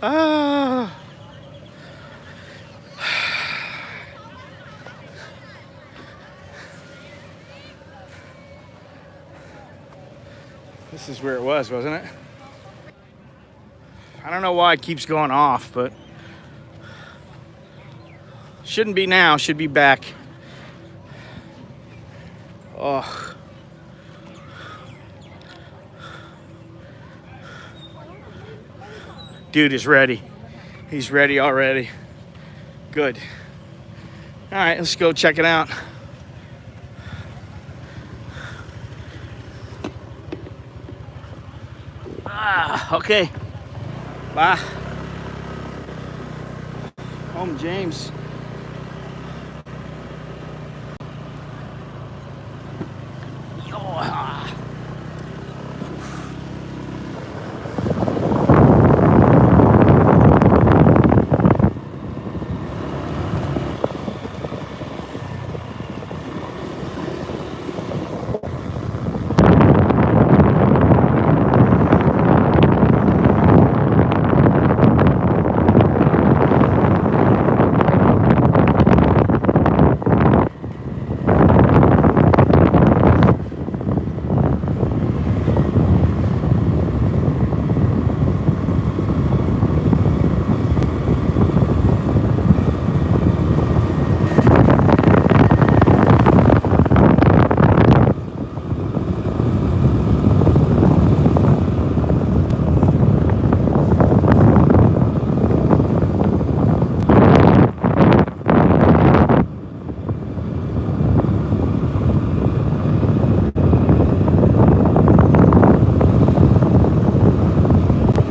Ah. This is where it was, wasn't it? I don't know why it keeps going off, but shouldn't be now, should be back. Oh. Dude is ready. He's ready already. Good. All right, let's go check it out. Okay. Bye. Home, James.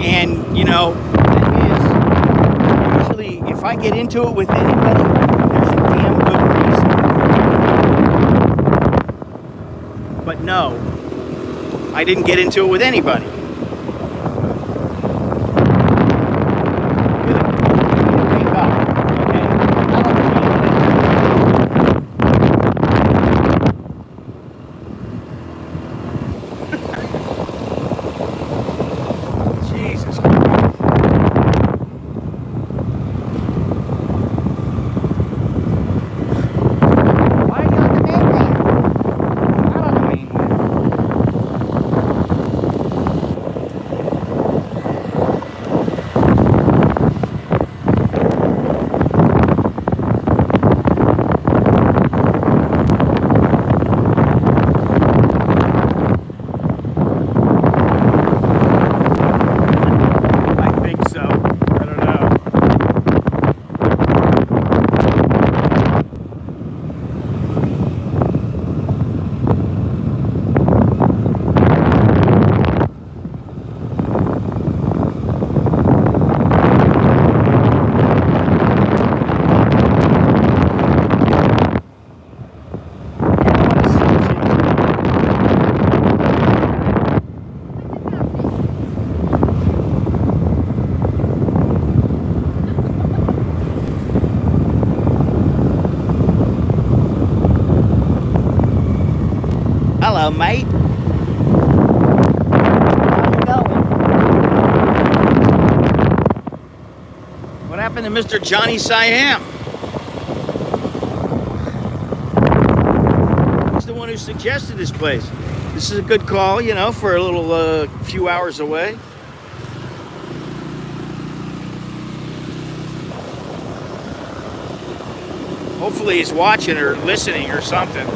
And, you know, usually if I get into it with anybody, there's a damn good reason. But no, I didn't get into it with anybody. Jesus Christ. Why are you on the main way? Not on the main way. I think so. I don't know. Hello, mate. How you going? What happened to Mr. Johnny Siam? He's the one who suggested this place. This is a good call, you know, for a little few hours away. Hopefully he's watching or listening or something.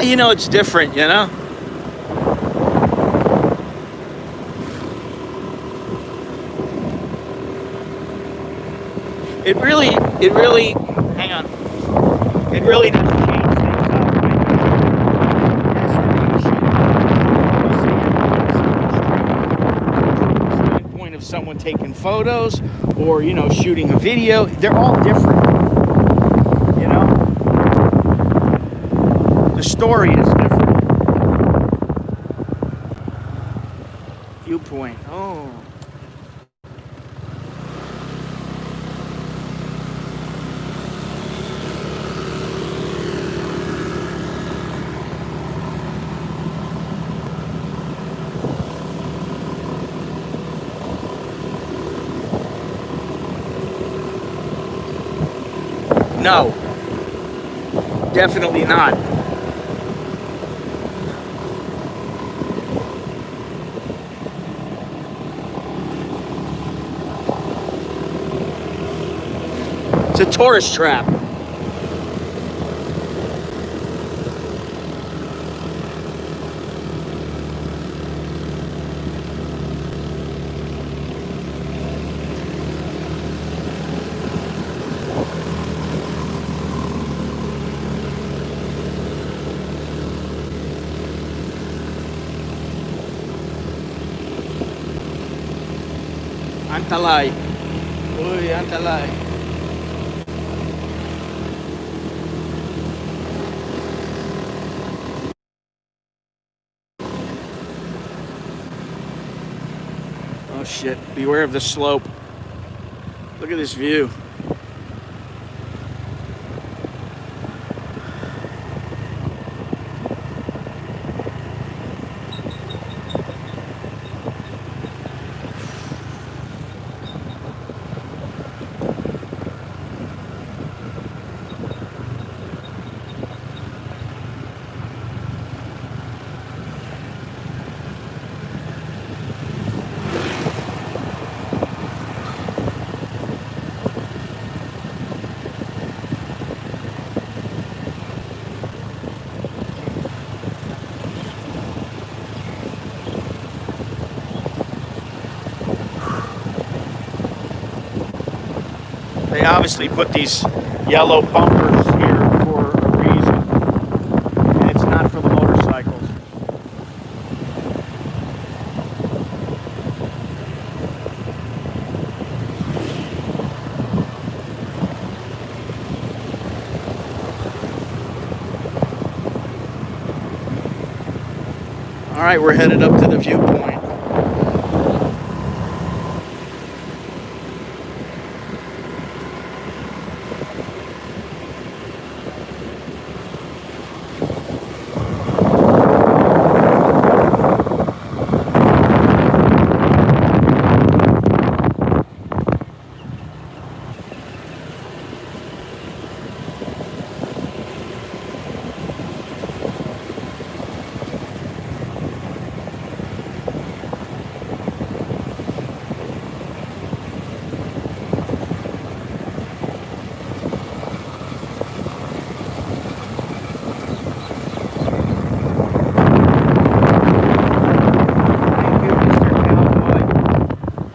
You know, it's different, you know? It really, hang on. It really doesn't change things up. Standpoint of someone taking photos or, you know, shooting a video, they're all different. You know? The story is different. Viewpoint. Oh. No. Definitely not. It's a tourist trap. Antalay. Uy, Antalay. Oh shit, beware of the slope. Look at this view. They obviously put these yellow bumpers here for a reason, and it's not for the motorcycles. All right, we're headed up to the viewpoint.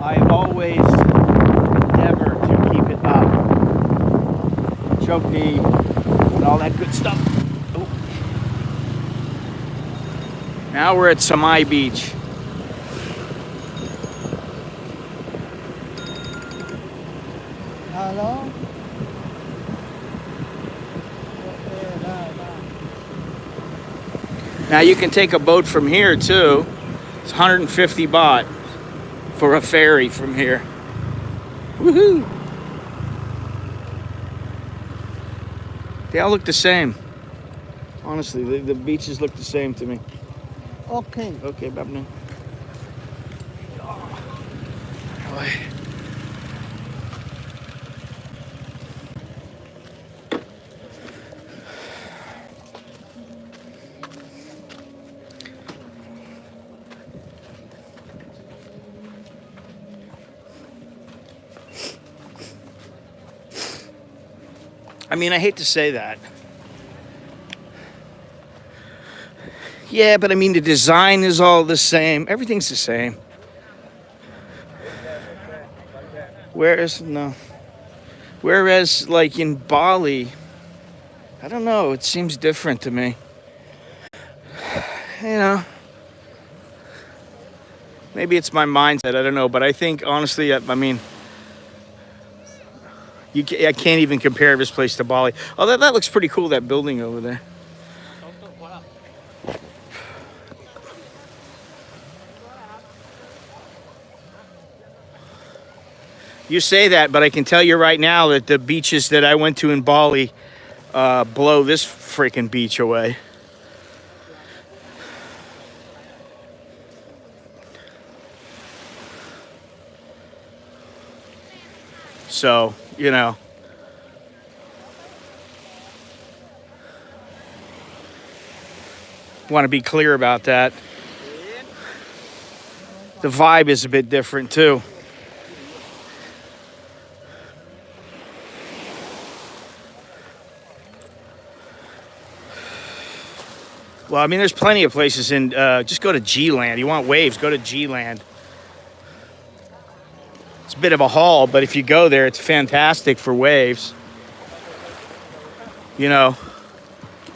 I've always endeavored to keep it up. Choke knee and all that good stuff. Oh. Now we're at Samai Beach. Hello. Now you can take a boat from here too. It's 150 baht for a ferry from here. Woohoo! They all look the same. Honestly, the beaches look the same to me. Okay. Okay, bye now. I mean, I hate to say that. Yeah, but I mean, the design is all the same. Everything's the same. Whereas like in Bali, I don't know, it seems different to me. You know, maybe it's my mindset, I don't know, but I think, honestly, I mean, I can't even compare this place to Bali. Oh, that looks pretty cool, that building over there. You say that, but I can tell you right now that the beaches that I went to in Bali blow this freaking beach away. So, you know. Want to be clear about that. The vibe is a bit different too. Well, I mean, there's plenty of places in, just go to G-Land. You want waves, go to G-Land. It's a bit of a haul, but if you go there, it's fantastic for waves. You know,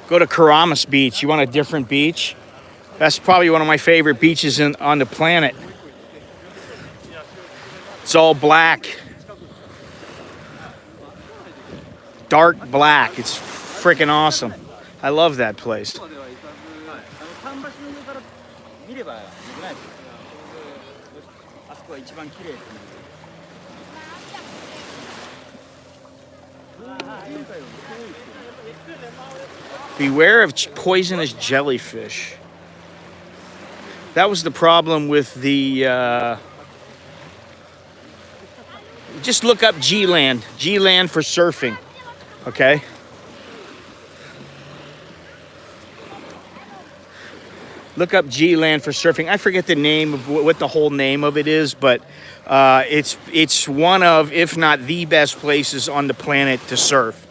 go to Karamas Beach. You want a different beach? That's probably one of my favorite beaches on the planet. It's all black. Dark black. It's freaking awesome. I love that place. Beware of poisonous jellyfish. That was the problem with the... just look up G-Land. G-Land for surfing. Okay? Look up G-Land for surfing. I forget the name of what the whole name of it is, but it's one of, if not the best places on the planet to surf.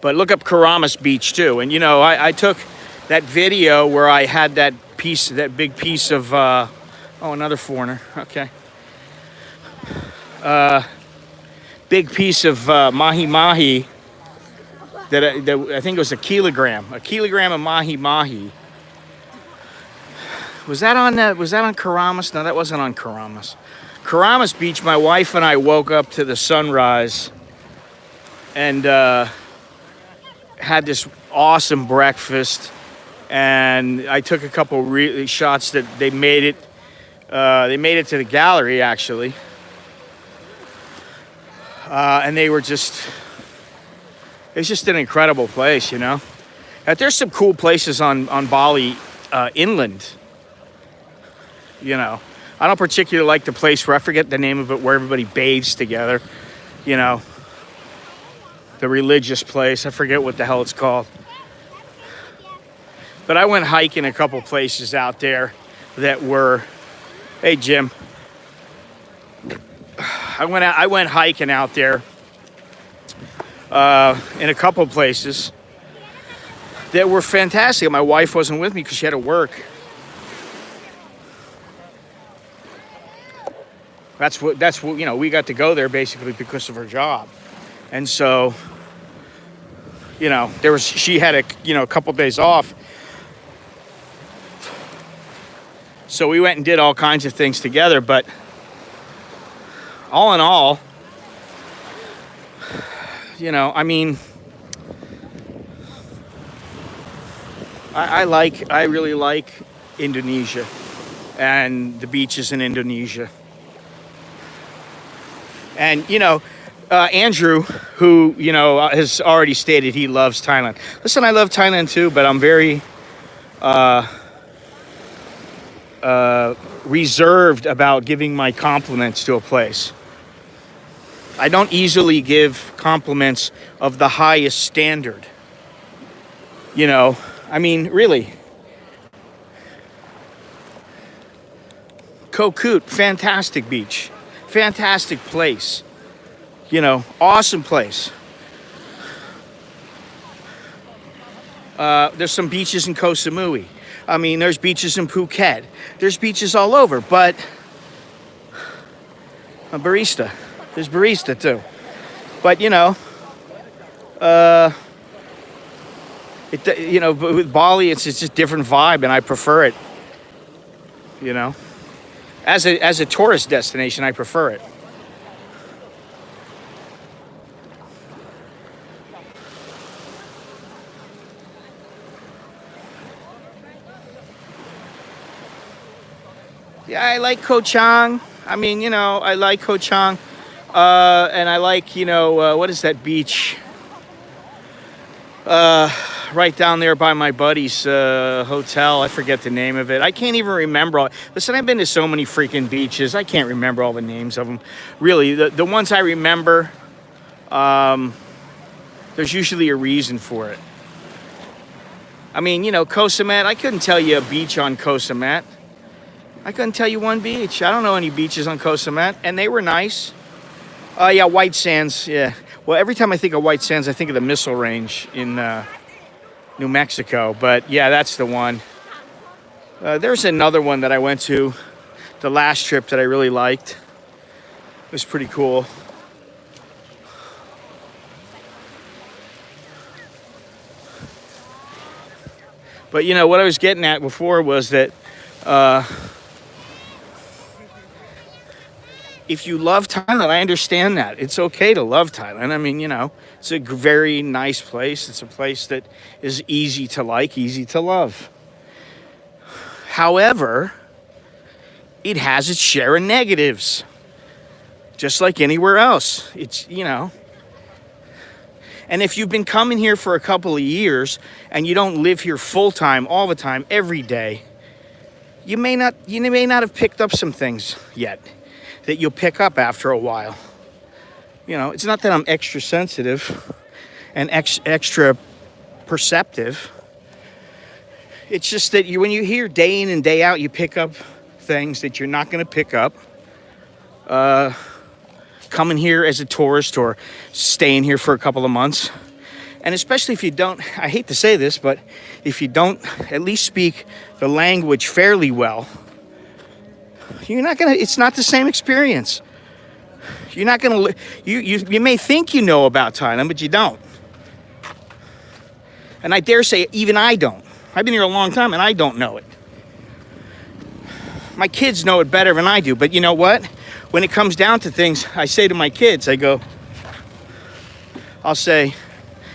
But look up Karamas Beach too. And you know, I took that video where I had that big piece of, oh, another foreigner. Okay. Big piece of mahi-mahi that I think it was a kilogram of mahi-mahi. Was that on Karamas? No, that wasn't on Karamas. Karamas Beach, my wife and I woke up to the sunrise and had this awesome breakfast. And I took a couple shots that they made it. They made it to the gallery actually, and they were just. It's just an incredible place, you know. There's some cool places on Bali inland. You know, I don't particularly like the place where I forget the name of it, where everybody bathes together. You know, the religious place. I forget what the hell it's called. But I went hiking a couple places out there that were. Hey, Jim. I went hiking out there in a couple places that were fantastic. My wife wasn't with me because she had to work. That's what you know. We got to go there basically because of her job, and so you know she had a couple days off. So we went and did all kinds of things together, but all in all, you know, I mean, I really like Indonesia and the beaches in Indonesia. And, you know, Andrew, who, you know, has already stated he loves Thailand. Listen, I love Thailand too, but I'm very reserved about giving my compliments to a place. I don't easily give compliments of the highest standard. You know, I mean, really. Koh Koot, fantastic beach. Fantastic place. You know, awesome place. There's some beaches in Koh Samui. I mean, there's beaches in Phuket. There's beaches all over, but a barista. There's barista too. But you know, but with Bali, it's just a different vibe, and I prefer it. You know, as a tourist destination, I prefer it. Yeah, I like Koh Chang. I mean, you know, I like Koh Chang. And I like, you know, what is that beach? Right down there by my buddy's hotel. I forget the name of it. I can't even remember. Listen, I've been to so many freaking beaches. I can't remember all the names of them. Really, the ones I remember, there's usually a reason for it. I mean, you know, Koh Samet, I couldn't tell you a beach on Koh Samet. I couldn't tell you one beach. I don't know any beaches on Koh Samet, and they were nice. Yeah, White Sands, yeah. Well, every time I think of White Sands, I think of the missile range in New Mexico. But, yeah, that's the one. There's another one that I went to the last trip that I really liked. It was pretty cool. But, you know, what I was getting at before was that if you love Thailand, I understand that. It's okay to love Thailand. I mean, you know, it's a very nice place. It's a place that is easy to like, easy to love. However, it has its share of negatives. Just like anywhere else. It's, you know. And if you've been coming here for a couple of years and you don't live here full time, all the time, every day, you may not have picked up some things yet that you'll pick up after a while. You know, it's not that I'm extra sensitive and extra perceptive. It's just that when you hear day in and day out, you pick up things that you're not going to pick up coming here as a tourist or staying here for a couple of months. And especially if you don't, I hate to say this, but if you don't at least speak the language fairly well, you're not gonna. It's not the same experience. You're not gonna. You may think you know about Thailand, but you don't. And I dare say, even I don't. I've been here a long time, and I don't know it. My kids know it better than I do. But you know what? When it comes down to things, I say to my kids, I go, I'll say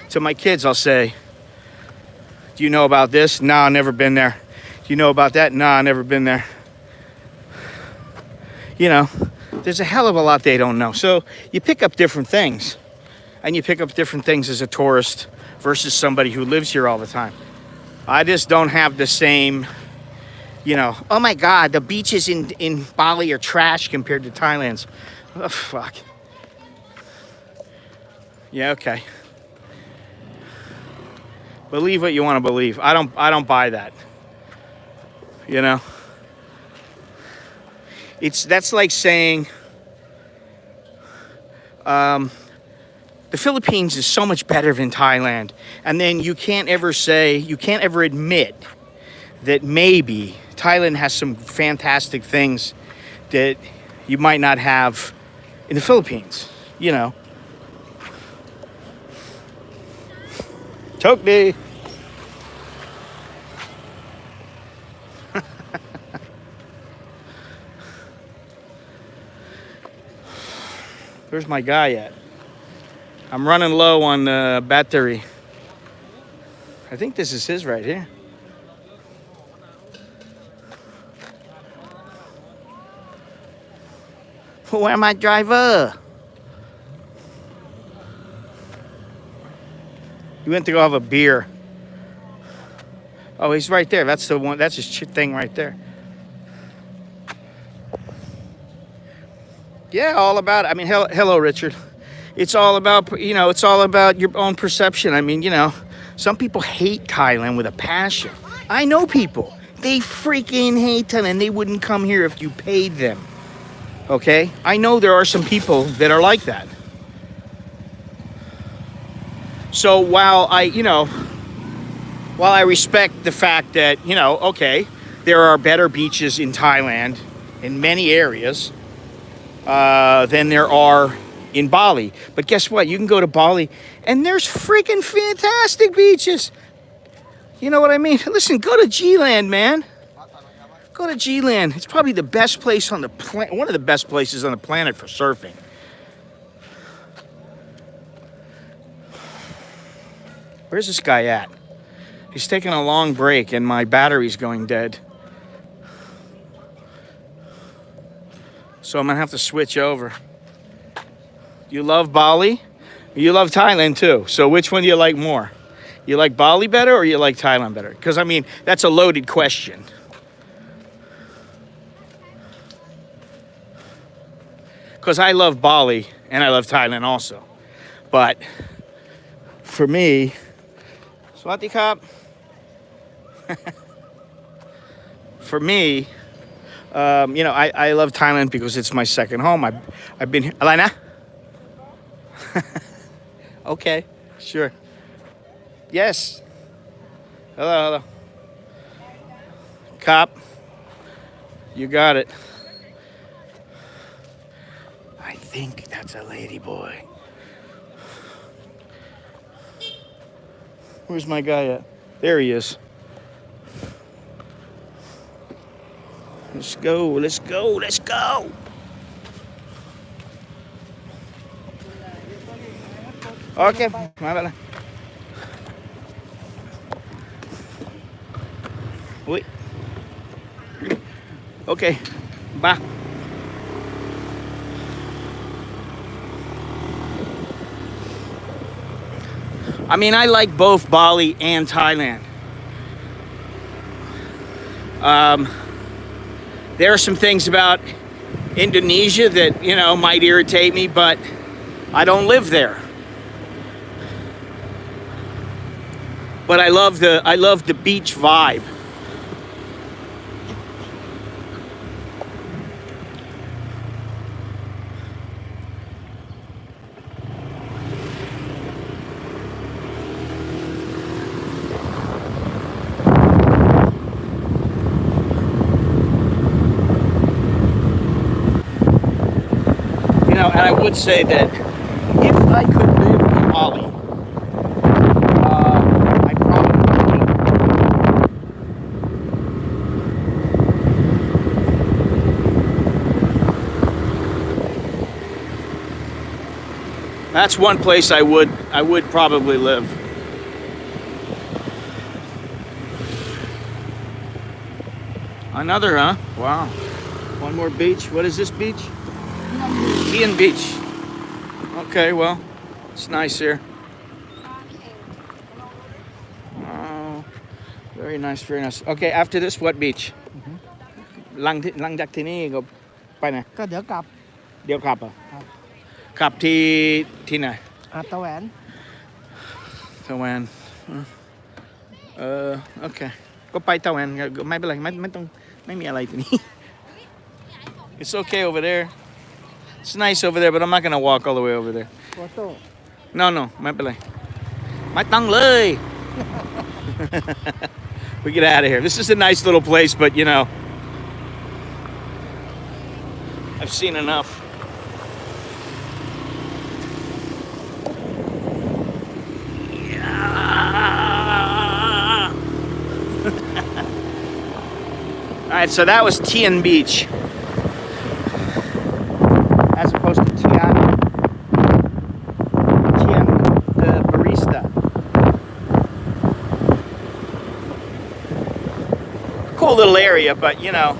to my kids, I'll say, do you know about this? Nah, never been there. Do you know about that? Nah, never been there. You know, there's a hell of a lot they don't know. So you pick up different things. And you pick up different things as a tourist versus somebody who lives here all the time. I just don't have the same, you know, oh my God, the beaches in Bali are trash compared to Thailand's. Oh, fuck. Yeah, okay. Believe what you want to believe. I don't buy that. You know? That's like saying the Philippines is so much better than Thailand. And then you can't ever admit that maybe Thailand has some fantastic things that you might not have in the Philippines, you know. Choke me. Where's my guy at? I'm running low on battery. I think this is his right here. Where's my driver? He went to go have a beer. Oh, he's right there. That's the one. That's his thing right there. Yeah, all about it. I mean, hello, Richard. It's all about, you know, it's all about your own perception. I mean, you know, some people hate Thailand with a passion. I know people. They freaking hate Thailand. They wouldn't come here if you paid them. Okay? I know there are some people that are like that. So while I respect the fact that, you know, okay, there are better beaches in Thailand in many areas than there are in Bali. But guess what? You can go to Bali and there's freaking fantastic beaches. You know what I mean? Listen, go to G-Land, man. Go to G-Land. It's probably the best place on the planet, one of the best places on the planet for surfing. Where's this guy at? He's taking a long break and my battery's going dead. So I'm gonna have to switch over. You love Bali? You love Thailand too. So which one do you like more? You like Bali better or you like Thailand better? Because I mean, that's a loaded question. Because I love Bali and I love Thailand also. But for me, Swati Kap. For me, you know, I love Thailand because it's my second home. I've been here. Alana? Okay, sure. Yes. Hello. Cop. You got it. I think that's a lady boy. Where's my guy at? There he is. Let's go, let's go, let's go. Okay, wait. Okay, bye. I mean, I like both Bali and Thailand. There are some things about Indonesia that, you know, might irritate me, but I don't live there. But I love the beach vibe. You know, and I would say that if I could live in Bali, I probably would. That's one place I would probably live. Another, huh? Wow. One more beach. What is this beach? Ian Beach. Okay, well, it's nice here. Oh, very nice, very nice. Okay, after this, what beach? หลังจากที่นี่ก็ไปไหน ก็เดี๋ยวกลับ เดี๋ยวขับอ่ะ ครับ ขับที่ไหน หาดตะแหวน ตะแวนโอเคก็ไปตะแวนก็ไม่เป็นไรไม่ต้องไม่มีอะไรตรงนี้ It's okay over there. It's nice over there, but I'm not gonna walk all the way over there. โฟโต้ No, ไม่เป็นไรไม่ต้องเลย We get out of here. This is a nice little place, but you know, I've seen enough. Yeah. All right, so that was Tian Beach, as opposed to Tian, the barista. Cool little area, but you know,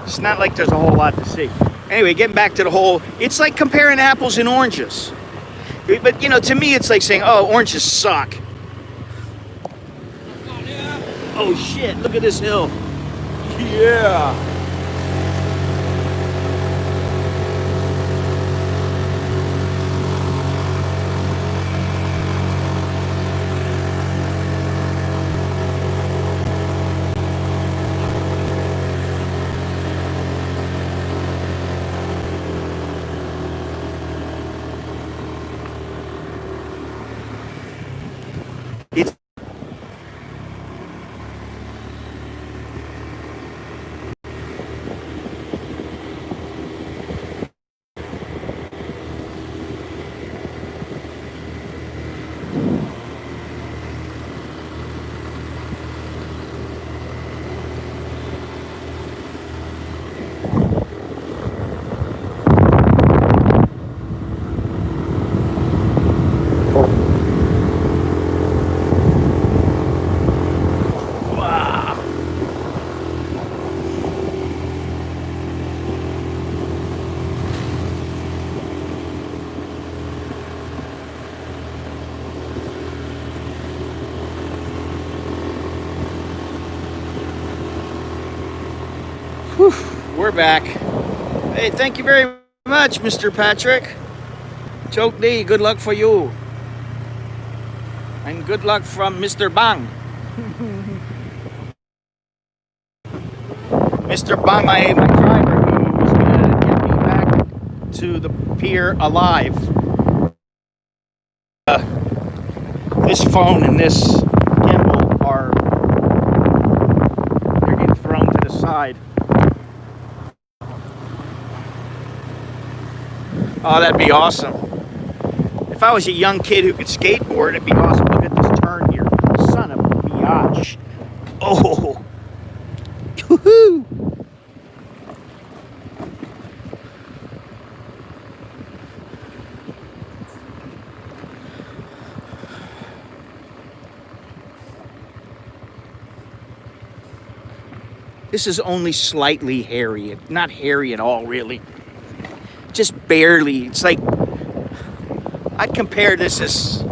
it's not like there's a whole lot to see. Anyway, getting back to the whole, it's like comparing apples and oranges. But you know, to me, it's like saying, oh, oranges suck. Oh shit, look at this hill. Yeah. It's We're back. Hey, thank you very much, Mr. Patrick. Choke D, good luck for you. And good luck from Mr. Bang. Mr. Bang, my driver, who was going to get me back to the pier alive. This phone and this gimbal are, they're getting thrown to the side. Oh, that'd be awesome. If I was a young kid who could skateboard, it'd be awesome. Look at this turn here. Son of a biatch. Oh. Woohoo. This is only slightly hairy. Not hairy at all, really. Just barely. It's like, I'd compare this as, I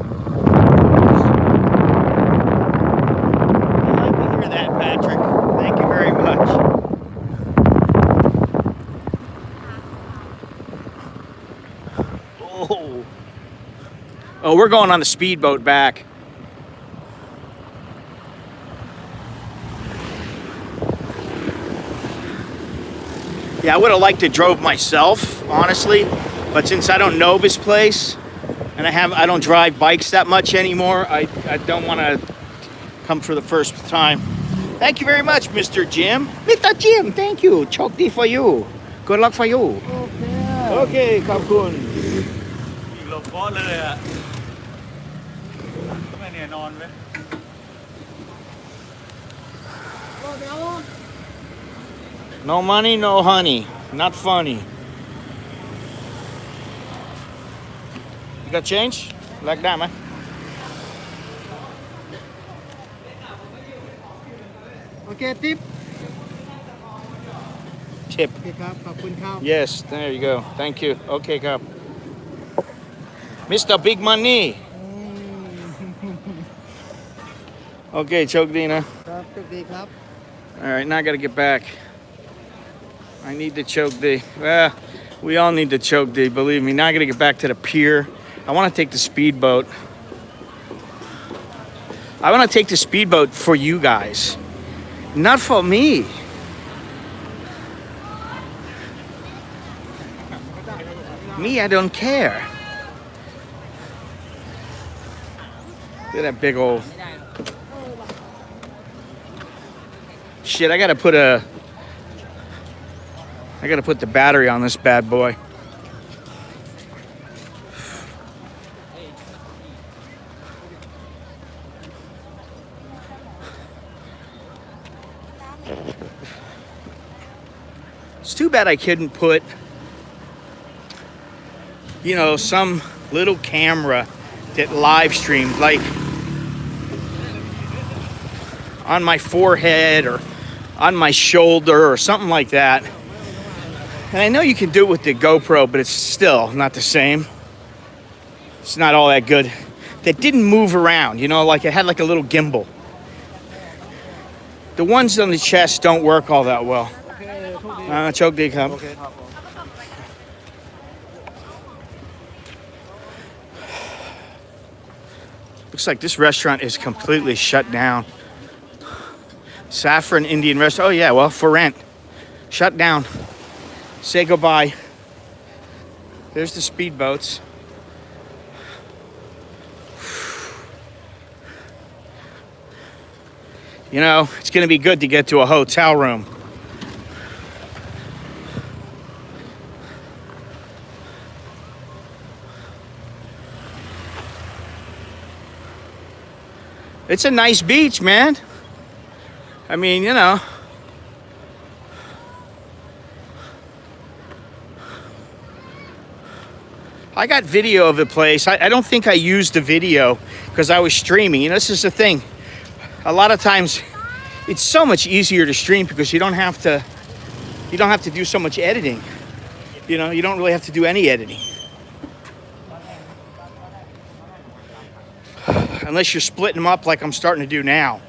like to hear that, Patrick. Thank you very much. Oh, we're going on the speedboat back. Yeah, I would have liked to drove myself, honestly, but since I don't know this place and I don't drive bikes that much anymore, I don't want to come for the first time. Thank you very much, Mr. Jim. Mr. Jim, thank you. Choke D for you. Good luck for you. Okay, ขอบคุณ อีกหลบเพราะเลยอ่ะไม่เนี่ยนอนไว้ No money, no honey. Not funny. You got change? Like that, man. โอเคติ๊บ Tip. โอเคครับขอบคุณครับ Yes, there you go. Thank you. Okay, Cup. Mr. Big Money. Okay, choke Dina. ครับโชคดีครับ All right, now I got to get back. I need to choke D. Well, we all need to choke D, believe me. Now I got to get back to the pier. I want to take the speedboat. I want to take the speedboat for you guys, not for me. Me, I don't care. Look at that big old... Shit, I gotta put the battery on this bad boy. It's too bad I couldn't put, you know, some little camera that live streamed, like on my forehead or on my shoulder or something like that. And I know you can do it with the GoPro, but it's still not the same. It's not all that good. That didn't move around, you know, like it had like a little gimbal. The ones on the chest don't work all that well. Choke D, come. Looks like this restaurant is completely shut down. Saffron Indian restaurant. Oh yeah, well, for rent. Shut down. Say goodbye. There's the speedboats. You know, it's gonna be good to get to a hotel room. It's a nice beach, man. I mean, you know. I got video of the place. I don't think I used the video because I was streaming. You know, this is the thing. A lot of times it's so much easier to stream because you don't have to do so much editing. You know, you don't really have to do any editing. Unless you're splitting them up like I'm starting to do now.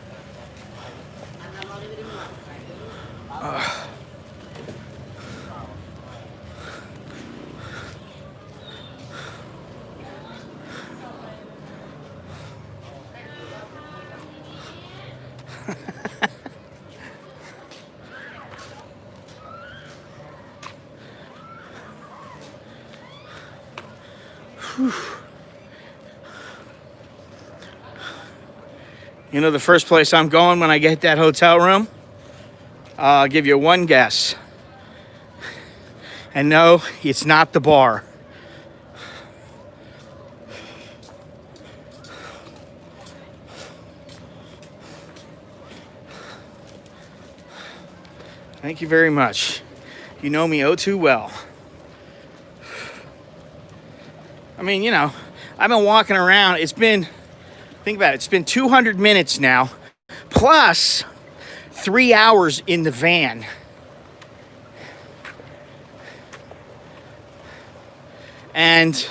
You know the first place I'm going when I get that hotel room? I'll give you one guess. And no, it's not the bar. Thank you very much. You know me oh too well. I mean, you know, I've been walking around. It's been, think about it, it's been 200 minutes now, plus 3 hours in the van. And,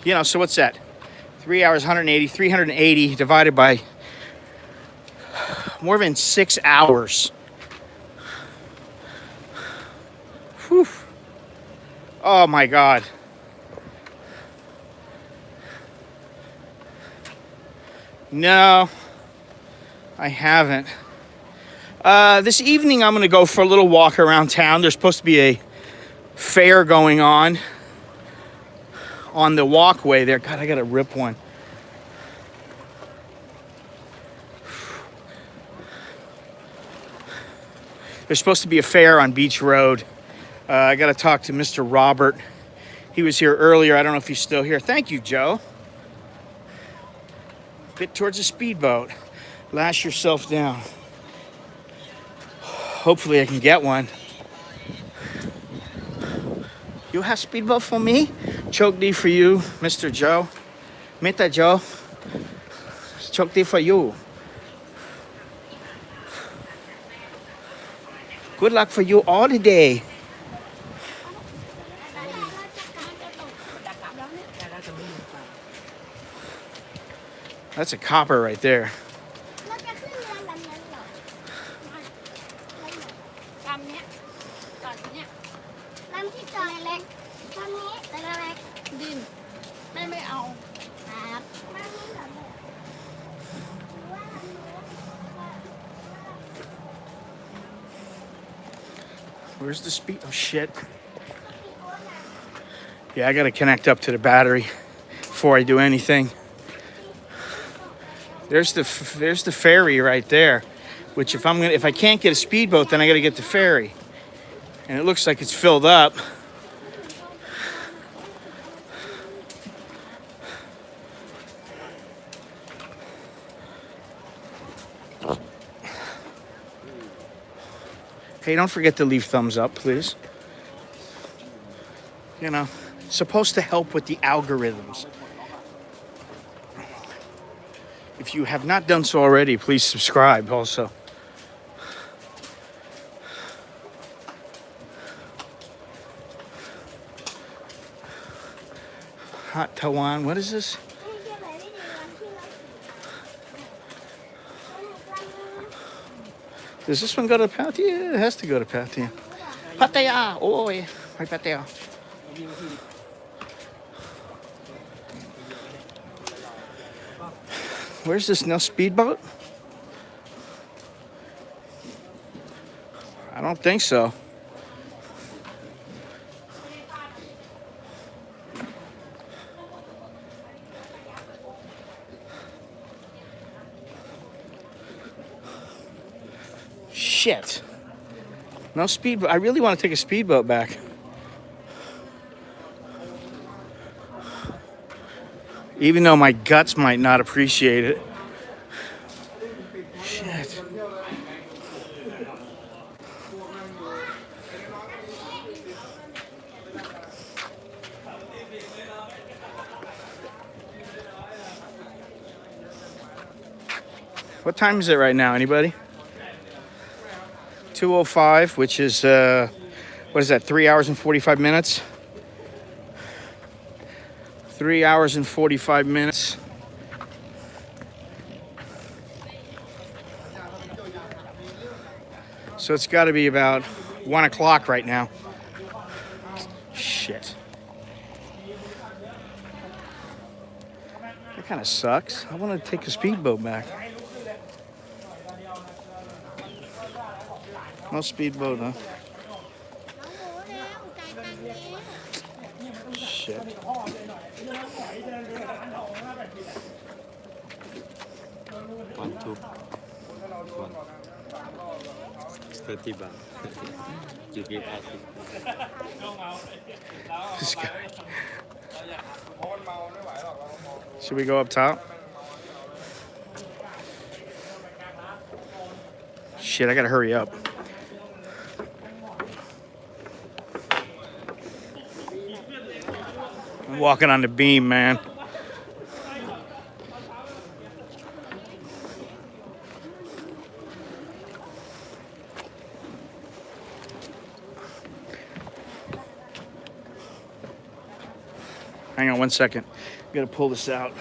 you know, so what's that? 3 hours, 180, 380 divided by more than 6 hours. Whew. Oh my God. No, I haven't. This evening I'm going to go for a little walk around town. There's supposed to be a fair going on the walkway there. God, I got to rip one. There's supposed to be a fair on Beach Road. I got to talk to Mr. Robert. He was here earlier. I don't know if he's still here. Thank you, Joe. Bit towards a speedboat. Lash yourself down. Hopefully I can get one. You have speedboat for me? Choke D for you, Mr. Joe. Mr. Joe. Choke D for you. Good luck for you all the day. That's a copper right there. เราจะขึ้นเรือลำนั้นเหรอ ลำเนี้ยตอนเนี้ย ลำที่จอดเล็กลำนี้เล็ก ดินไม่เอา ครับลำนี้เหรอเนี่ยหรือว่าลำนู้น Where's the speed? Oh shit. Yeah, I gotta connect up to the battery before I do anything. There's the ferry right there, which if I can't get a speedboat, then I gotta get the ferry. And it looks like it's filled up. Hey, don't forget to leave thumbs up, please. You know, it's supposed to help with the algorithms. If you have not done so already, please subscribe also. Hot Taiwan, what is this? นี่จะไหนได้ดีวันที่เรา Does this one go to Pattaya? It has to go to Pattaya. Pattaya! Oh, yeah. Right, Pattaya. Where's this no speedboat? I don't think so. Shit. No speedboat. I really want to take a speedboat back. Even though my guts might not appreciate it. Shit. What time is it right now? Anybody? 2:05, which is what is that? 3 hours and 45 minutes. 3 hours and 45 minutes. So it's got to be about 1 o'clock right now. Shit. That kind of sucks. I want to take a speedboat back. No speedboat, huh? น้องหมูเร็วจ่ายตังค์แล้ว Shit. One, two. One. 30 baht. You give us. This guy. Should we go up top? Shit, I gotta hurry up. I'm walking on the beam, man. Hang on 1 second. Gotta pull this out.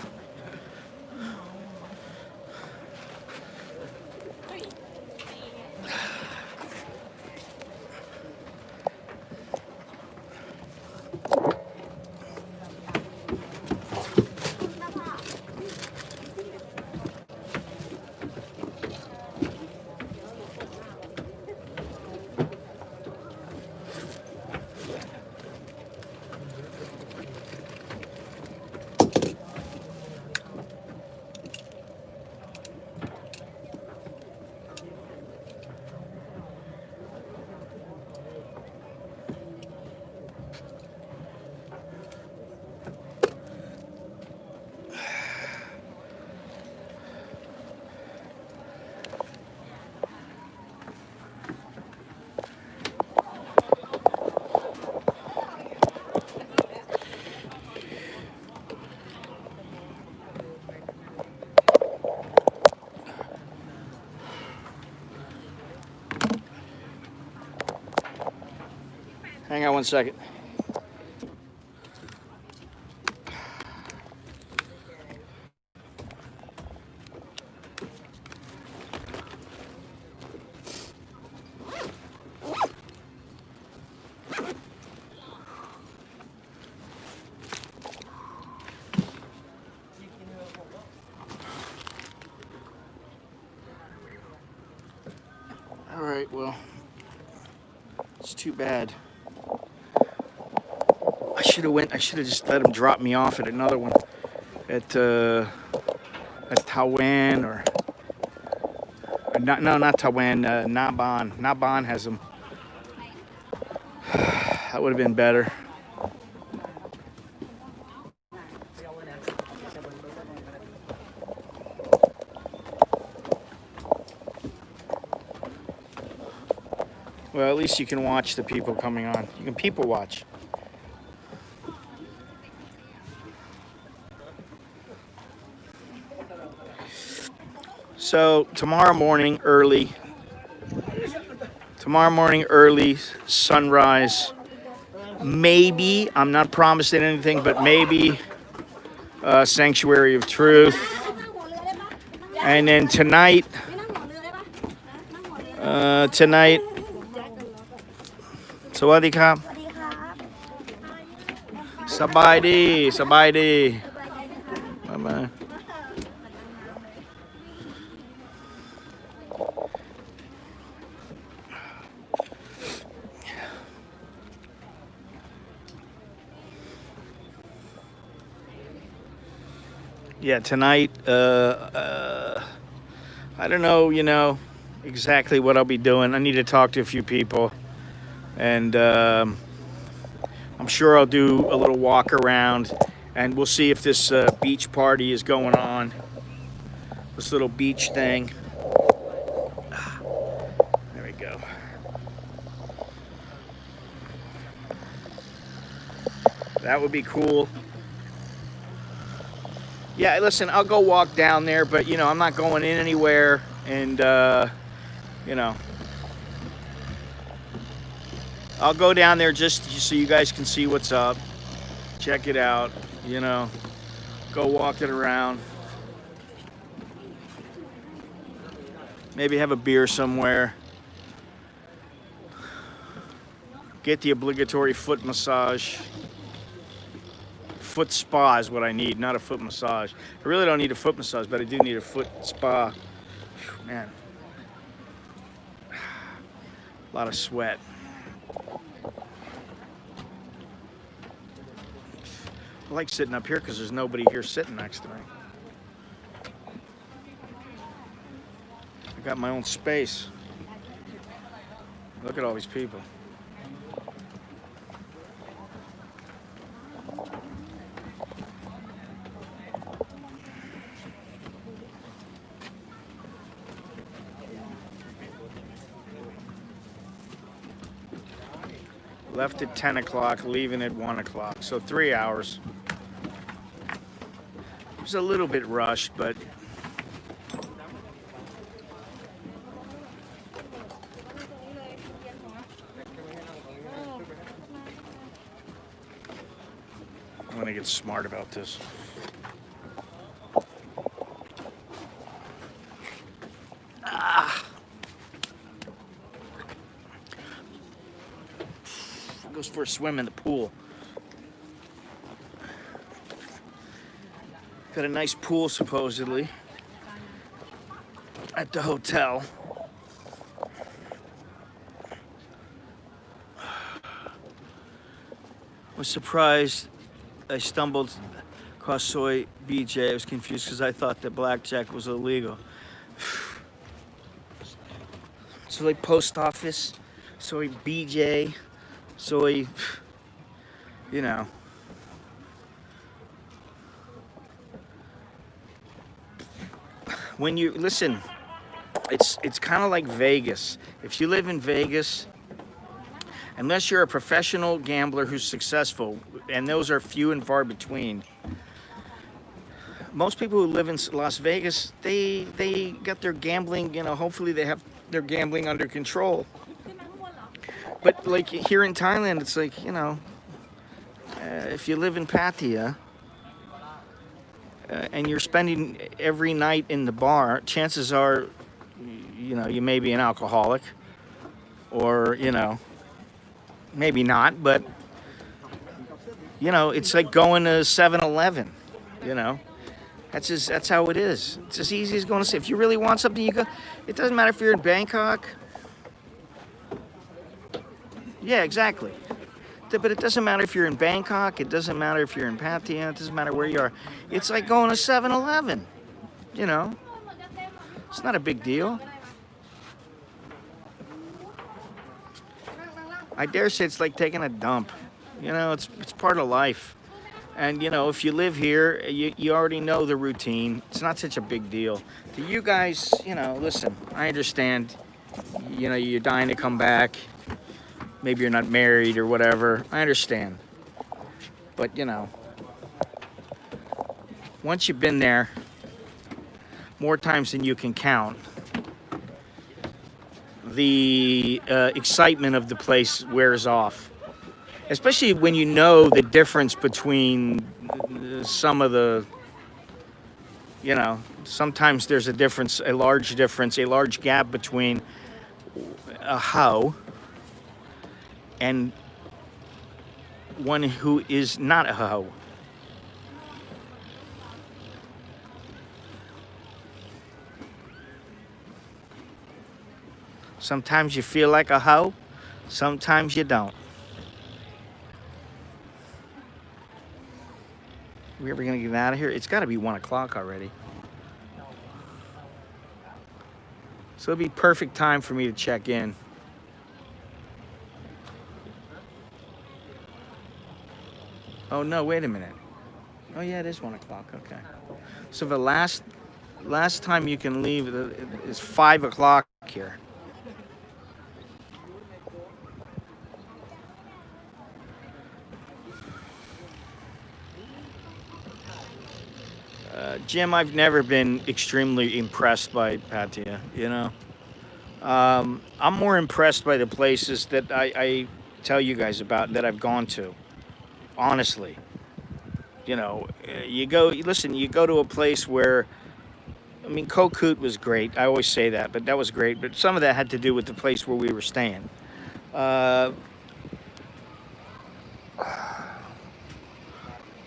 Hang on one second. All right, well, it's too bad. I should have just let him drop me off at another one at Tawan or not Tawan, Naban. Naban has them. That would have been better. Well, at least you can watch the people coming on. You can people watch. So tomorrow morning early, sunrise, maybe, I'm not promising anything, but maybe Sanctuary of Truth. And then tonight, Sawadee Krab. Sabaydi. Bye-bye. Yeah, tonight, I don't know, exactly what I'll be doing. I need to talk to a few people. And I'm sure I'll do a little walk around. And we'll see if this beach party is going on. This little beach thing. There we go. That would be cool. Yeah, listen, I'll go walk down there, but, I'm not going in anywhere. And, I'll go down there just so you guys can see what's up. Check it out, Go walk it around. Maybe have a beer somewhere. Get the obligatory foot massage. Foot spa is what I need, not a foot massage. I really don't need a foot massage, but I do need a foot spa. Man. A lot of sweat. I like sitting up here because there's nobody here sitting next to me. I got my own space. Look at all these people. Left at 10 o'clock, leaving at 1 o'clock. So 3 hours. It was a little bit rushed, but I'm gonna get smart about this. Goes for a swim in the pool. Got a nice pool supposedly at the hotel. Was surprised I stumbled across Soy BJ. I was confused because I thought that blackjack was illegal. Soy post office, Soy BJ. Soy, when you listen, it's kind of like Vegas. If you live in Vegas, unless you're a professional gambler who's successful, and those are few and far between, most people who live in Las Vegas, they got their gambling, hopefully they have their gambling under control. But like here in Thailand, it's like, you know, if you live in Pattaya and you're spending every night in the bar, chances are, you know, you may be an alcoholic, or, you know, maybe not, but, you know, it's like going to 7-Eleven, you know. That's how it is. It's as easy as going to say, if you really want something, you go. It doesn't matter if you're in Bangkok. Yeah, exactly. But it doesn't matter if you're in Bangkok. It doesn't matter if you're in Pattaya. It doesn't matter where you are. It's like going to 7-Eleven, you know. It's not a big deal. I dare say it's like taking a dump. You know, it's part of life. And, you know, if you live here, you already know the routine. It's not such a big deal. To you guys, you know, listen, I understand, you know, you're dying to come back. Maybe you're not married or whatever. I understand. But, you know, once you've been there more times than you can count, the excitement of the place wears off. Especially when you know the difference between some of the, you know, sometimes there's a difference, a large gap between a hoe and one who is not a hoe. Sometimes you feel like a hoe, sometimes you don't. We ever gonna get out of here? It's gotta be 1 o'clock already. So it'll be perfect time for me to check in. Oh no, wait a minute. Oh yeah, it is 1 o'clock, okay. So the last time you can leave is 5 o'clock here. Jim, I've never been extremely impressed by Pattaya, you know. I'm more impressed by the places that I tell you guys about that I've gone to, honestly. You know, you go to a place where, I mean, Koh Koot was great. I always say that, but that was great. But some of that had to do with the place where we were staying.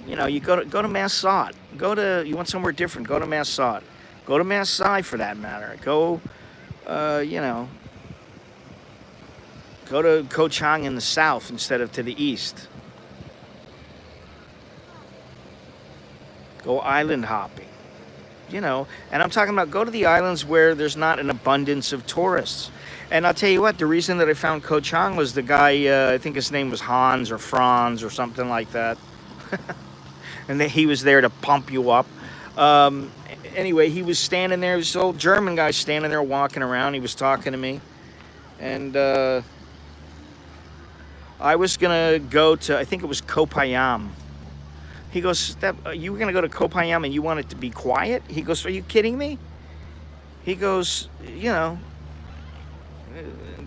You know, you go to Mae Sot. You want somewhere different, go to Mae Sot. Go to Mae Sai for that matter. Go, you know, go to Koh Chang in the south instead of to the east. Go island hopping. You know, and I'm talking about go to the islands where there's not an abundance of tourists. And I'll tell you what, the reason that I found Koh Chang was the guy, I think his name was Hans or Franz or something like that. And he was there to pump you up. Anyway, he was standing there. This old German guy standing there walking around. He was talking to me. And I was going to go to, I think it was Koh Payam. He goes, you were going to go to Koh Payam and you want it to be quiet? He goes, are you kidding me? He goes, you know,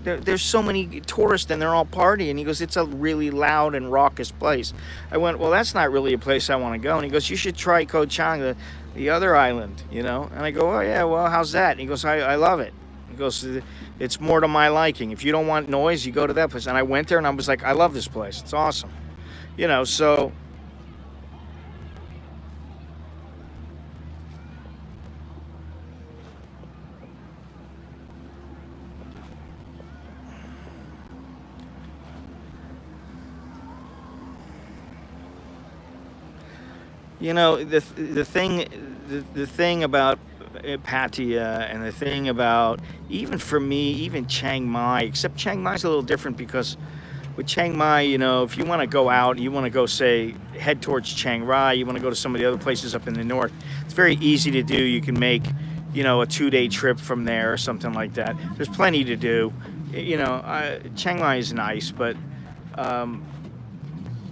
there's so many tourists and they're all partying. He goes, it's a really loud and raucous place. I went, well, that's not really a place I want to go. And he goes, you should try Koh Chang, the other island, you know. And I go, oh yeah, well, how's that? And he goes, I love it. He goes, it's more to my liking. If you don't want noise, you go to that place. And I went there and I was like, I love this place. It's awesome. You know, so you know, the thing about Pattaya and the thing about, even for me, even Chiang Mai, except Chiang Mai's a little different because with Chiang Mai, you know, if you want to go out, you want to go, say, head towards Chiang Rai, you want to go to some of the other places up in the north, it's very easy to do. You can make, you know, a 2-day trip from there or something like that. There's plenty to do. You know, Chiang Mai is nice, but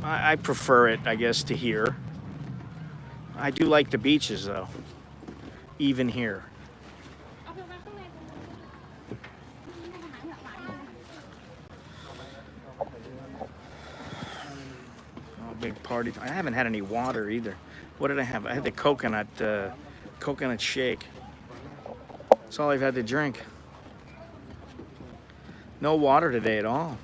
I prefer it, I guess, to here. I do like the beaches, though, even here. big party. I haven't had any water either. What did I have? I had the coconut shake. That's all I've had to drink. No water today at all.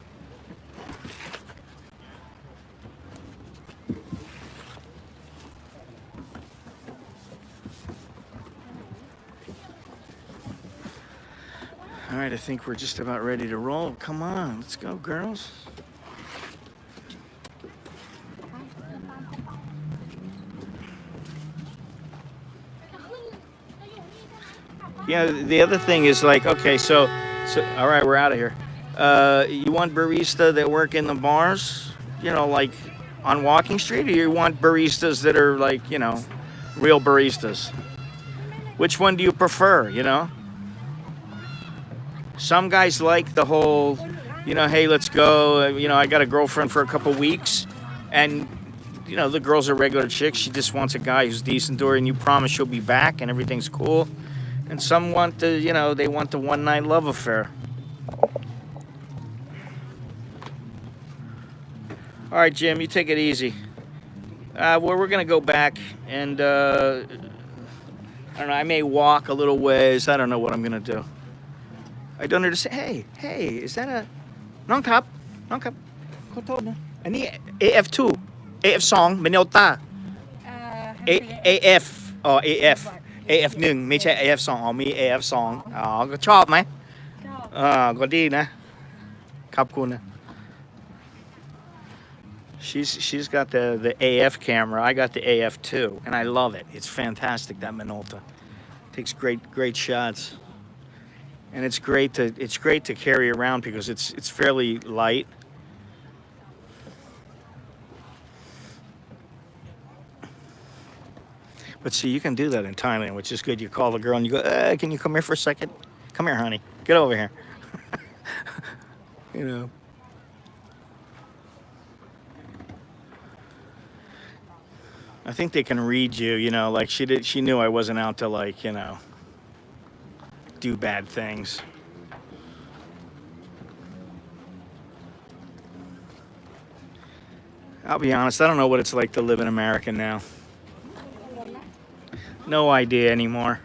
All right, I think we're just about ready to roll. Come on, let's go, girls. Yeah, the other thing is like, okay, so all right, we're out of here. You want barista that work in the bars, you know, like on Walking Street, or you want baristas that are like, you know, real baristas? Which one do you prefer, you know? Some guys like the whole, you know, hey, let's go. You know, I got a girlfriend for a couple weeks, and, you know, the girl's a regular chick. She just wants a guy who's decent to her, and you promise she'll be back and everything's cool. And some want the, you know, they want the one-night love affair. All right, Jim, you take it easy. Well, we're going to go back, and I don't know, I may walk a little ways. I don't know what I'm going to do. I don't understand. Hey, is that a...น้องครับขอโทษนะอันนี้ AF2 AF2 Minolta AF AF1 ไม่ใช่ AF2 อ๋อมี AF2 อ๋อก็ชอบไหมก็ดีนะขอบคุณนะ She's got the AF camera. I got the AF2, and I love it. It's fantastic, that Minolta. Takes great shots. And it's great to carry around because it's fairly light. But see, you can do that in Thailand, which is good. You call the girl and you go, can you come here for a second? Come here, honey. Get over here. You know. I think they can read you, you know, like she knew I wasn't out to, like, you know, do bad things. I'll be honest, I don't know what it's like to live in America now. No idea anymore.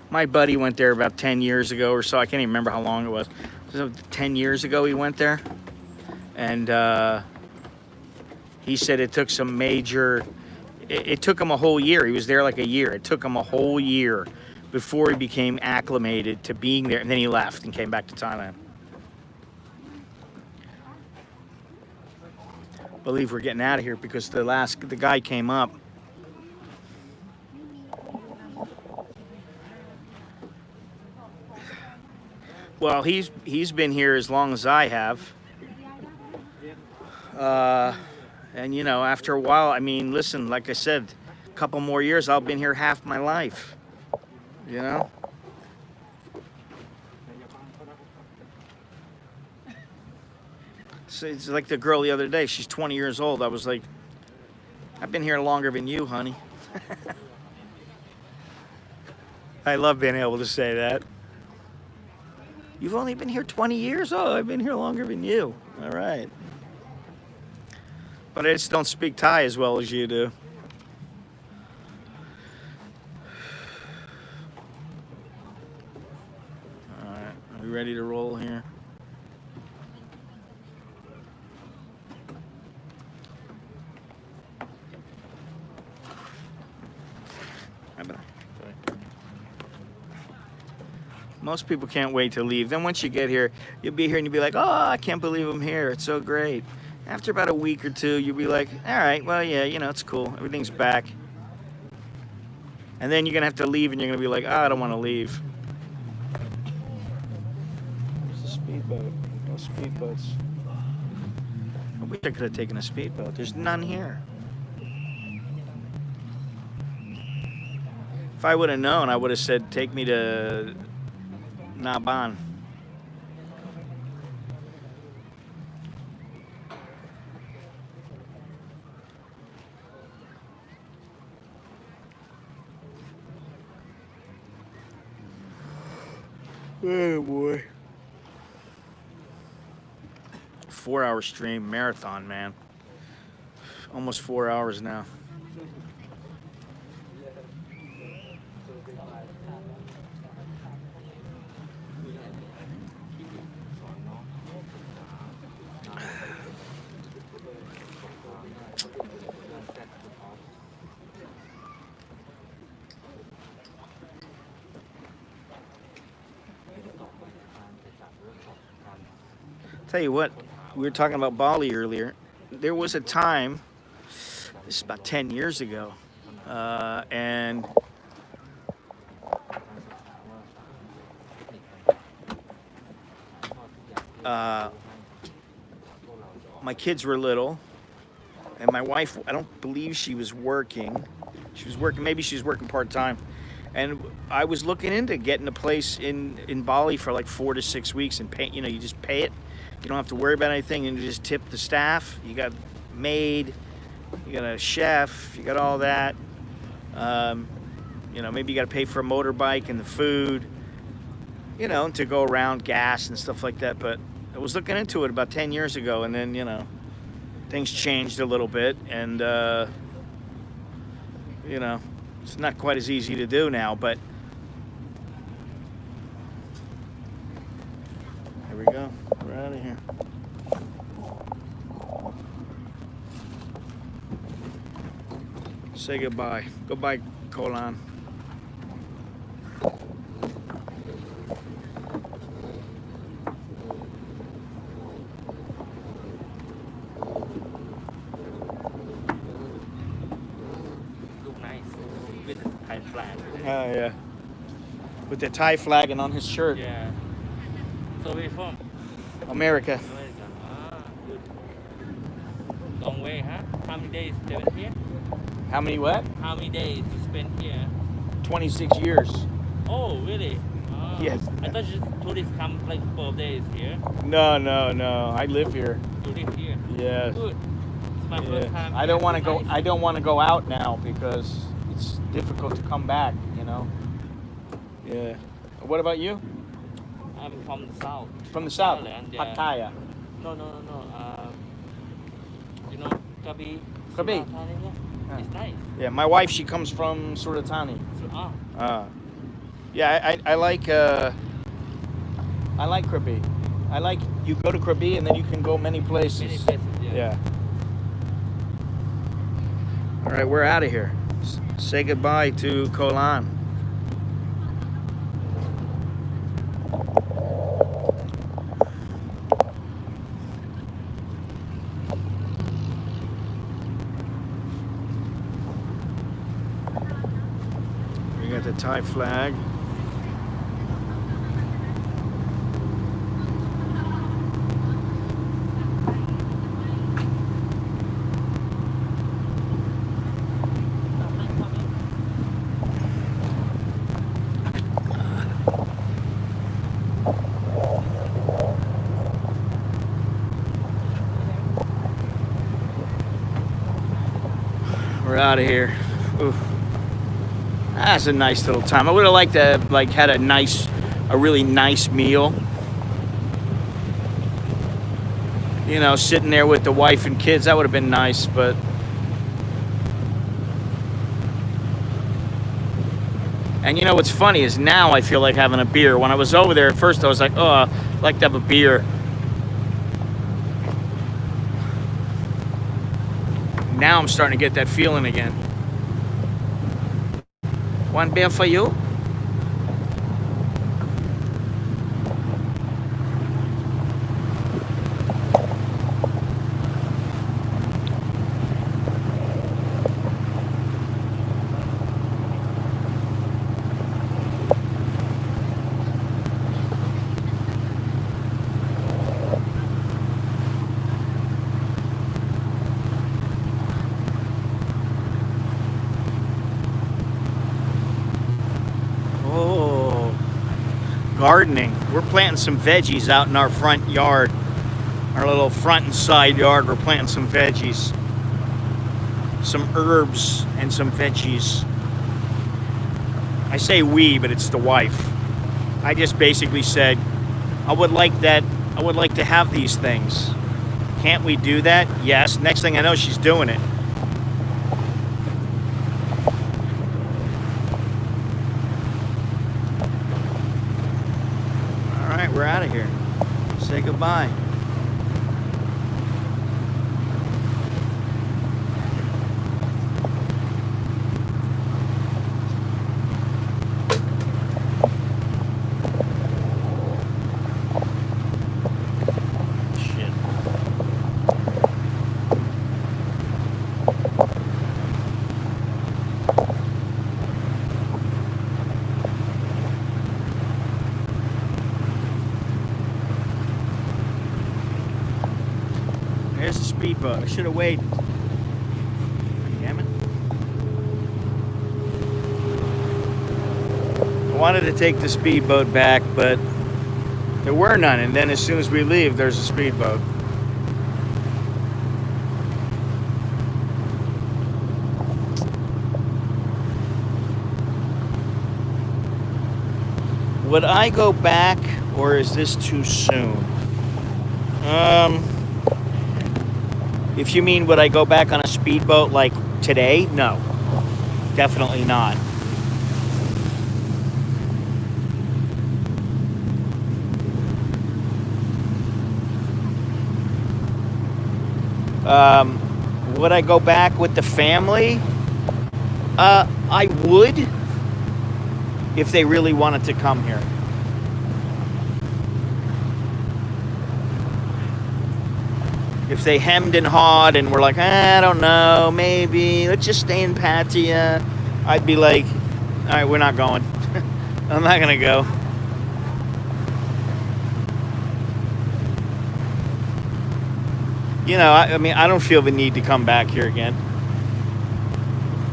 My buddy went there about 10 years ago or so. I can't even remember how long it was. 10 years ago he went there. And he said it took some major... It took him a whole year. He was there like a year. It took him a whole year before he became acclimated to being there. And then he left and came back to Thailand. I believe we're getting out of here because the guy came up. Well, he's been here as long as I have. And, you know, after a while, I mean, listen, like I said, a couple more years, I'll been here half my life. You know? So it's like the girl the other day. She's 20 years old. I was like, I've been here longer than you, honey. I love being able to say that. You've only been here 20 years? Oh, I've been here longer than you. All right. But I just don't speak Thai as well as you do. All right, are we ready to roll here? Most people can't wait to leave. Then once you get here, you'll be here and you'll be like, oh, I can't believe I'm here. It's so great. After about a week or two, you'll be like, all right, well, yeah, you know, it's cool. Everything's back. And then you're going to have to leave and you're going to be like, oh, I don't want to leave. There's a speedboat. No speedboats. I wish I could have taken a speedboat. There's none here. If I would have known, I would have said, take me to Naban. Oh boy. 4-hour stream marathon, man. Almost 4 hours now. Tell you what, we were talking about Bali earlier. There was a time, this is about 10 years ago, and my kids were little, and my wife, I don't believe she was working. She was working, maybe she was working part-time. And I was looking into getting a place in Bali for like 4 to 6 weeks and pay, you know, you just pay it. You don't have to worry about anything, and you just tip the staff. You got maid, you got a chef, you got all that. You know, maybe you got to pay for a motorbike and the food, you know, to go around, gas and stuff like that. But I was looking into it about 10 years ago, and then, you know, things changed a little bit, and, you know, it's not quite as easy to do now, but here we go. We're out of here. Say goodbye. Goodbye, Kolan. Look nice with the Thai flag. Oh, yeah. With the Thai flag and on his shirt. Yeah. So where you from? America. America. Ah, good. Long way, huh? How many days you spent here? How many what? How many days you spent here? 26 years. Oh, really? Ah. Yes. I thought you tourists come like 12 days here. No, no, no. I live here. You live here. Yeah. Good. It's my first time. I don't here. want to go. Nice. I don't want to go out now because it's difficult to come back. You know. Yeah. What about you? I'm from the south. From the south. Thailand, yeah. Pattaya. No. You know, Krabi. Krabi. Thailand, yeah. It's nice. Yeah. My wife, she comes from Suratani. So, Yeah. I like. I like Krabi. I like you go to Krabi and then you can go many places. many places, yeah. Yeah. All right, we're out of here. Say goodbye to Kolan. We got the Thai flag. We're out of here. Oof. That's a nice little time. I would have liked to have, like, had a really nice meal. You know, sitting there with the wife and kids, that would have been nice, but and you know what's funny is now I feel like having a beer. When I was over there at first I was like, oh, I'd like to have a beer. Now I'm starting to get that feeling again. One beer for you? Gardening. We're planting some veggies out in our front yard. Our little front and side yard. We're planting some veggies. Some herbs and some veggies. I say we, but it's the wife. I just basically said, I would like to have these things. Can't we do that? Yes. Next thing I know, she's doing it. All right, we're out of here. Say goodbye. There's the speedboat. I should have waited. Damn it. I wanted to take the speedboat back, but there were none. And then as soon as we leave, there's a speedboat. Would I go back, or is this too soon? If you mean would I go back on a speedboat like today? No, definitely not. Would I go back with the family? I would, if they really wanted to come here. If they hemmed and hawed and were like, I don't know, maybe, let's just stay in Pattaya, I'd be like, all right, we're not going. I'm not going to go. You know, I mean, I don't feel the need to come back here again.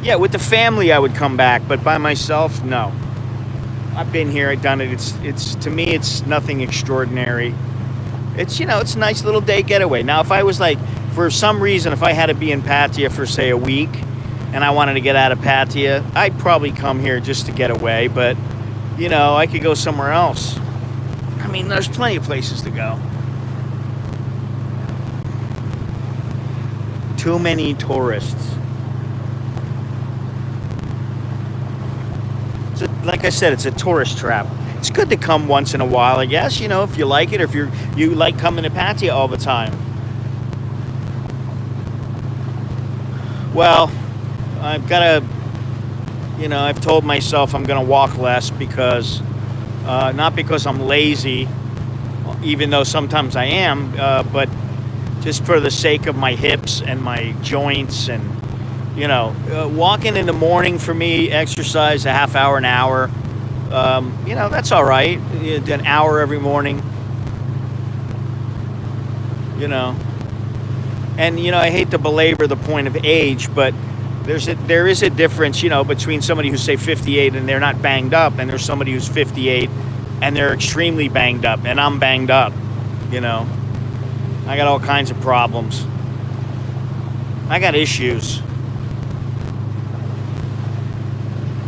Yeah, with the family, I would come back, but by myself, no. I've been here, I've done it. It's to me, it's nothing extraordinary. It's, you know, it's a nice little day getaway. Now, if I was like, for some reason, if I had to be in Pattaya for, say, a week, and I wanted to get out of Pattaya, I'd probably come here just to get away, but, you know, I could go somewhere else. I mean, there's plenty of places to go. Too many tourists. Like I said, it's a tourist trap. It's good to come once in a while, I guess, you know, if you like it, or if you like coming to Pattaya all the time. Well, I've got to, you know, I've told myself I'm going to walk less because, not because I'm lazy, even though sometimes I am, but just for the sake of my hips and my joints and, you know, walking in the morning for me, exercise a half hour, an hour, you know, that's all right. An hour every morning, you know. And, you know, I hate to belabor the point of age, but there is a difference, you know, between somebody who's, say, 58 and they're not banged up, and there's somebody who's 58 and they're extremely banged up, and I'm banged up, you know. I got all kinds of problems. I got issues.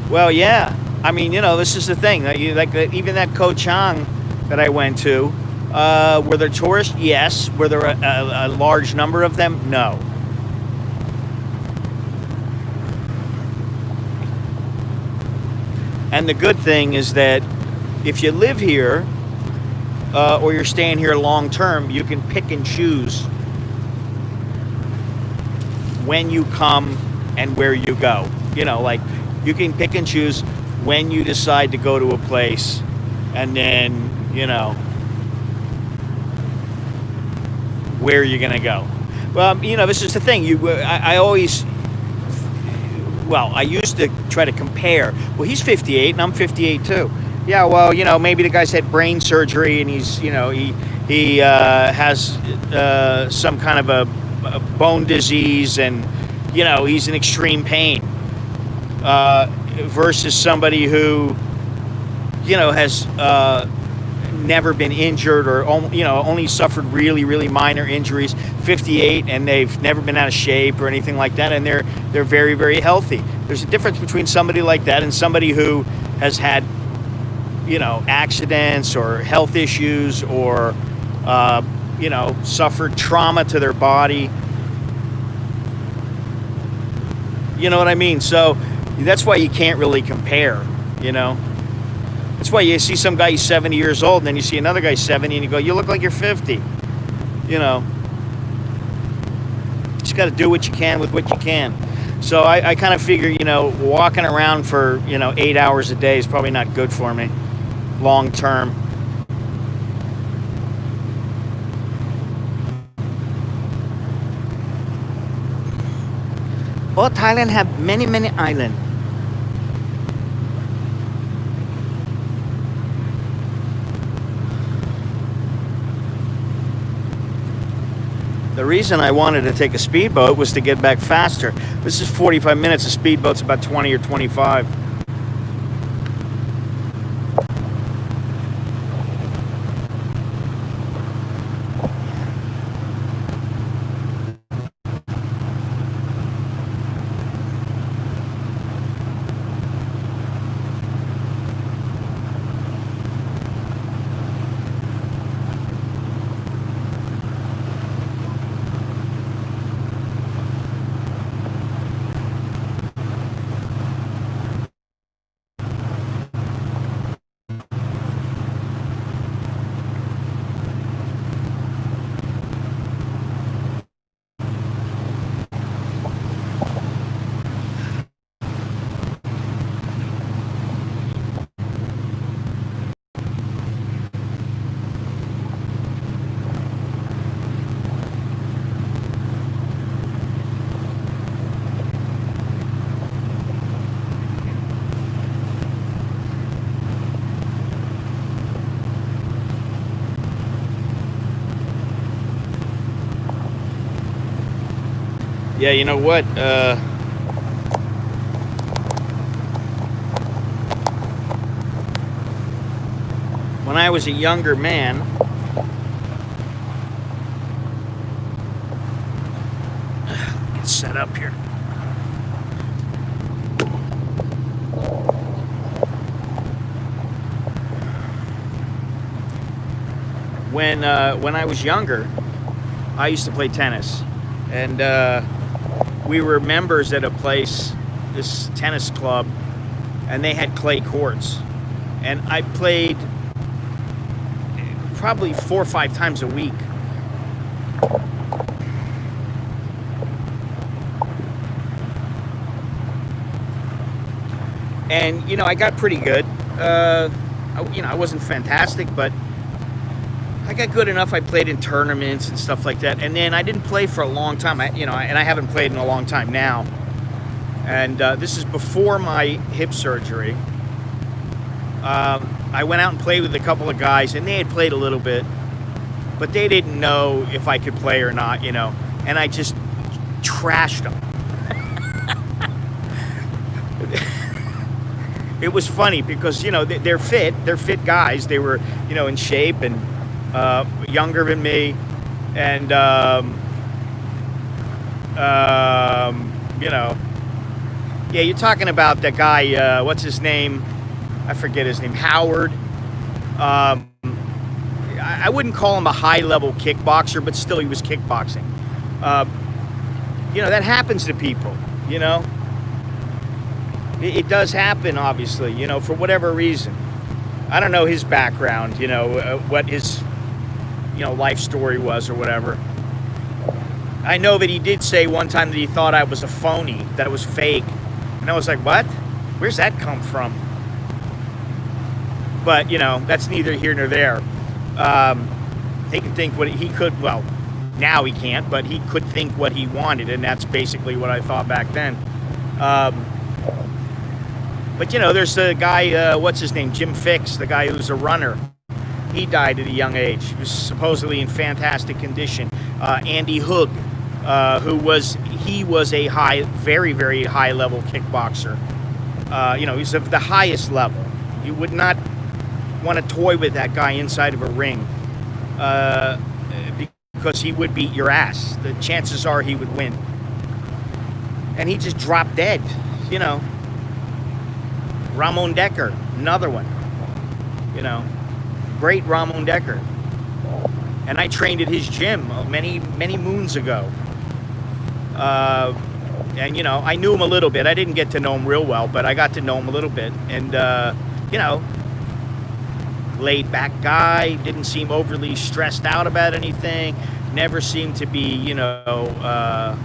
Well, yeah. I mean, you know, this is the thing. Like even that Koh Chang that I went to, were there tourists? Yes. Were there a large number of them? No. And the good thing is that if you live here, or you're staying here long term, you can pick and choose when you come and where you go. You know, like you can pick and choose when you decide to go to a place, and then, you know, where you're gonna go. Well, you know, this is the thing. I always, well, I used to try to compare. Well, he's 58 and I'm 58 too. Yeah, well, you know, maybe the guy's had brain surgery and he's, you know, he has some kind of a bone disease, and, you know, he's in extreme pain. Versus somebody who, you know, has never been injured, or, you know, only suffered really, really minor injuries, 58, and they've never been out of shape or anything like that, and they're very, very healthy. There's a difference between somebody like that and somebody who has had, you know, accidents or health issues, or you know, suffered trauma to their body. You know what I mean? So that's why you can't really compare, you know? That's why you see some guy, he's 70 years old, and then you see another guy 70, and you go, you look like you're 50. You know? Just got to do what you can with what you can. So I kind of figure, you know, walking around for, you know, 8 hours a day is probably not good for me long term. Oh, Thailand have many, many islands. The reason I wanted to take a speedboat was to get back faster. This is 45 minutes. A speedboat's about 20 or 25. Yeah, you know what? When I was a younger man, get set up here. When I was younger, I used to play tennis, and we were members at a place, this tennis club, and they had clay courts. And I played probably 4 or 5 times a week. And, you know, I got pretty good. You know, I wasn't fantastic, but I got good enough. I played in tournaments and stuff like that. And then I didn't play for a long time. And I haven't played in a long time now. And this is before my hip surgery. I went out and played with a couple of guys, and they had played a little bit, but they didn't know if I could play or not, you know. And I just trashed them. It was funny because, you know, they're fit guys. They were, you know, in shape and younger than me, and you know, yeah, you're talking about that guy, what's his name? I forget his name, Howard. I wouldn't call him a high-level kickboxer, but still he was kickboxing. You know, that happens to people, you know. It does happen, obviously, you know, for whatever reason. I don't know his background, you know, what his, you know, life story was or whatever. I know that he did say one time that he thought I was a phony, that it was fake. And I was like, what? Where's that come from? But, you know, that's neither here nor there. He could think what he could, well, now he can't, but he could think what he wanted, and that's basically what I thought back then. But, you know, there's a guy, what's his name, Jim Fix, the guy who's a runner. He died at a young age. He was supposedly in fantastic condition. Andy Hoog, he was a very, very high level kickboxer. You know, he's of the highest level. You would not want to toy with that guy inside of a ring because he would beat your ass. The chances are he would win. And he just dropped dead, you know. Ramon Decker, another one, you know. Great Ramon Decker. and I trained at his gym many moons ago. And you know, I knew him a little bit. I didn't get to know him real well, but I got to know him a little bit. And you know, laid back guy, didn't seem overly stressed out about anything, never seemed to be, you know,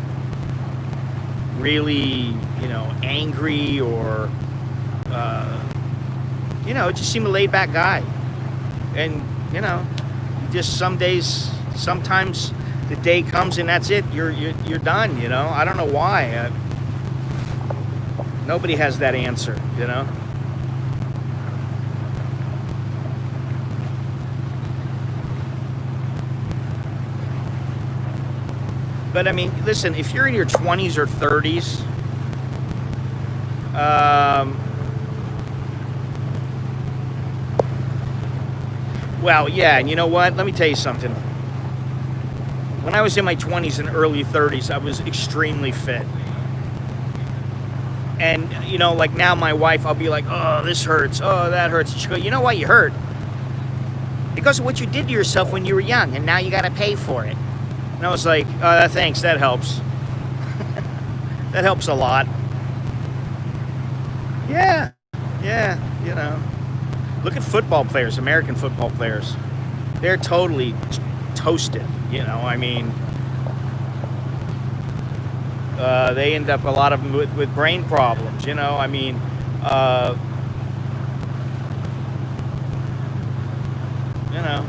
really, you know, angry or, you know, just seemed a laid back guy. And, you know, just some days, sometimes the day comes and that's it, you're done, you know. I don't know why. Nobody has that answer, you know. But I mean, listen, if you're in your 20s or 30s, well, yeah, and you know what? Let me tell you something. When I was in my 20s and early 30s, I was extremely fit. And, you know, like now my wife, I'll be like, oh, this hurts, oh, that hurts. And she'll go, you know why you hurt? Because of what you did to yourself when you were young, and now you got to pay for it. And I was like, oh, thanks, that helps. That helps a lot. Yeah, you know. Look at football players, American football players. They're totally toasted, you know, I mean. They end up, a lot of them, with brain problems, you know, I mean. You know,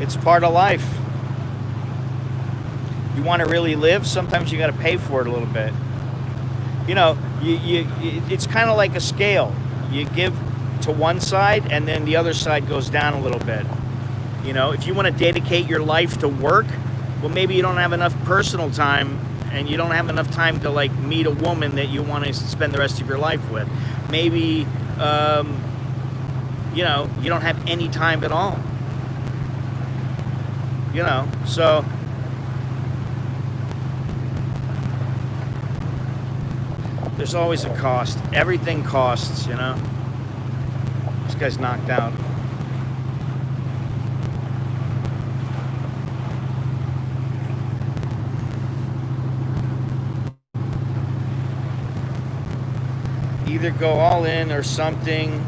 it's part of life. You want to really live, sometimes you got to pay for it a little bit. You know, it's kind of like a scale. You give to one side and then the other side goes down a little bit. You know, if you want to dedicate your life to work, well, maybe you don't have enough personal time and you don't have enough time to like meet a woman that you want to spend the rest of your life with. Maybe, you know, you don't have any time at all. You know, so there's always a cost. Everything costs, you know. This guy's knocked out. Either go all in or something,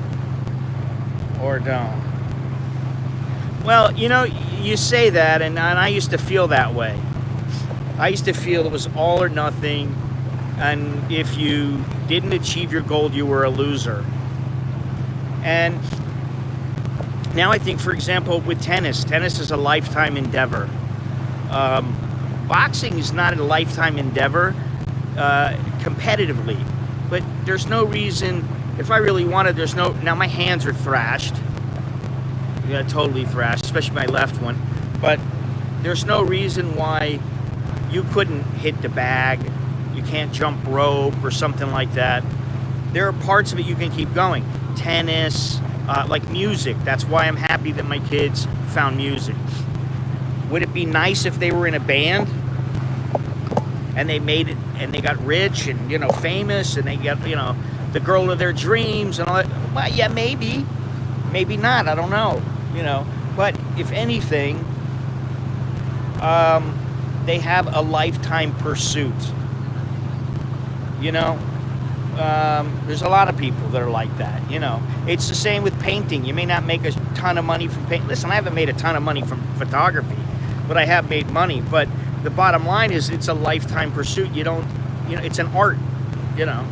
or don't. Well, you know, you say that, and I used to feel that way. I used to feel it was all or nothing. And if you didn't achieve your goal, you were a loser. And now I think, for example, with tennis is a lifetime endeavor. Boxing is not a lifetime endeavor competitively, but there's no reason, if I really wanted, there's no, now my hands are thrashed. Yeah, totally thrashed, especially my left one. But there's no reason why you couldn't hit the bag. You can't jump rope or something like that. There are parts of it you can keep going. Tennis, like music. That's why I'm happy that my kids found music. Would it be nice if they were in a band and they made it and they got rich and, you know, famous and they got, you know, the girl of their dreams and all that? Well, yeah, maybe. Maybe not. I don't know. You know, but if anything, they have a lifetime pursuit. You know, there's a lot of people that are like that, you know. It's the same with painting. You may not make a ton of money from painting. Listen, I haven't made a ton of money from photography, but I have made money. But the bottom line is it's a lifetime pursuit. You don't, you know, it's an art, you know.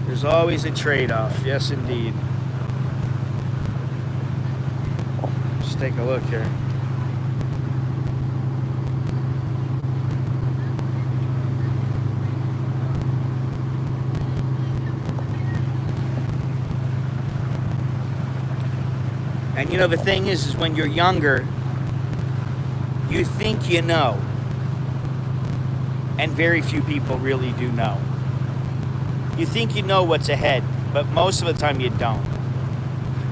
There's always a trade-off. Yes, indeed. Let's take a look here. And you know, the thing is when you're younger, you think you know. And very few people really do know. You think you know what's ahead, but most of the time you don't.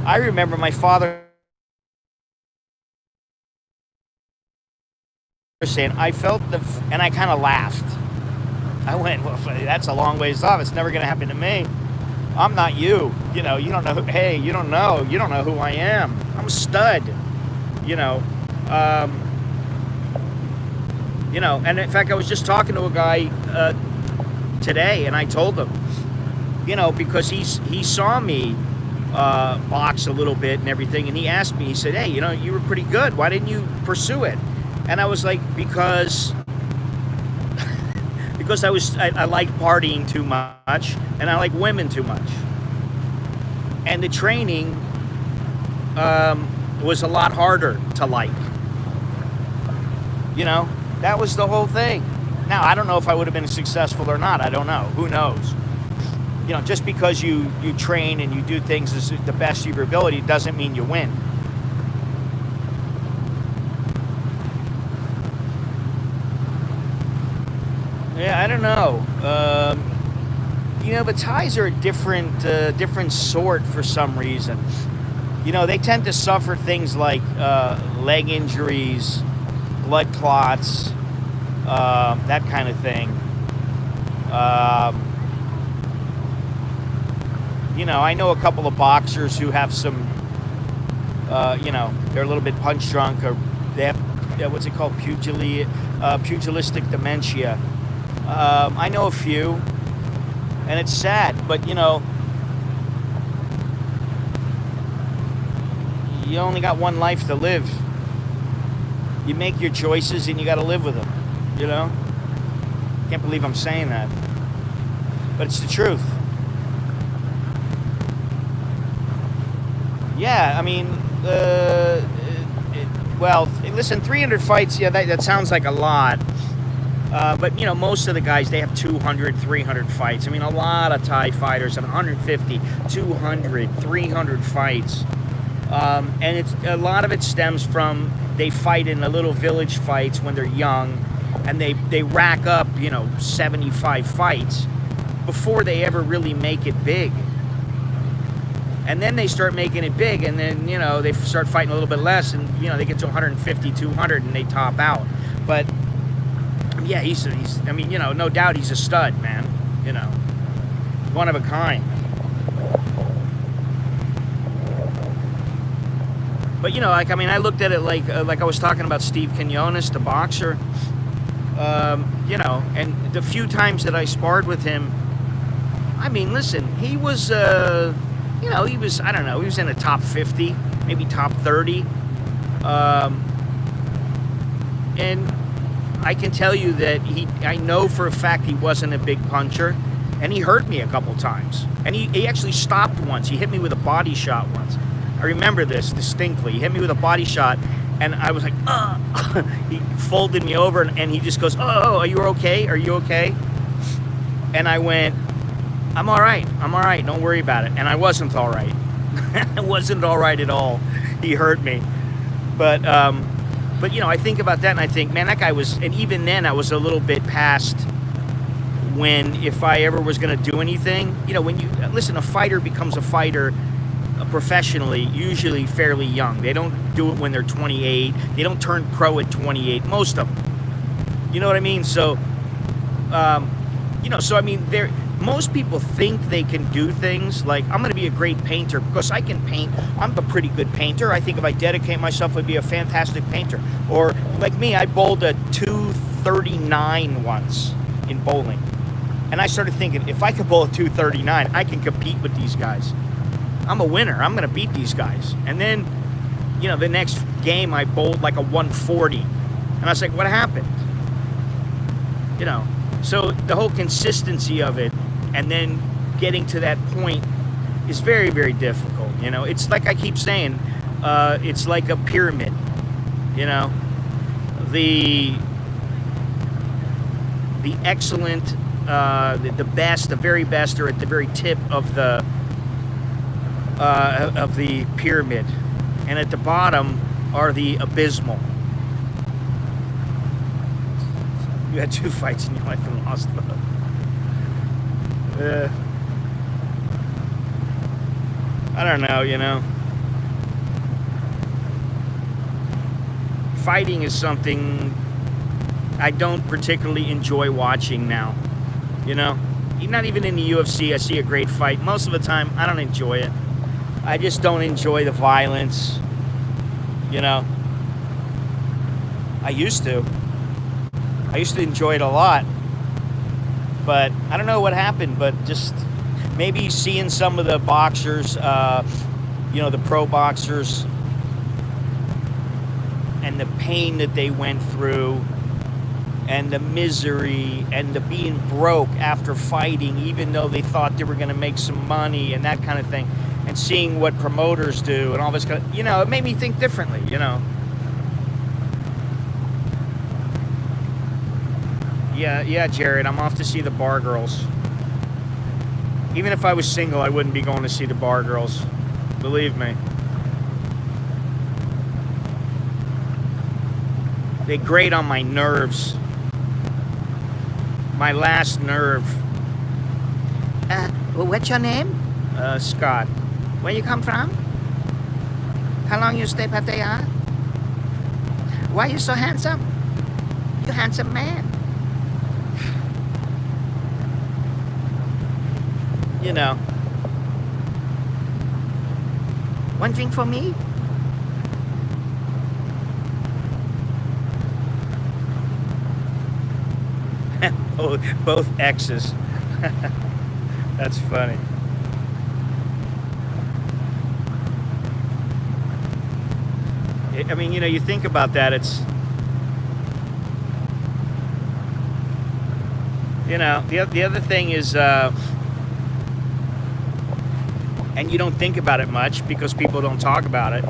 I remember my father saying, I felt and I kind of laughed. I went, well, that's a long ways off. It's never going to happen to me. I'm not you. You know, you don't know. Hey, you don't know who I am. I'm a stud. You know. You know, and in fact, I was just talking to a guy today, and I told him, you know, because he saw me box a little bit and everything, and he asked me, he said, hey, you know, you were pretty good. Why didn't you pursue it? And I was like, because I like partying too much, and I like women too much. And the training was a lot harder to like. You know, that was the whole thing. Now, I don't know if I would have been successful or not. I don't know. Who knows? You know, just because you train and you do things as the best of your ability doesn't mean you win. Yeah, I don't know. You know, but Thais are a different sort for some reason. You know, they tend to suffer things like leg injuries, blood clots, that kind of thing. You know, I know a couple of boxers who have some, you know, they're a little bit punch drunk, or they have, what's it called, pugilistic dementia. I know a few, and it's sad, but you know, you only got one life to live. You make your choices and you got to live with them, you know? Can't believe I'm saying that, but it's the truth. Yeah, I mean, well, listen, 300 fights, yeah, that sounds like a lot. But, you know, most of the guys, they have 200, 300 fights. I mean, a lot of Thai fighters have 150, 200, 300 fights. And a lot of it stems from they fight in the little village fights when they're young, and they rack up, you know, 75 fights before they ever really make it big. And then they start making it big, and then, you know, they start fighting a little bit less, and, you know, they get to 150, 200, and they top out. But yeah, he's I mean, you know, no doubt he's a stud, man. You know, one of a kind. But, you know, like, I mean, I looked at it like I was talking about Steve Quinones, the boxer. You know, and the few times that I sparred with him, I mean, listen, he was, you know, he was, I don't know, he was in the top 50, maybe top 30. And I can tell you that I know for a fact he wasn't a big puncher, and he hurt me a couple times. And he actually stopped once. He hit me with a body shot once. I remember this distinctly. He hit me with a body shot, and I was like, ugh. He folded me over, and he just goes, oh, are you okay? Are you okay? And I went, I'm all right. Don't worry about it. And I wasn't all right. I wasn't all right at all. He hurt me. But, you know, I think about that, and I think, man, that guy was, and even then I was a little bit past when, if I ever was going to do anything, you know, when you, listen, a fighter becomes a fighter professionally, usually fairly young. They don't do it when they're 28. They don't turn pro at 28, most of them. You know what I mean? So, you know, so I mean, most people think they can do things like, I'm going to be a great painter because I can paint. I'm a pretty good painter. I think if I dedicate myself, I'd be a fantastic painter. Or like me, I bowled a 239 once in bowling. And I started thinking, if I could bowl a 239, I can compete with these guys. I'm a winner. I'm going to beat these guys. And then, you know, the next game I bowled like a 140. And I was like, what happened? You know, so the whole consistency of it and then getting to that point is very, very difficult. You know, it's like I keep saying, it's like a pyramid, you know, the excellent, the best, the very best are at the very tip of the pyramid, and at the bottom are the abysmal. You had 2 fights in your life and lost them. I don't know, you know. Fighting is something I don't particularly enjoy watching now, you know. not even in the UFC, I see a great fight. Most of the time, I don't enjoy it. I just don't enjoy the violence. You know, I used to enjoy it a lot, but I don't know what happened, but just maybe seeing some of the boxers, you know, the pro boxers, and the pain that they went through, and the misery, and the being broke after fighting, even though they thought they were going to make some money and that kind of thing, and seeing what promoters do and all this kind of, you know, it made me think differently, you know. Yeah, Jared, I'm off to see the bar girls. Even if I was single, I wouldn't be going to see the bar girls. Believe me. They grate on my nerves. My last nerve. Well, what's your name? Scott. Where you come from? How long you stay Pattaya? Why you so handsome? You handsome man. You know. One drink for me? Both exes. That's funny. I mean, you know, you think about that, it's, you know, the other thing is, and you don't think about it much because people don't talk about it.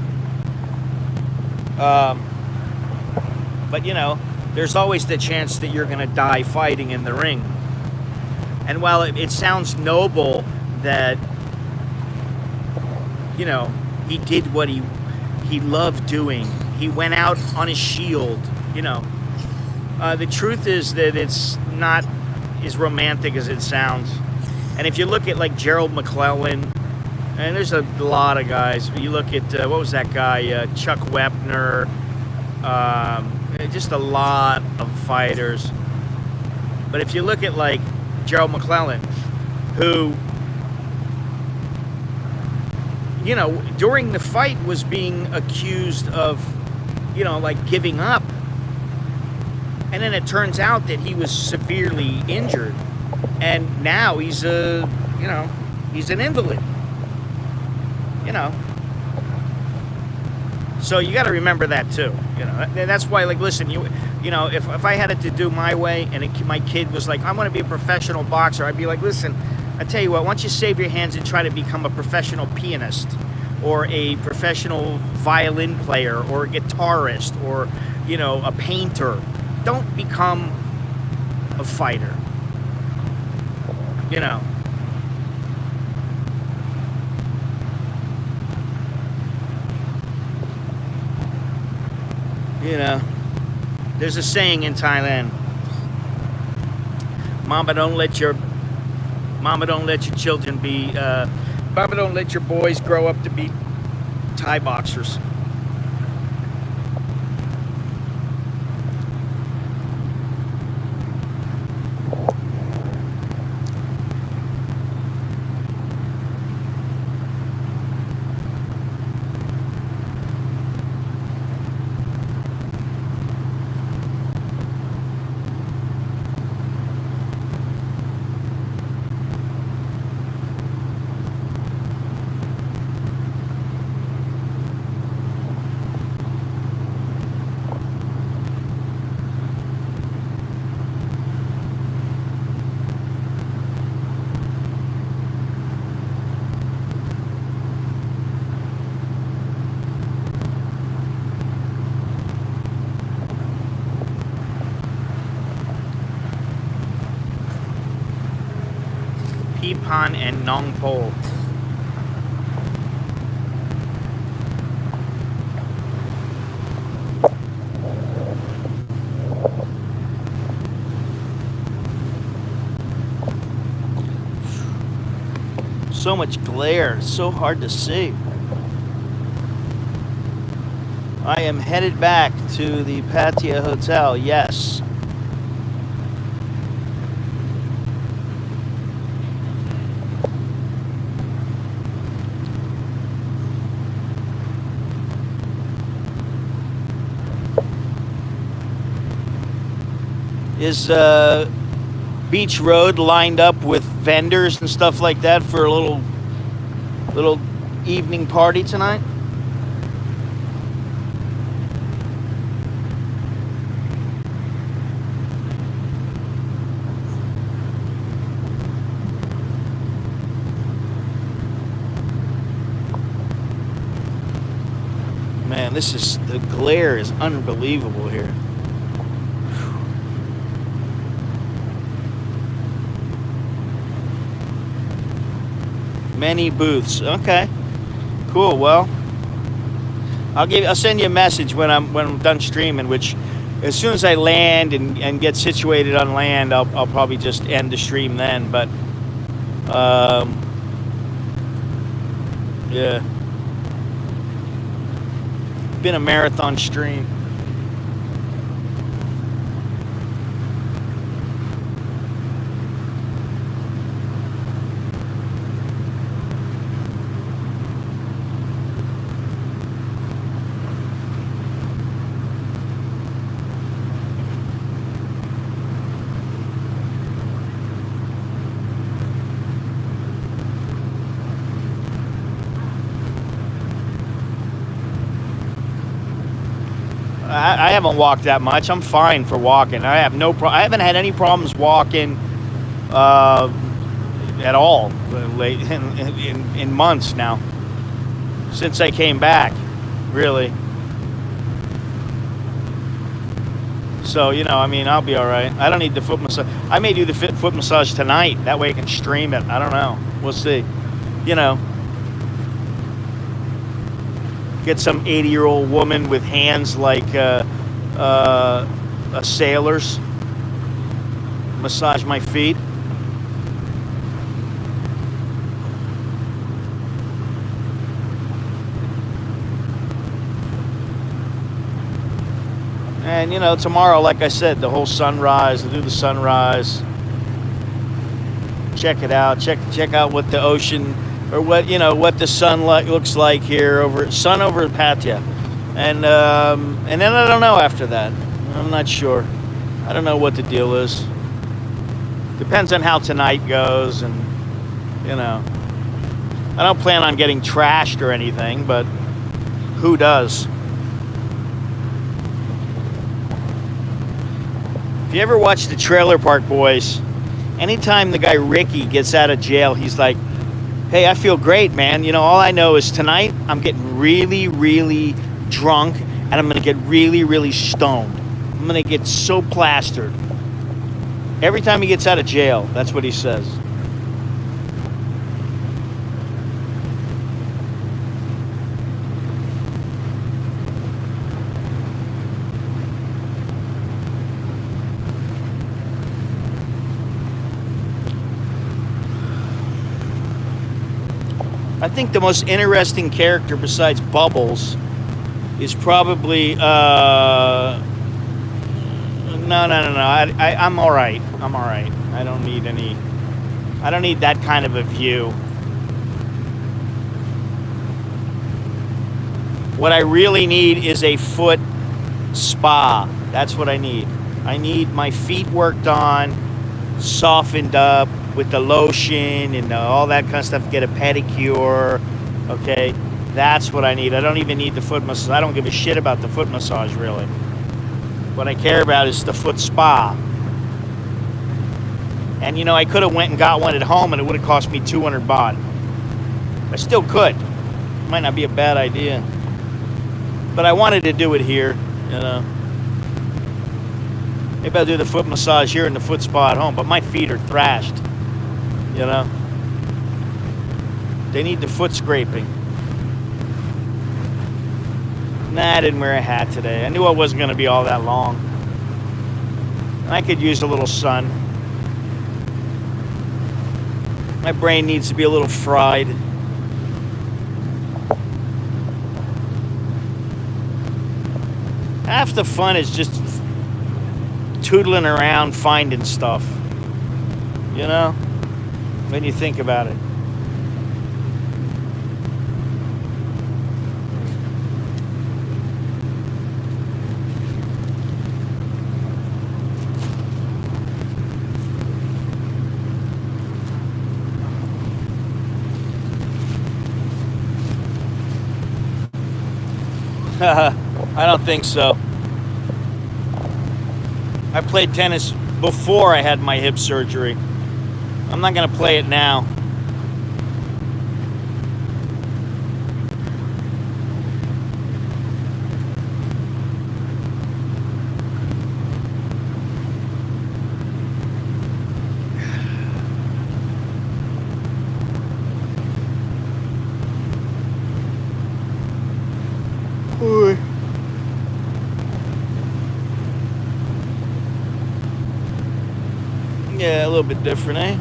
But, you know, there's always the chance that you're going to die fighting in the ring. And while it sounds noble that, you know, he did what he loved doing. He went out on his shield, you know. The truth is that it's not as romantic as it sounds. And if you look at, like, Gerald McClellan, and there's a lot of guys. You look at, what was that guy, Chuck Wepner, just a lot of fighters. But if you look at, like, Gerald McClellan, who, you know, during the fight was being accused of, you know, like, giving up. And then it turns out that he was severely injured. And now he's you know, he's an invalid. You know. So you got to remember that too. You know, that's why, like, listen, you know, if I had it to do my way, and my kid was like, I want to be a professional boxer, I'd be like, listen, I tell you what, why don't you save your hands and try to become a professional pianist, or a professional violin player, or a guitarist, or, you know, a painter. Don't become a fighter. You know. You know, there's a saying in Thailand, Mama don't let your children be, Mama don't let your boys grow up to be Thai boxers. Pan and Nong Po. So much glare, it's so hard to see. I am headed back to the Pattaya Hotel, yes. is Beach Road lined up with vendors and stuff like that for a little evening party tonight. Man, the glare is unbelievable here. Many booths. Okay. Cool. Well, I'll send you a message when I'm done streaming, which as soon as I land and get situated on land, I'll probably just end the stream then, but yeah. Been a marathon stream. I haven't walked that much. I'm fine for walking. I haven't had any problems walking at all late in months now. Since I came back, really. So, I mean, I'll be all right. I don't need the foot massage. I may do the foot massage tonight. That way I can stream it. I don't know. We'll see. Get some 80-year-old woman with hands like a sailor's. Massage my feet. And tomorrow, like I said, the whole sunrise. I'll do the sunrise. Check it out. Check out what the ocean, or what the sun looks like here over Pattaya, and then I don't know after that. I'm not sure. I don't know what the deal is. Depends on how tonight goes, and I don't plan on getting trashed or anything, but who does? If you ever watch the Trailer Park Boys, anytime the guy Ricky gets out of jail, he's like, hey, I feel great, man. All I know is tonight I'm getting really, really drunk, and I'm going to get really, really stoned. I'm going to get so plastered. Every time he gets out of jail, that's what he says. I think the most interesting character besides Bubbles is probably no. I'm all right. I don't need that kind of a view. What I really need is a foot spa. That's what I need. I need my feet worked on, softened up with the lotion and all that kind of stuff. Get a pedicure. Okay, that's what I need. I don't even need the foot massage. I don't give a shit about the foot massage, really. What I care about is the foot spa. And I could have went and got one at home, and it would have cost me 200 baht. I still could. Might not be a bad idea. But I wanted to do it here, Maybe I'll do the foot massage here and the foot spa at home, but my feet are thrashed. They need the foot scraping. Nah, I didn't wear a hat today. I knew I wasn't going to be all that long. I could use a little sun. My brain needs to be a little fried. Half the fun is just tootling around finding stuff. When you think about it. I don't think so. I played tennis before I had my hip surgery. I'm not gonna play it now. Ooh. Yeah, a little bit different, eh?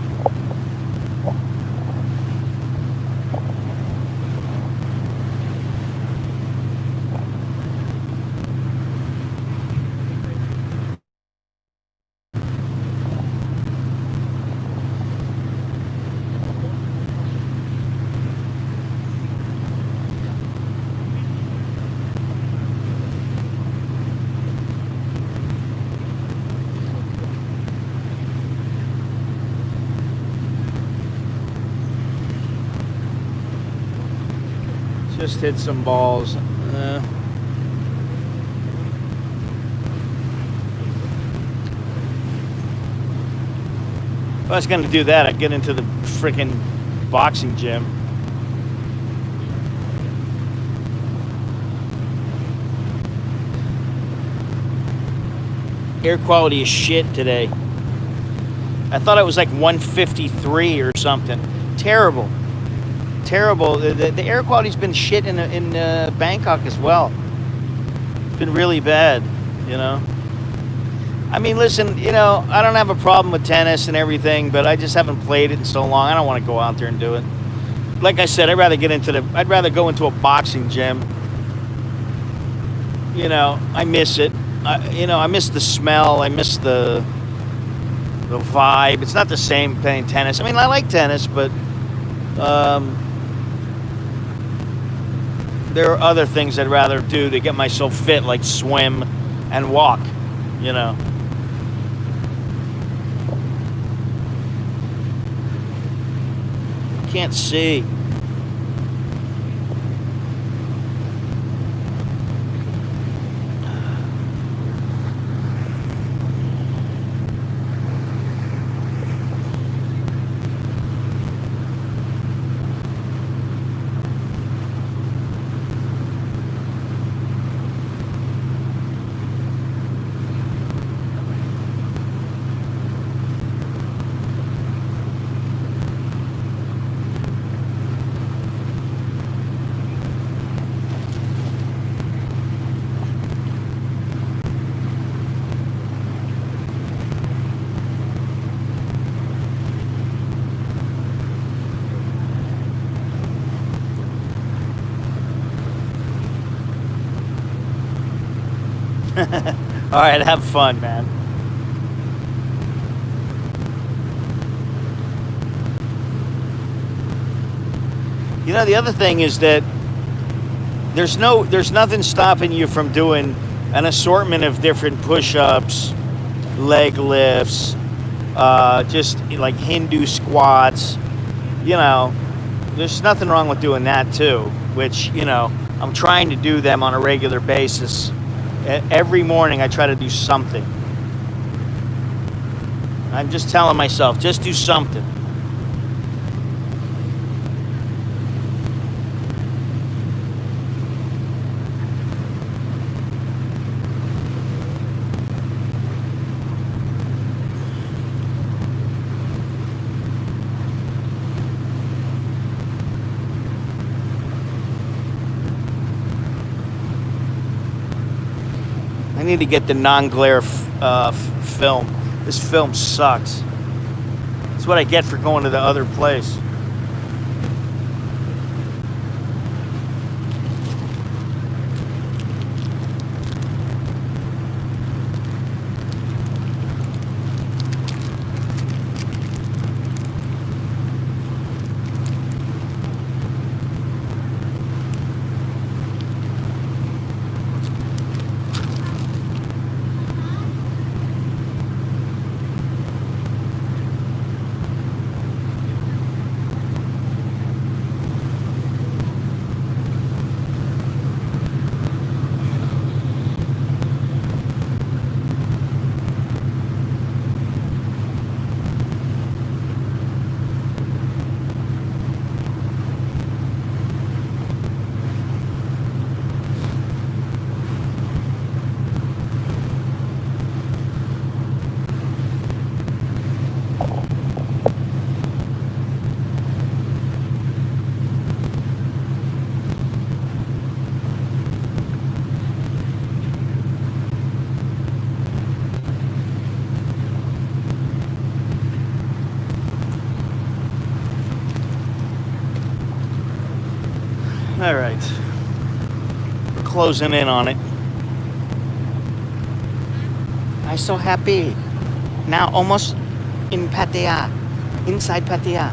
Just hit some balls. If I was gonna do that, I'd get into the freaking boxing gym. Air quality is shit today. I thought it was like 153 or something. Terrible. Terrible. The air quality's been shit in Bangkok as well. It's been really bad, you know. I mean, listen, you know, I don't have a problem with tennis and everything, but I just haven't played it in so long. I don't want to go out there and do it. Like I said, I'd rather go into a boxing gym. You know, I miss it. I miss the smell. I miss the vibe. It's not the same playing tennis. I mean, I like tennis, but there are other things I'd rather do to get myself fit, like swim and walk, you know. Can't see. All right, have fun, man. You know, the other thing is that there's nothing stopping you from doing an assortment of different push-ups, leg lifts, just like Hindu squats. You know, there's nothing wrong with doing that too, which, you know, I'm trying to do them on a regular basis. Every morning I try to do something. I'm just telling myself, just do something. I need to get the non-glare film. This film sucks. That's what I get for going to the other place. All right. We're closing in on it. I'm so happy. Now almost in Pattaya. Inside Pattaya.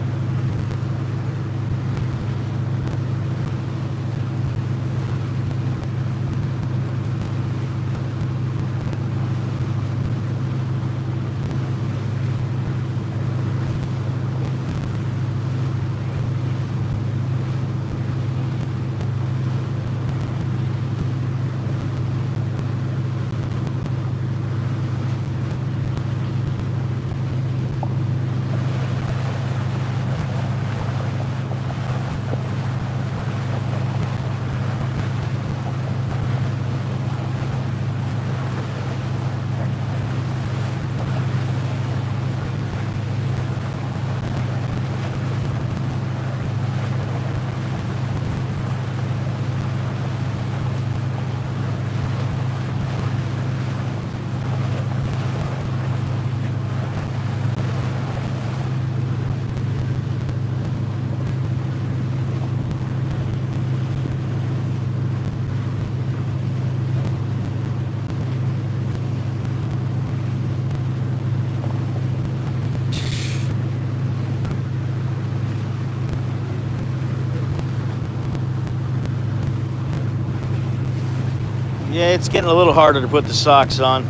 Yeah, it's getting a little harder to put the socks on,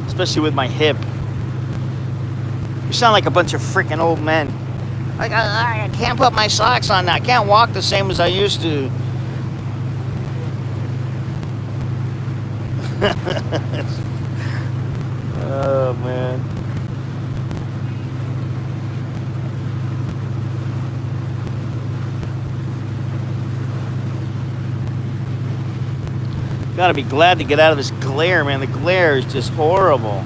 especially with my hip. You sound like a bunch of freaking old men. Like, I can't put my socks on now. I can't walk the same as I used to. Oh, man. Gotta be glad to get out of this glare, man. The glare is just horrible.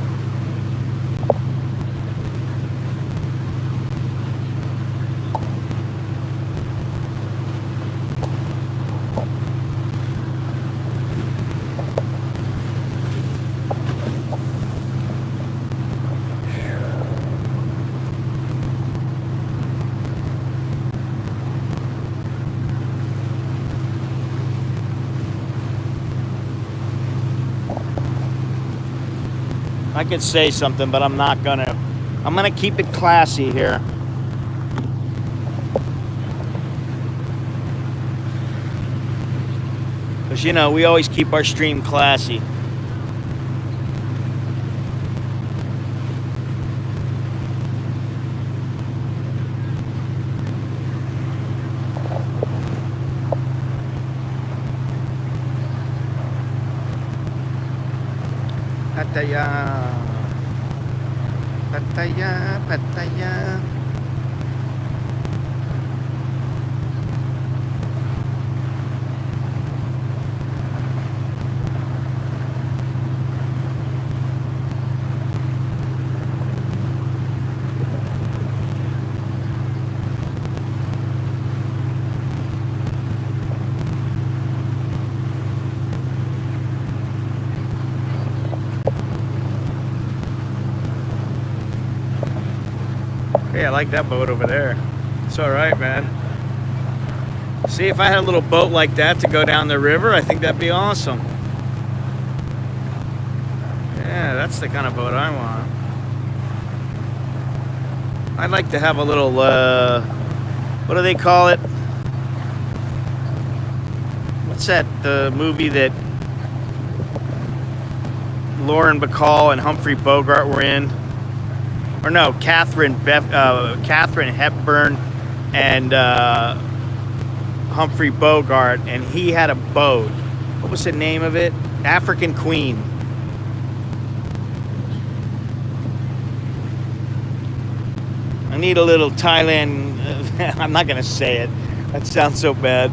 I could say something, but I'm not gonna. I'm gonna keep it classy here. Because, you know, we always keep our stream classy. Pattaya, Pattaya, Pattaya. Hey, I like that boat over there. It's all right, man. See, if I had a little boat like that to go down the river, I think that'd be awesome. Yeah, that's the kind of boat I want. I'd like to have a little, what do they call it? What's that, the movie that Lauren Bacall and Humphrey Bogart were in? Or no, Catherine Hepburn and Humphrey Bogart, and he had a boat. What was the name of it? African Queen. I need a little Thailand. I'm not gonna say it. That sounds so bad.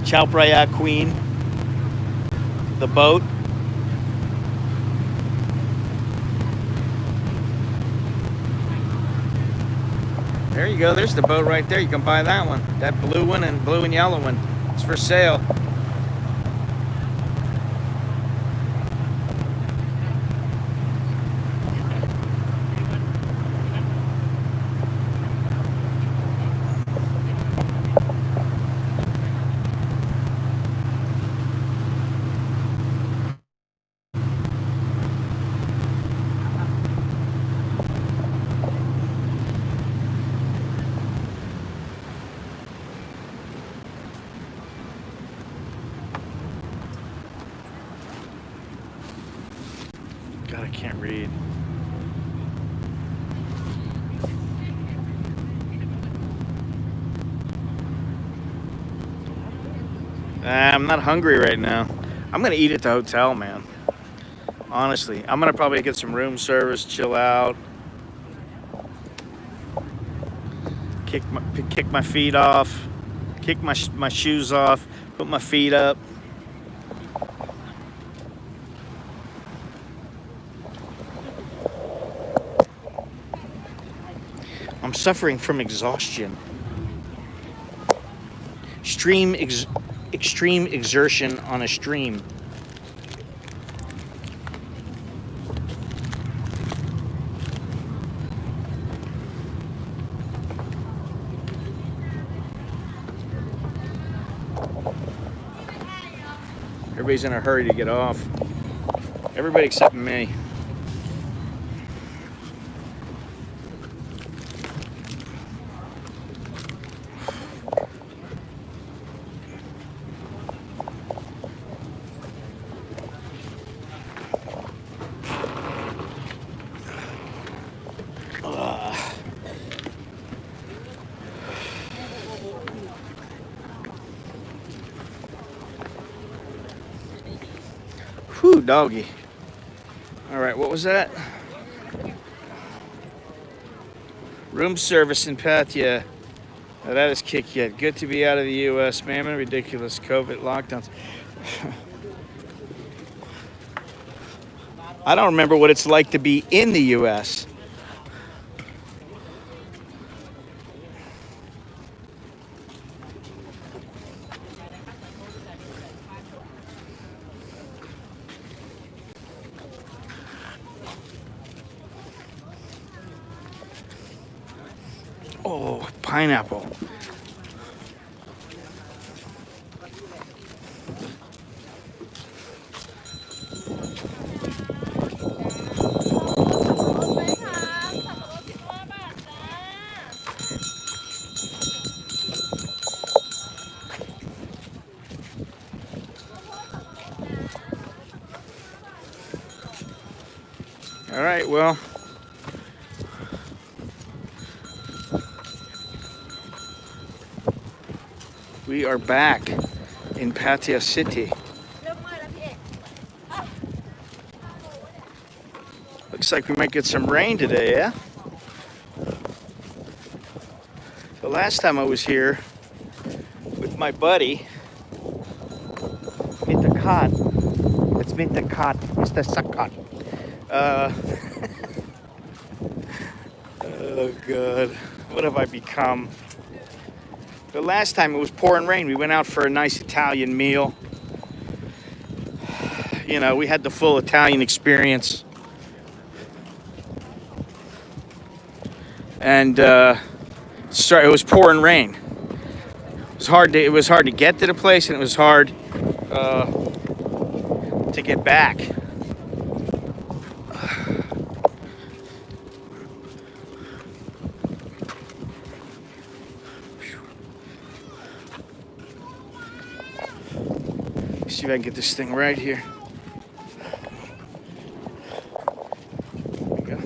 Chao Phraya Queen. The boat. There you go. There's the boat right there. You can buy that one. That blue one and blue and yellow one. It's for sale. God, I can't read. I'm not hungry right now. I'm gonna eat at the hotel, man. Honestly, I'm gonna probably get some room service, chill out, kick my feet off, kick my shoes off, put my feet up. I'm suffering from exhaustion. Extreme exertion on a stream. Everybody's in a hurry to get off. Everybody except me. Whew, doggy. All right, what was that? Room service in Pattaya. Now that is kick yet. Good to be out of the U.S., man. Ridiculous COVID lockdowns. I don't remember what it's like to be in the U.S. Oh, pineapple. All right, well. We are back in Pattaya City. Looks like we might get some rain today, yeah? The last time I was here with my buddy, Mr. Khan. It's Mr. Khan, Mr. Sakat. Oh, God. What have I become? The last time it was pouring rain. We went out for a nice Italian meal. You know, we had the full Italian experience. And it was pouring rain. It was hard to get to the place, and it was hard to get back. See if I can get this thing right here. There we go.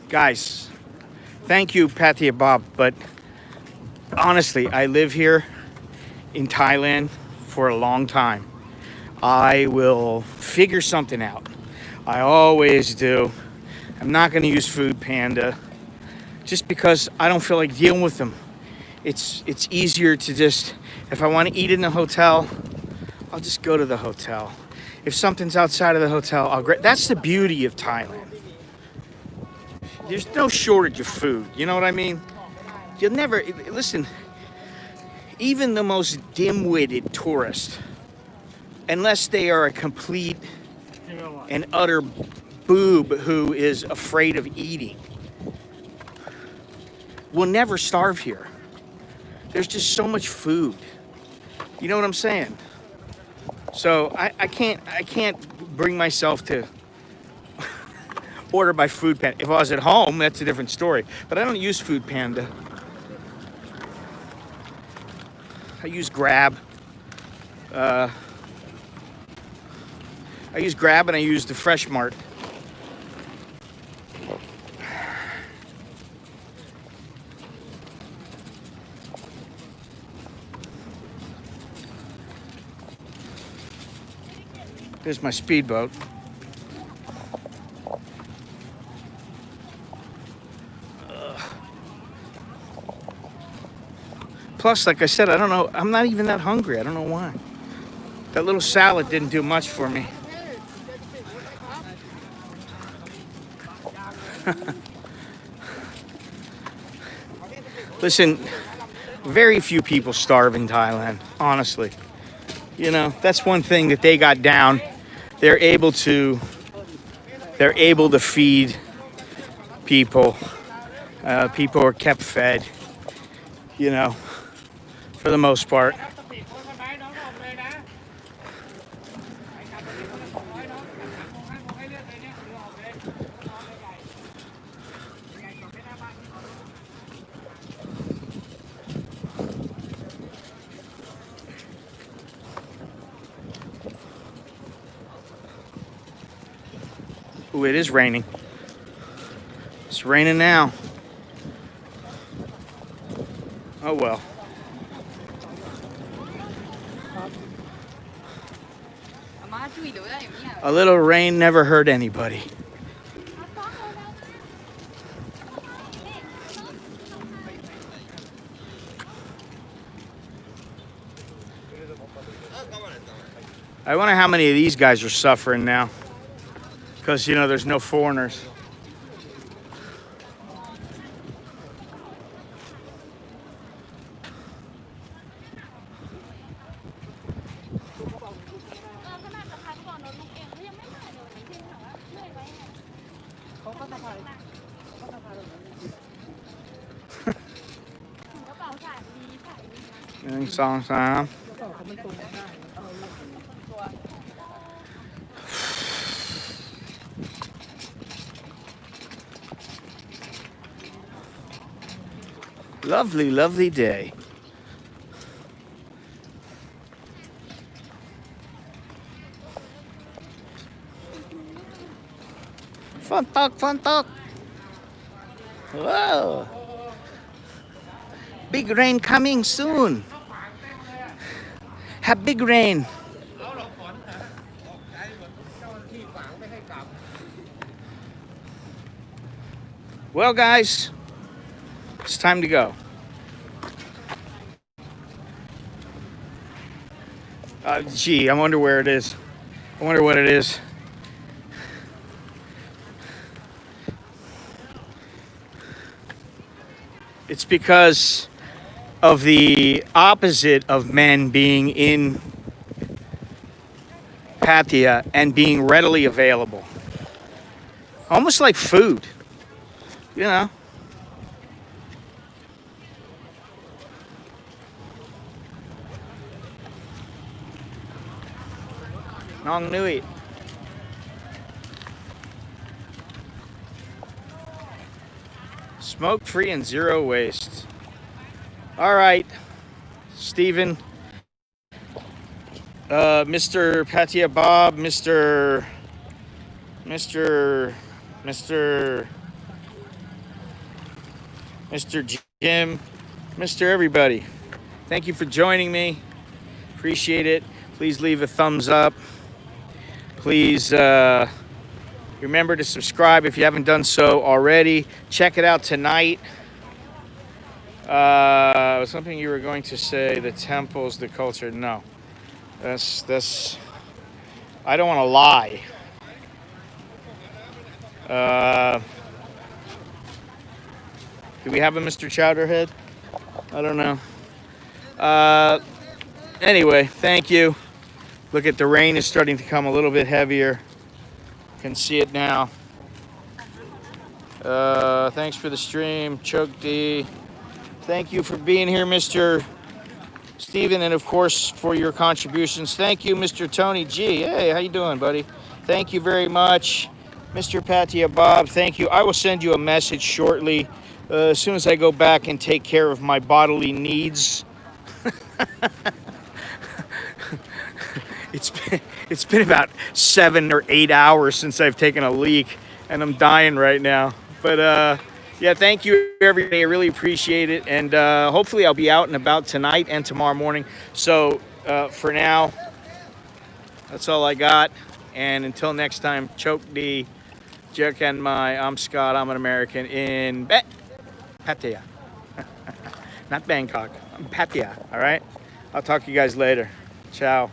Guys, thank you, Pattaya Bob, but honestly, I live here in Thailand for a long time. I will figure something out. I always do. I'm not going to use Food Panda just because I don't feel like dealing with them. It's easier to just, if I want to eat in the hotel, I'll just go to the hotel. If something's outside of the hotel, I'll grab. That's the beauty of Thailand. There's no shortage of food. You know what I mean? You'll never, listen, even the most dim-witted tourist, unless they are a complete and utter boob who is afraid of eating, will never starve here. There's just so much food. You know what I'm saying? So I can't bring myself to order by Food Panda. If I was at home, that's a different story. But I don't use Food Panda. I use Grab. I use Grab and I use the Fresh Mart. There's my speedboat. Plus, like I said, I don't know, I'm not even that hungry. I don't know why. That little salad didn't do much for me. Listen, very few people starve in Thailand, honestly. You know, that's one thing that they got down. They're able to feed people. People are kept fed, you know, for the most part. Ooh, it is raining. It's raining now. Oh well. A little rain never hurt anybody. I wonder how many of these guys are suffering now. Because, you know, there's no foreigners. Song time. Lovely, lovely day. Fun talk, fun talk. Whoa. Big rain coming soon. Have big rain. Well, guys, it's time to go. Gee, I wonder where it is. I wonder what it is. It's because of the opposite of men being in Pattaya and being readily available. Almost like food, you know. Nong Nui. Smoke free and zero waste. All right, Stephen, Mr. Pattaya Bob, Mr. Jim, Mr. Everybody. Thank you for joining me. Appreciate it. Please leave a thumbs up. Please remember to subscribe if you haven't done so already. Check it out tonight. Something you were going to say, the temples, the culture. No, that's I don't want to lie. Do we have a Mr. Chowderhead? I don't know. Anyway, thank you. Look at the rain is starting to come a little bit heavier. Can see it now. Thanks for the stream, Choke D. Thank you for being here, Mr. Stephen, and of course for your contributions. Thank you, Mr. Tony G. Hey, how you doing, buddy? Thank you very much. Mr. Pattaya Bob, thank you. I will send you a message shortly as soon as I go back and take care of my bodily needs. It's been about 7 or 8 hours since I've taken a leak, and I'm dying right now. But yeah, thank you everybody. I really appreciate it, and hopefully I'll be out and about tonight and tomorrow morning. So for now, that's all I got. And until next time, choke D, Jack and I'm Scott. I'm an American in Pattaya, not Bangkok. I'm Pattaya. All right. I'll talk to you guys later. Ciao.